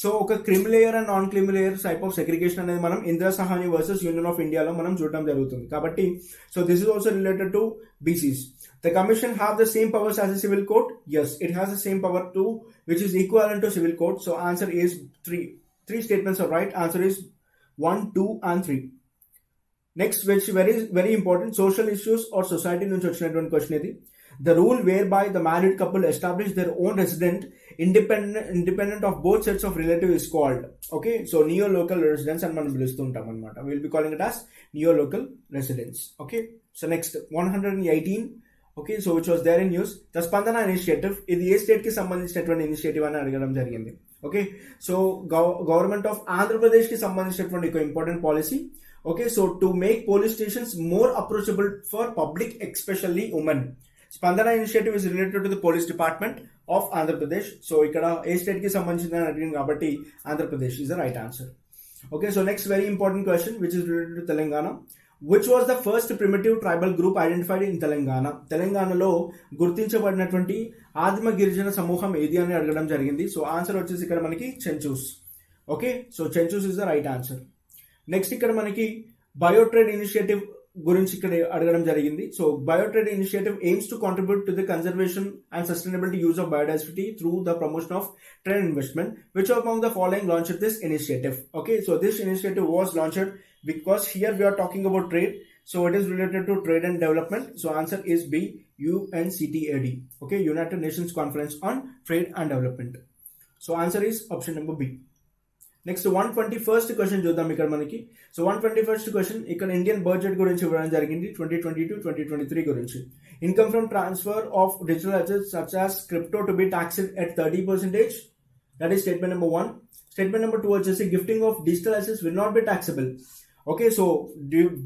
సో ఒక creamy layer and non creamy layer type of segregation అనేది మనం Indira Sawhney versus union of ఇండియాలో మనం చూడడం జరుగుతుంది. కాబట్టి so this is also related to BCs. The commission have the same powers as a civil court. Yes, it has the same power too, which is equivalent to civil court. So answer is 3. 3 statements are right. Answer is 1, 2 and 3. Next, which very important, social issues or society నుంచి వచ్చినటువంటి క్వశ్చన్ ఇది. The rule whereby the married couple establish their own residence independent of both sets of relative is called. Okay, so neo-local residence అని మనం పిలుస్తూ ఉంటాం అనమాట. We'll be calling it as neo-local residence. Okay, so next 118. Okay, so which was there in news. The స్పందన ఇనిషియేటివ్, ఇది ఏ స్టేట్ కి సంబంధించినటువంటి ఇనిషియేటివ్ అని అడగడం జరిగింది. Okay, so government of Andhra Pradesh కి సంబంధించినటువంటి ఒక important policy. Okay, so to make police stations more approachable for public especially women. స్పందన initiative is related to the police department of Andhra Pradesh. So ఇక్కడ ఏ స్టేట్ కి సంబంధించిందని అడిగింది కాబట్టి Andhra Pradesh is the right answer. Okay, so next very important question which is related to Telangana. Which was the first primitive tribal group identified in Telangana. తెలంగాణలో గుర్తించబడినటువంటి ఆదిమ గిరిజన సమూహం ఏది అని అడగడం జరిగింది. సో ఆన్సర్ వచ్చేసి ఇక్కడ మనకి Chenchus. Okay, so Chenchus is the right answer. Next ఇక్కడ మనకి బయోట్రేడ్ ఇనిషియేటివ్ గురించి ఇక్కడ అడగడం జరిగింది. So biotrade initiative aims to contribute to the conservation and sustainability use of biodiversity through the promotion of trade investment. Which among the following launched this initiative. Okay, so this initiative was launched because here we are talking about trade, so it is related to trade and development. So answer is B, UNCTAD. Okay, United Nations Conference on Trade and Development. So answer is option number B. Next 121st question చూద్దాం ఇక్కడ మనకి. సో 121st question ఇక్కడ ఇండియన్ బడ్జెట్ గురించి ఇవ్వడం జరిగింది 2022-2023 గురించి. Income from transfer of digital assets such as crypto to be taxed at 30%. That is statement number 1. Statement number 2 వచ్చేసి gifting of digital assets will not be taxable. Okay, so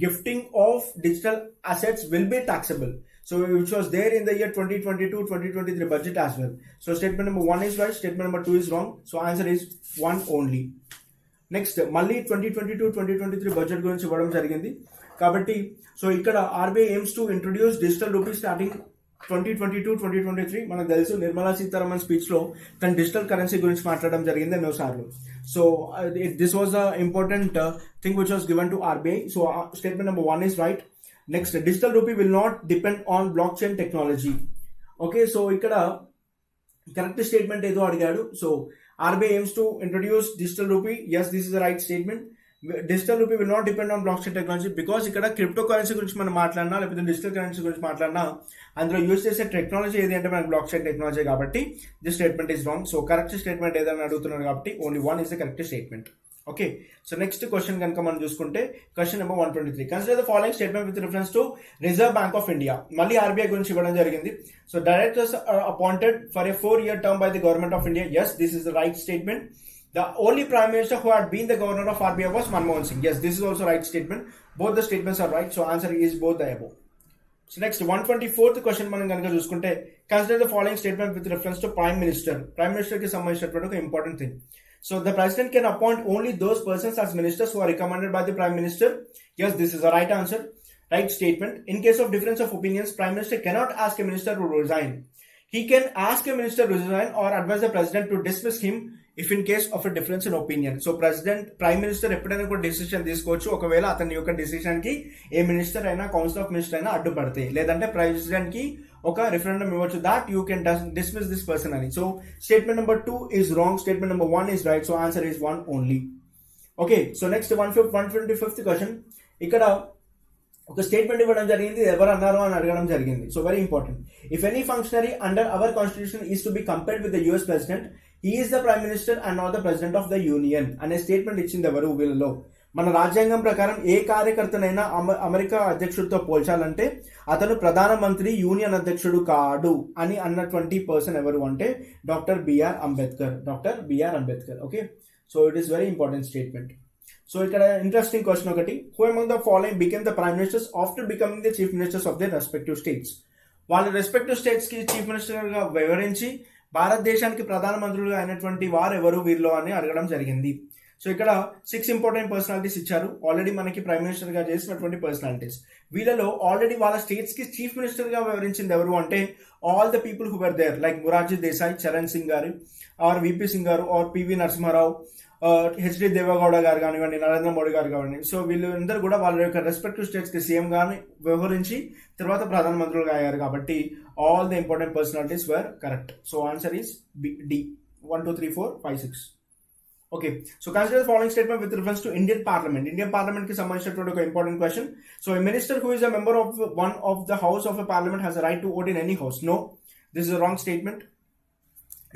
gifting of digital assets will be taxable. So which was there in the year 2022-2023 budget as well. So statement number 1 is right, statement number 2 is wrong. So answer is 1 only. Next, మళ్ళీ 2022-2023 బడ్జెట్ గురించి ఇవ్వడం జరిగింది కాబట్టి సో ఇక్కడ RBI AIIMS to introduce digital rupee starting 2022-2023. మనకు తెలుసు నిర్మలా సీతారామన్ స్పీచ్ లో తన డిజిటల్ కరెన్సీ గురించి మాట్లాడడం జరిగింది ఎన్నోసార్లు. So this was the important thing which was given to RBI. So statement number 1 is right. Next digital rupee will not depend on block chain technology. Okay, so ఇక్కడ కరెక్ట్ స్టేట్మెంట్ ఏదో అడిగాడు. So RBI aims to introduce digital rupee. Yes, this is the right statement. Digital rupee will not depend on block chain technology because ఇక్కడ క్రిప్టో కరెన్సీ గురించి మనం మాట్లాడినా లేకపోతే డిజిటల్ కరెన్సీ గురించి మాట్లాడినా అందులో యూజ్ చేసే టెక్నాలజీ ఏది అంటే మనకి బ్లాక్ చైన్ టెక్నాలజీ కాబట్టి this statement is wrong. So correct statement ఏదైనా అడుగుతున్నారు కాబట్టి only one is the correct statement. Okay, so next question కనుక మనం చూసుకుంటే question number 123. Consider the following statement with reference to reserve bank of India. మళ్ళీ ఆర్బీఐ గురించి ఇవ్వడం జరిగింది. So directors appointed for a 4-year term by the government of India. Yes, this is the right statement. The only prime minister who had been the governor of RBI was Manmohan Singh. Yes, this is also right statement. Both the statements are right. So answer is both the above. So next 124th question మనం కనుక చూసుకుంటే consider the following statement with reference to prime minister. Prime minister కి సంబంధించినటువంటి ఒక important thing. So the president can appoint only those persons as ministers who are recommended by the prime minister. Yes, this is the right answer. Right statement. In case of difference of opinions, prime minister cannot ask a minister to resign. He can ask a minister to resign or advise the president to dismiss him if in case of a difference in opinion. So prime minister ఎప్పుడైనా కూడా డెసిషన్ తీసుకోవచ్చు ఒకవేళ అతని యొక్క డెసిషన్ కి ఏ మినిస్టర్ అయినా కౌన్సిల్ ఆఫ్ మినిస్టర్ అయినా అడ్డుపడితే, లేదంటే ప్రెసిడెంట్ కి ఒక రిఫరెండం ఇవ్వచ్చు that you can dismiss this person అని. So statement number 2 is wrong. Statement number 1 is right. So answer is 1 only. Okay, so next 125th question. ఇక్కడ ఒక స్టేట్మెంట్ ఇవ్వడం జరిగింది, ఎవరు అన్నారు అని అడగడం జరిగింది. So very important. If any functionary under our constitution is to be compared with the US president, he is the prime minister and not the president of the union అనే స్టేట్మెంట్ ఇచ్చింది ఎవరు వీళ్ళలో? మన రాజ్యాంగం ప్రకారం ఏ కార్యకర్తనైనా అమెరికా అధ్యక్షుడితో పోల్చాలంటే అతను ప్రధానమంత్రి యూనియన్ అధ్యక్షుడు కాడు అని అన్నటువంటి పర్సన్ ఎవరు అంటే doctor B R Ambedkar. Okay, so it is very important statement. So ఇక్కడ ఇంట్రెస్టింగ్ క్వశ్చన్ ఒకటి, who among the following became the prime ministers after becoming the chief ministers of the respective states. వాళ్ళ రెస్పెక్టివ్ స్టేట్స్ కి చీఫ్ మినిస్టర్ గా వివరించి భారతదేశానికి ప్రధానమంత్రులుగా అయినటువంటి వారు ఎవరు వీరిలో అని అడగడం జరిగింది. సో ఇక్కడ 6 ఇంపార్టెంట్ పర్సనాలిటీస్ ఇచ్చారు. ఆల్రెడీ మనకి ప్రైమ్ మినిస్టర్ గా చేసినటువంటి పర్సనాలిటీస్. వీళ్ళలో ఆల్రెడీ వాళ్ళ స్టేట్స్ కి చీఫ్ మినిస్టర్ గా వివరించింది ఎవరు అంటే all the people who were there like Morarji Desai, Charan Singh గారు, ఆర్ విపి సింగ్ గారు, or P V Narasimharao, H D Devegowda గారు కానివ్వండి, నరేంద్ర మోడీ గారు కానివ్వండి. సో వీళ్ళందరూ కూడా వాళ్ళ యొక్క రెస్పెక్టివ్ స్టేట్స్ కి సీఎం గాని వ్యవహరించి తర్వాత ప్రధానమంత్రులుగా అయ్యారు కాబట్టి all the important personalities were correct. So answer is D 1 2 3 4 5 6. Okay, so consider following statement with reference to Indian parliament కి సంబంధించినటువంటి ఒక important question. So a minister who is a member of one of the house of a parliament has a right to vote in any house. No, this is a wrong statement.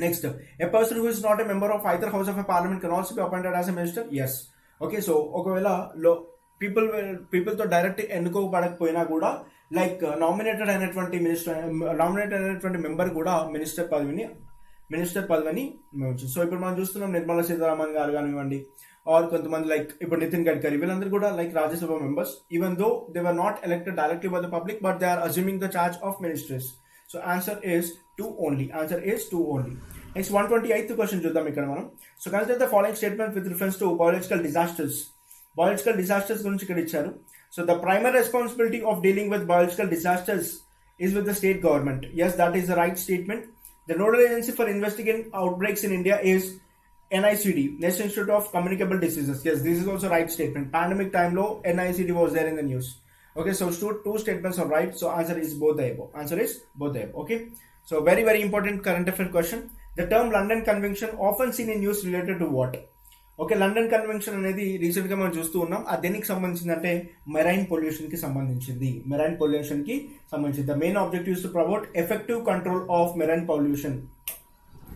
Next, a person who is not a member of either house of a parliament can also be appointed as a minister. Yes. Okay, so ఒకవేళ పీపుల్ తో డైరెక్ట్ ఎన్నుకోబడకపోయినా కూడా లైక్ నామినేటెడ్ అయినటువంటి మెంబర్ కూడా మినిస్టర్ పదవిని సో ఇప్పుడు మనం చూస్తున్నాం నిర్మలా సీతారామన్ గారు కానివ్వండి, ఆర్ కొంతమంది లైక్ ఇప్పుడు నితిన్ గడ్కరీ, వీళ్ళందరూ కూడా like Rajya Sabha members even though they were not elected directly by the public but they are assuming the charge of ministers. So answer is 2 only. Next 128th question చూద్దాం ఇక్కడ మనం. So consider the following statement with reference to biological disasters గురించి ఇక్కడ ఇచ్చారు. So the primary responsibility of dealing with biological disasters is with the state government. Yes, that is the right statement. The nodal agency for investigating outbreaks in India is NICD, National Institute of Communicable Diseases. Yes, this is also right statement. Pandemic time lo NICD was there in the news. Okay, so two statements are right. So answer is both the above. Okay, so very important current affair question. The term London Convention often seen in news related to what? Okay, London convention అనేది రీసెంట్ గా మనం చూస్తూ ఉన్నాం. అది దేనికి సంబంధించిందంటే మెరైన్ పొల్యూషన్ కి సంబంధించింది. The main objective to promote effective control of marine pollution.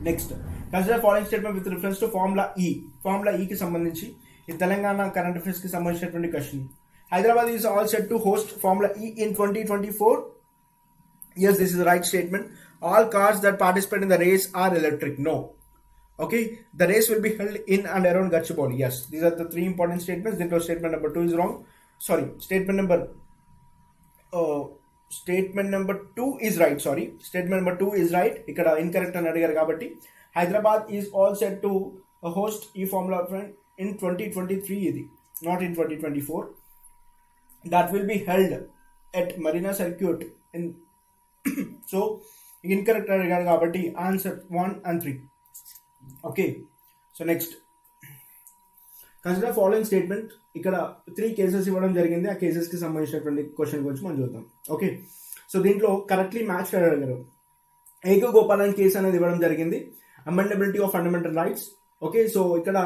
Next, consider following statement with reference to formula ఈ కి సంబంధించి ఈ తెలంగాణ కరెంట్ అఫైర్స్ కి సంబంధించినటువంటి question. Hyderabad is all set to host Formula E in 2024. Yes, this is the right statement. All cars that participate in the race are electric. No. Okay, the race will be held in and around Gachibowli. Yes, these are the 3 important statements. Then statement number 2 is wrong. Sorry, statement number 2 is right. Statement number 2 is right. Ikkada incorrect అని అడిగారు కాబట్టి Hyderabad is all set to host E Formula in 2023 ఇది, not in 2024. That will be held at Marina Circuit in so incorrect అడిగారు కాబట్టి answer 1 and 3. Okay, so next consider following statement. ఇక్కడ 3 కేసెస్ ఇవ్వడం జరిగింది. ఆ కేసెస్ కి సంబంధించినటువంటి క్వశ్చన్ గురించి మనం చూద్దాం. ఓకే, సో దీంట్లో కరెక్ట్లీ మ్యాచ్ అడగారు. ఏక గోపాలన్ కేసు అనేది ఇవ్వడం జరిగింది, amendability of fundamental rights. Okay, so ఇక్కడ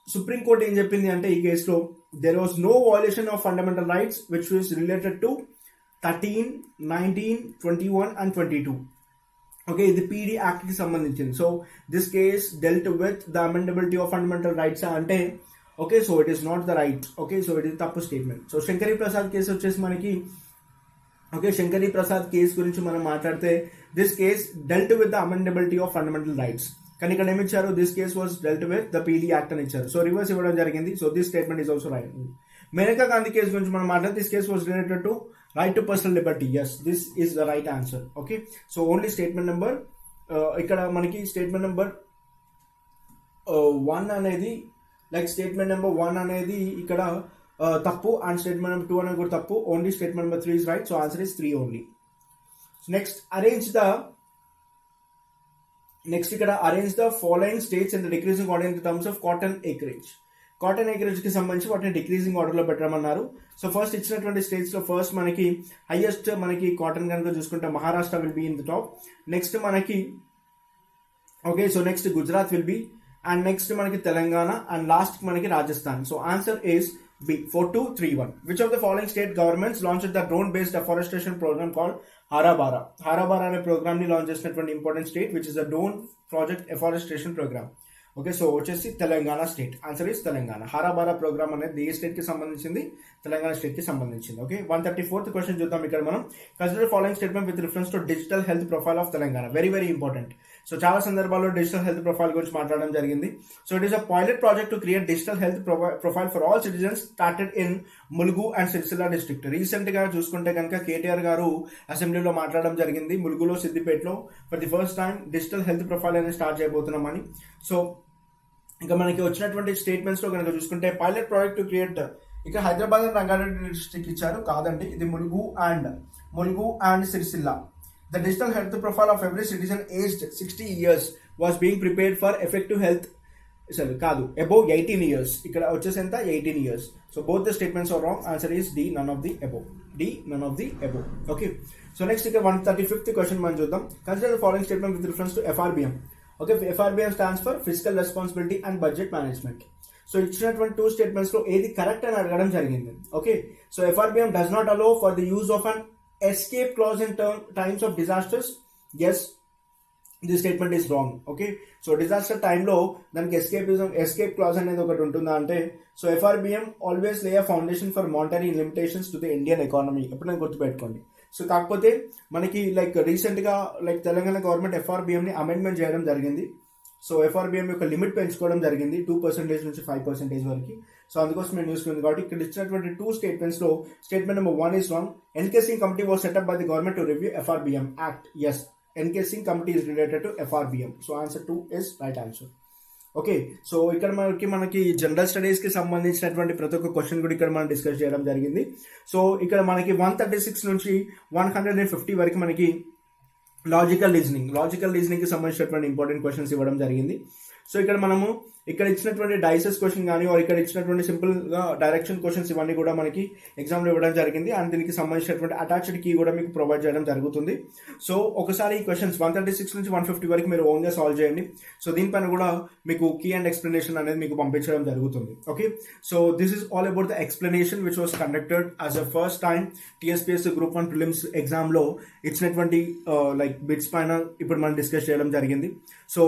సుప్రీంకోర్టు ఏం చెప్పింది అంటే ఈ కేసులో there was no violation of fundamental rights which was related to 13, 19, 21 and 22. Okay, ఇది పీడీ యాక్ట్ కి సంబంధించింది. So this case dealt with the amendability of fundamental rights అంటే okay, so it is not the right. Okay, so it is తప్పు statement. So Shankari Prasad case వచ్చేసి మనకి ఓకే, శంకరీ ప్రసాద్ కేసు గురించి మనం మాట్లాడితే this case dealt with the amendability of fundamental rights, కానీ ఇక్కడ ఏమి ఇచ్చారు, this case was dealt with the PD act అని ఇచ్చారు. సో రివర్స్ ఇవ్వడం జరిగింది. So this statement is also right. Maneka Gandhi case గురించి మనం మాట్లాడితే this case was related to right to personal liberty. Yes, this is the right answer. Okay, so only statement number ఇక్కడ మనకి స్టేట్మెంట్ నెంబర్ 1 అనేది స్టేట్మెంట్ నెంబర్ 1 అనేది ఇక్కడ తప్పు, అండ్ స్టేట్మెంట్ నెంబర్ 2 అనేది కూడా తప్పు. Only statement number 3 is right. So answer is 3 only. Next ఇక్కడ arrange the following states in the decreasing order in terms of cotton acreage. Cotton acreage కి సంబంధించి వాటిని డిక్రీజింగ్ ఆర్డర్ లో పెట్టమన్నారు. సో ఫస్ట్ ఇచ్చినటువంటి స్టేట్స్ లో ఫస్ట్ మనకి హైయెస్ట్ మనకి కాటన్ కనుక చూసుకుంటే Maharashtra will be in the top. Next మనకి okay, so next Gujarat will be, and next మనకి తెలంగాణ, అండ్ లాస్ట్ మనకి Rajasthan. So answer is B, 4231. Which of the following state governments launched the drone-based afforestation program called Harabara? Harabara అనే ప్రోగ్రామ్ ని లాంచ్ చేసినటువంటి important state which is the drone project afforestation program. Okay, so వచ్చేసి Telangana state. Answer is Telangana. Harabara program అనేది ఏ స్టేట్ కి సంబంధించింది, తెలంగాణ స్టేట్ కి సంబంధించింది. ఓకే, 134th క్వశ్చన్ చూద్దాం. ఇక్కడ మనం consider following statement with reference to digital health profile of Telangana. Very very important. So చాలా సందర్భాల్లో డిజిటల్ హెల్త్ ప్రొఫైల్ గురించి మాట్లాడడం జరిగింది. So it is a pilot project to create digital health profile for all citizens started in Mulugu and Sircilla district. Recent గా చూసుకుంటే కనుక కేటీఆర్ గారు అసెంబ్లీలో మాట్లాడడం జరిగింది, ములుగులో సిద్దిపేటలో for the first time digital health profile అనేది స్టార్ట్ చేయబోతున్నామని. సో ఇంకా మనకి వచ్చినటువంటి స్టేట్మెంట్స్ లో కనుక చూసుకుంటే పైలట్ ప్రాజెక్ట్ టు క్రియేట్, ఇక హైదరాబాద్ అండ్ రంగారెడ్డి డిస్ట్రిక్ట్ ఇచ్చారు, కాదండి ఇది Mulugu and Sircilla. The digital health profile of every citizen aged 60 years was being prepared for effective health. కాదు, above 18 years. ఇక్కడ వచ్చేసి ఎంత, 18 years. So both the statements are wrong. Answer is D, none of the above. D, none of the above. Okay. So next ఇక్కడ 135th question మనం చూద్దాం. Consider the following statement with reference to FRBM. Okay, FRBM stands for Fiscal Responsibility and Budget Management. So ఇచ్చినటువంటి 2 స్టేట్మెంట్స్ లో ఏది కరెక్ట్ అని అడగడం జరిగింది. Okay, so FRBM does not allow for the use of an escape clause in times of disasters. Yes, this statement is wrong. Okay, so disaster time లో దానికి escape clause అనేది ఒకటి ఉంటుందా అంటే, so FRBM always lay a foundation for monetary limitations to the Indian economy. ఎప్పుడైనా గుర్తుపెట్టుకోండి. సో కాకపోతే మనకి రీసెంట్ గా తెలంగాణ గవర్నమెంట్ FRBM ని అమెండ్మెంట్ చేయడం జరిగింది. సో FRBM యొక్క లిమిట్ పెంచుకోవడం జరిగింది 2% నుంచి 5% వరకు. సో అందుకోసం నేను న్యూస్ ఉంది కాబట్టి ఇక్కడ ఇచ్చినటువంటి 2 స్టేట్మెంట్స్ లో statement number 1 is wrong. ఎన్కేసింగ్ committee was setup by the government to review FRBM act. Yes, ఎన్కేసింగ్ committee is related to FRBM. So answer 2 is right answer. Okay, so ఇక్కడ మనకి జనరల్ స్టడీస్ కి సంబంధించినటువంటి ప్రతి ఒక్క క్వశ్చన్ కూడా ఇక్కడ మనం డిస్కస్ చేయడం జరిగింది. సో ఇక్కడ మనకి 136 నుంచి 150 వరకు మనకి లాజికల్ రీజనింగ్ కి సంబంధించినటువంటి ఇంపార్టెంట్ క్వశ్చన్స్ ఇవ్వడం జరిగింది. సో ఇక్కడ మనము ఇక్కడ ఇచ్చినటువంటి డైసెస్ క్వశ్చన్ కానీ ఇక్కడ ఇచ్చినటువంటి సింపుల్ గా డైరెక్షన్ క్వశ్చన్స్ ఇవన్నీ కూడా మనకి ఎగ్జామ్ లో ఇవ్వడం జరిగింది. అండ్ దీనికి సంబంధించినటువంటి అటాచ్డ్ కీ కూడా మీకు ప్రొవైడ్ చేయడం జరుగుతుంది. సో ఒకసారి ఈ క్వశ్చన్స్ 136 నుంచి 150 వరకు మీరు ఓన్ గా సాల్వ్ చేయండి. సో దీనిపైన కూడా మీకు కీ అండ్ ఎక్స్ప్లెనేషన్ అనేది మీకు పంపించడం జరుగుతుంది. Okay, so this is all about the explanation which was conducted as a first time TSPSC Group 1 prelims exam లో ఇచ్చినటువంటి బిట్స్ పైన ఇప్పుడు మనం డిస్కస్ చేయడం జరిగింది. సో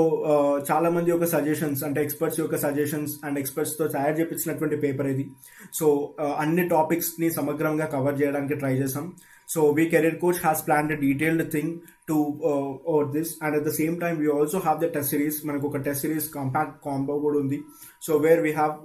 చాలా మంది యొక్క సజెషన్స్ అంటే ఎక్స్పర్ట్స్ యొక్క సజెషన్స్ అండ్ ఎక్స్పర్ట్స్ తో తయారు చేపించినటువంటి పేపర్ ఇది. సో అన్ని టాపిక్స్ ని సమగ్రంగా కవర్ చేయడానికి ట్రై చేసాం. So we career coach has planned a detailed thing to over this, and at the same time we also have the test series. మనకు ఒక టెస్ట్ సిరీస్ కాంపాక్ట్ కాంబో కూడా ఉంది. So where we have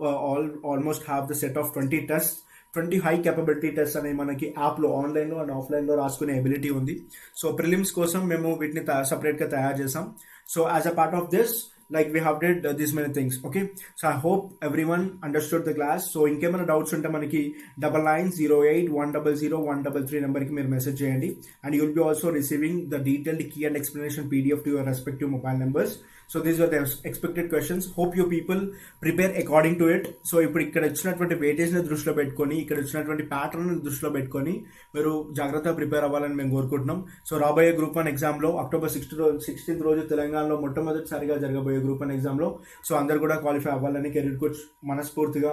almost have the set of 20 tests, 20 high capability test అనేవి మనకి యాప్లో ఆన్లైన్లో అండ్ ఆఫ్లైన్లో రాసుకునే ఎబిలిటీ ఉంది. సో ప్రిలిమ్స్ కోసం మేము వీటిని సపరేట్గా తయారు చేసాం. So as a part of this like we have did these many things. Okay, so I hope everyone understood the class. So ఇంకేమైనా డౌట్స్ ఉంటే మనకి 9908100133 నెంబర్కి మీరు మెసేజ్ చేయండి, and you will be also receiving the detailed key and explanation PDF to your respective mobile numbers. So these are the expected questions. Hope you people prepare according to it. So ఇప్పుడు ఇక్కడ ఇచ్చినటువంటి వెయిటేజ్ని దృష్టిలో పెట్టుకొని, ఇక్కడ ఇచ్చినటువంటి ప్యాటర్న్ దృష్టిలో పెట్టుకొని మీరు జాగ్రత్తగా ప్రిపేర్ అవ్వాలని మేము కోరుకుంటున్నాం. సో రాబోయే గ్రూప్ 1 ఎగ్జామ్లో October 16th రోజు తెలంగాణలో మొట్టమొదటిసారిగా జరగబోయే గ్రూప్ 1 ఎగ్జామ్లో సో అందరు కూడా క్వాలిఫై అవ్వాలని కెరీర్ కోచ్ మనస్ఫూర్తిగా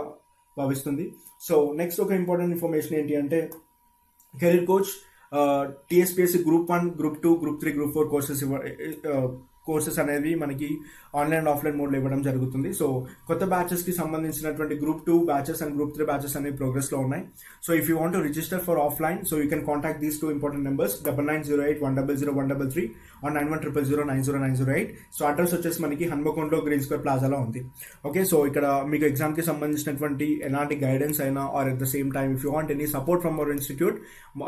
భావిస్తుంది. సో నెక్స్ట్ ఒక ఇంపార్టెంట్ ఇన్ఫర్మేషన్ ఏంటి అంటే, career coach TSPSC group 1, group 2, group 3, group 4 courses అనేవి మనకి ఆన్లైన్ అండ్ ఆఫ్లైన్ మోడ్లో ఇవ్వడం జరుగుతుంది. సో కొత్త బ్యాచెస్కి సంబంధించినటువంటి group 2 batches and group 3 batches అనేవి ప్రోగ్రెస్లో ఉన్నాయి. So if you want to register for offline, so you can contact these 2 important numbers 9908100133 or 9100090908. So address వచ్చేసి మనకి హన్మకొండలో గ్రీన్ స్క్వేర్ ప్లాజాలో ఉంది. ఓకే, సో ఇక్కడ మీకు ఎగ్జామ్కి సంబంధించినటువంటి ఎలాంటి గైడెన్స్ అయినా, or at the same time if you want any support from our institute,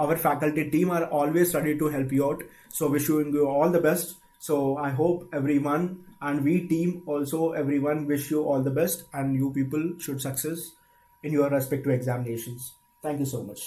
our faculty team are always ready to help you out. So wishing you all the best. So I hope everyone, and we team also, everyone wish you all the best, and you people should success in your respective examinations. Thank you so much.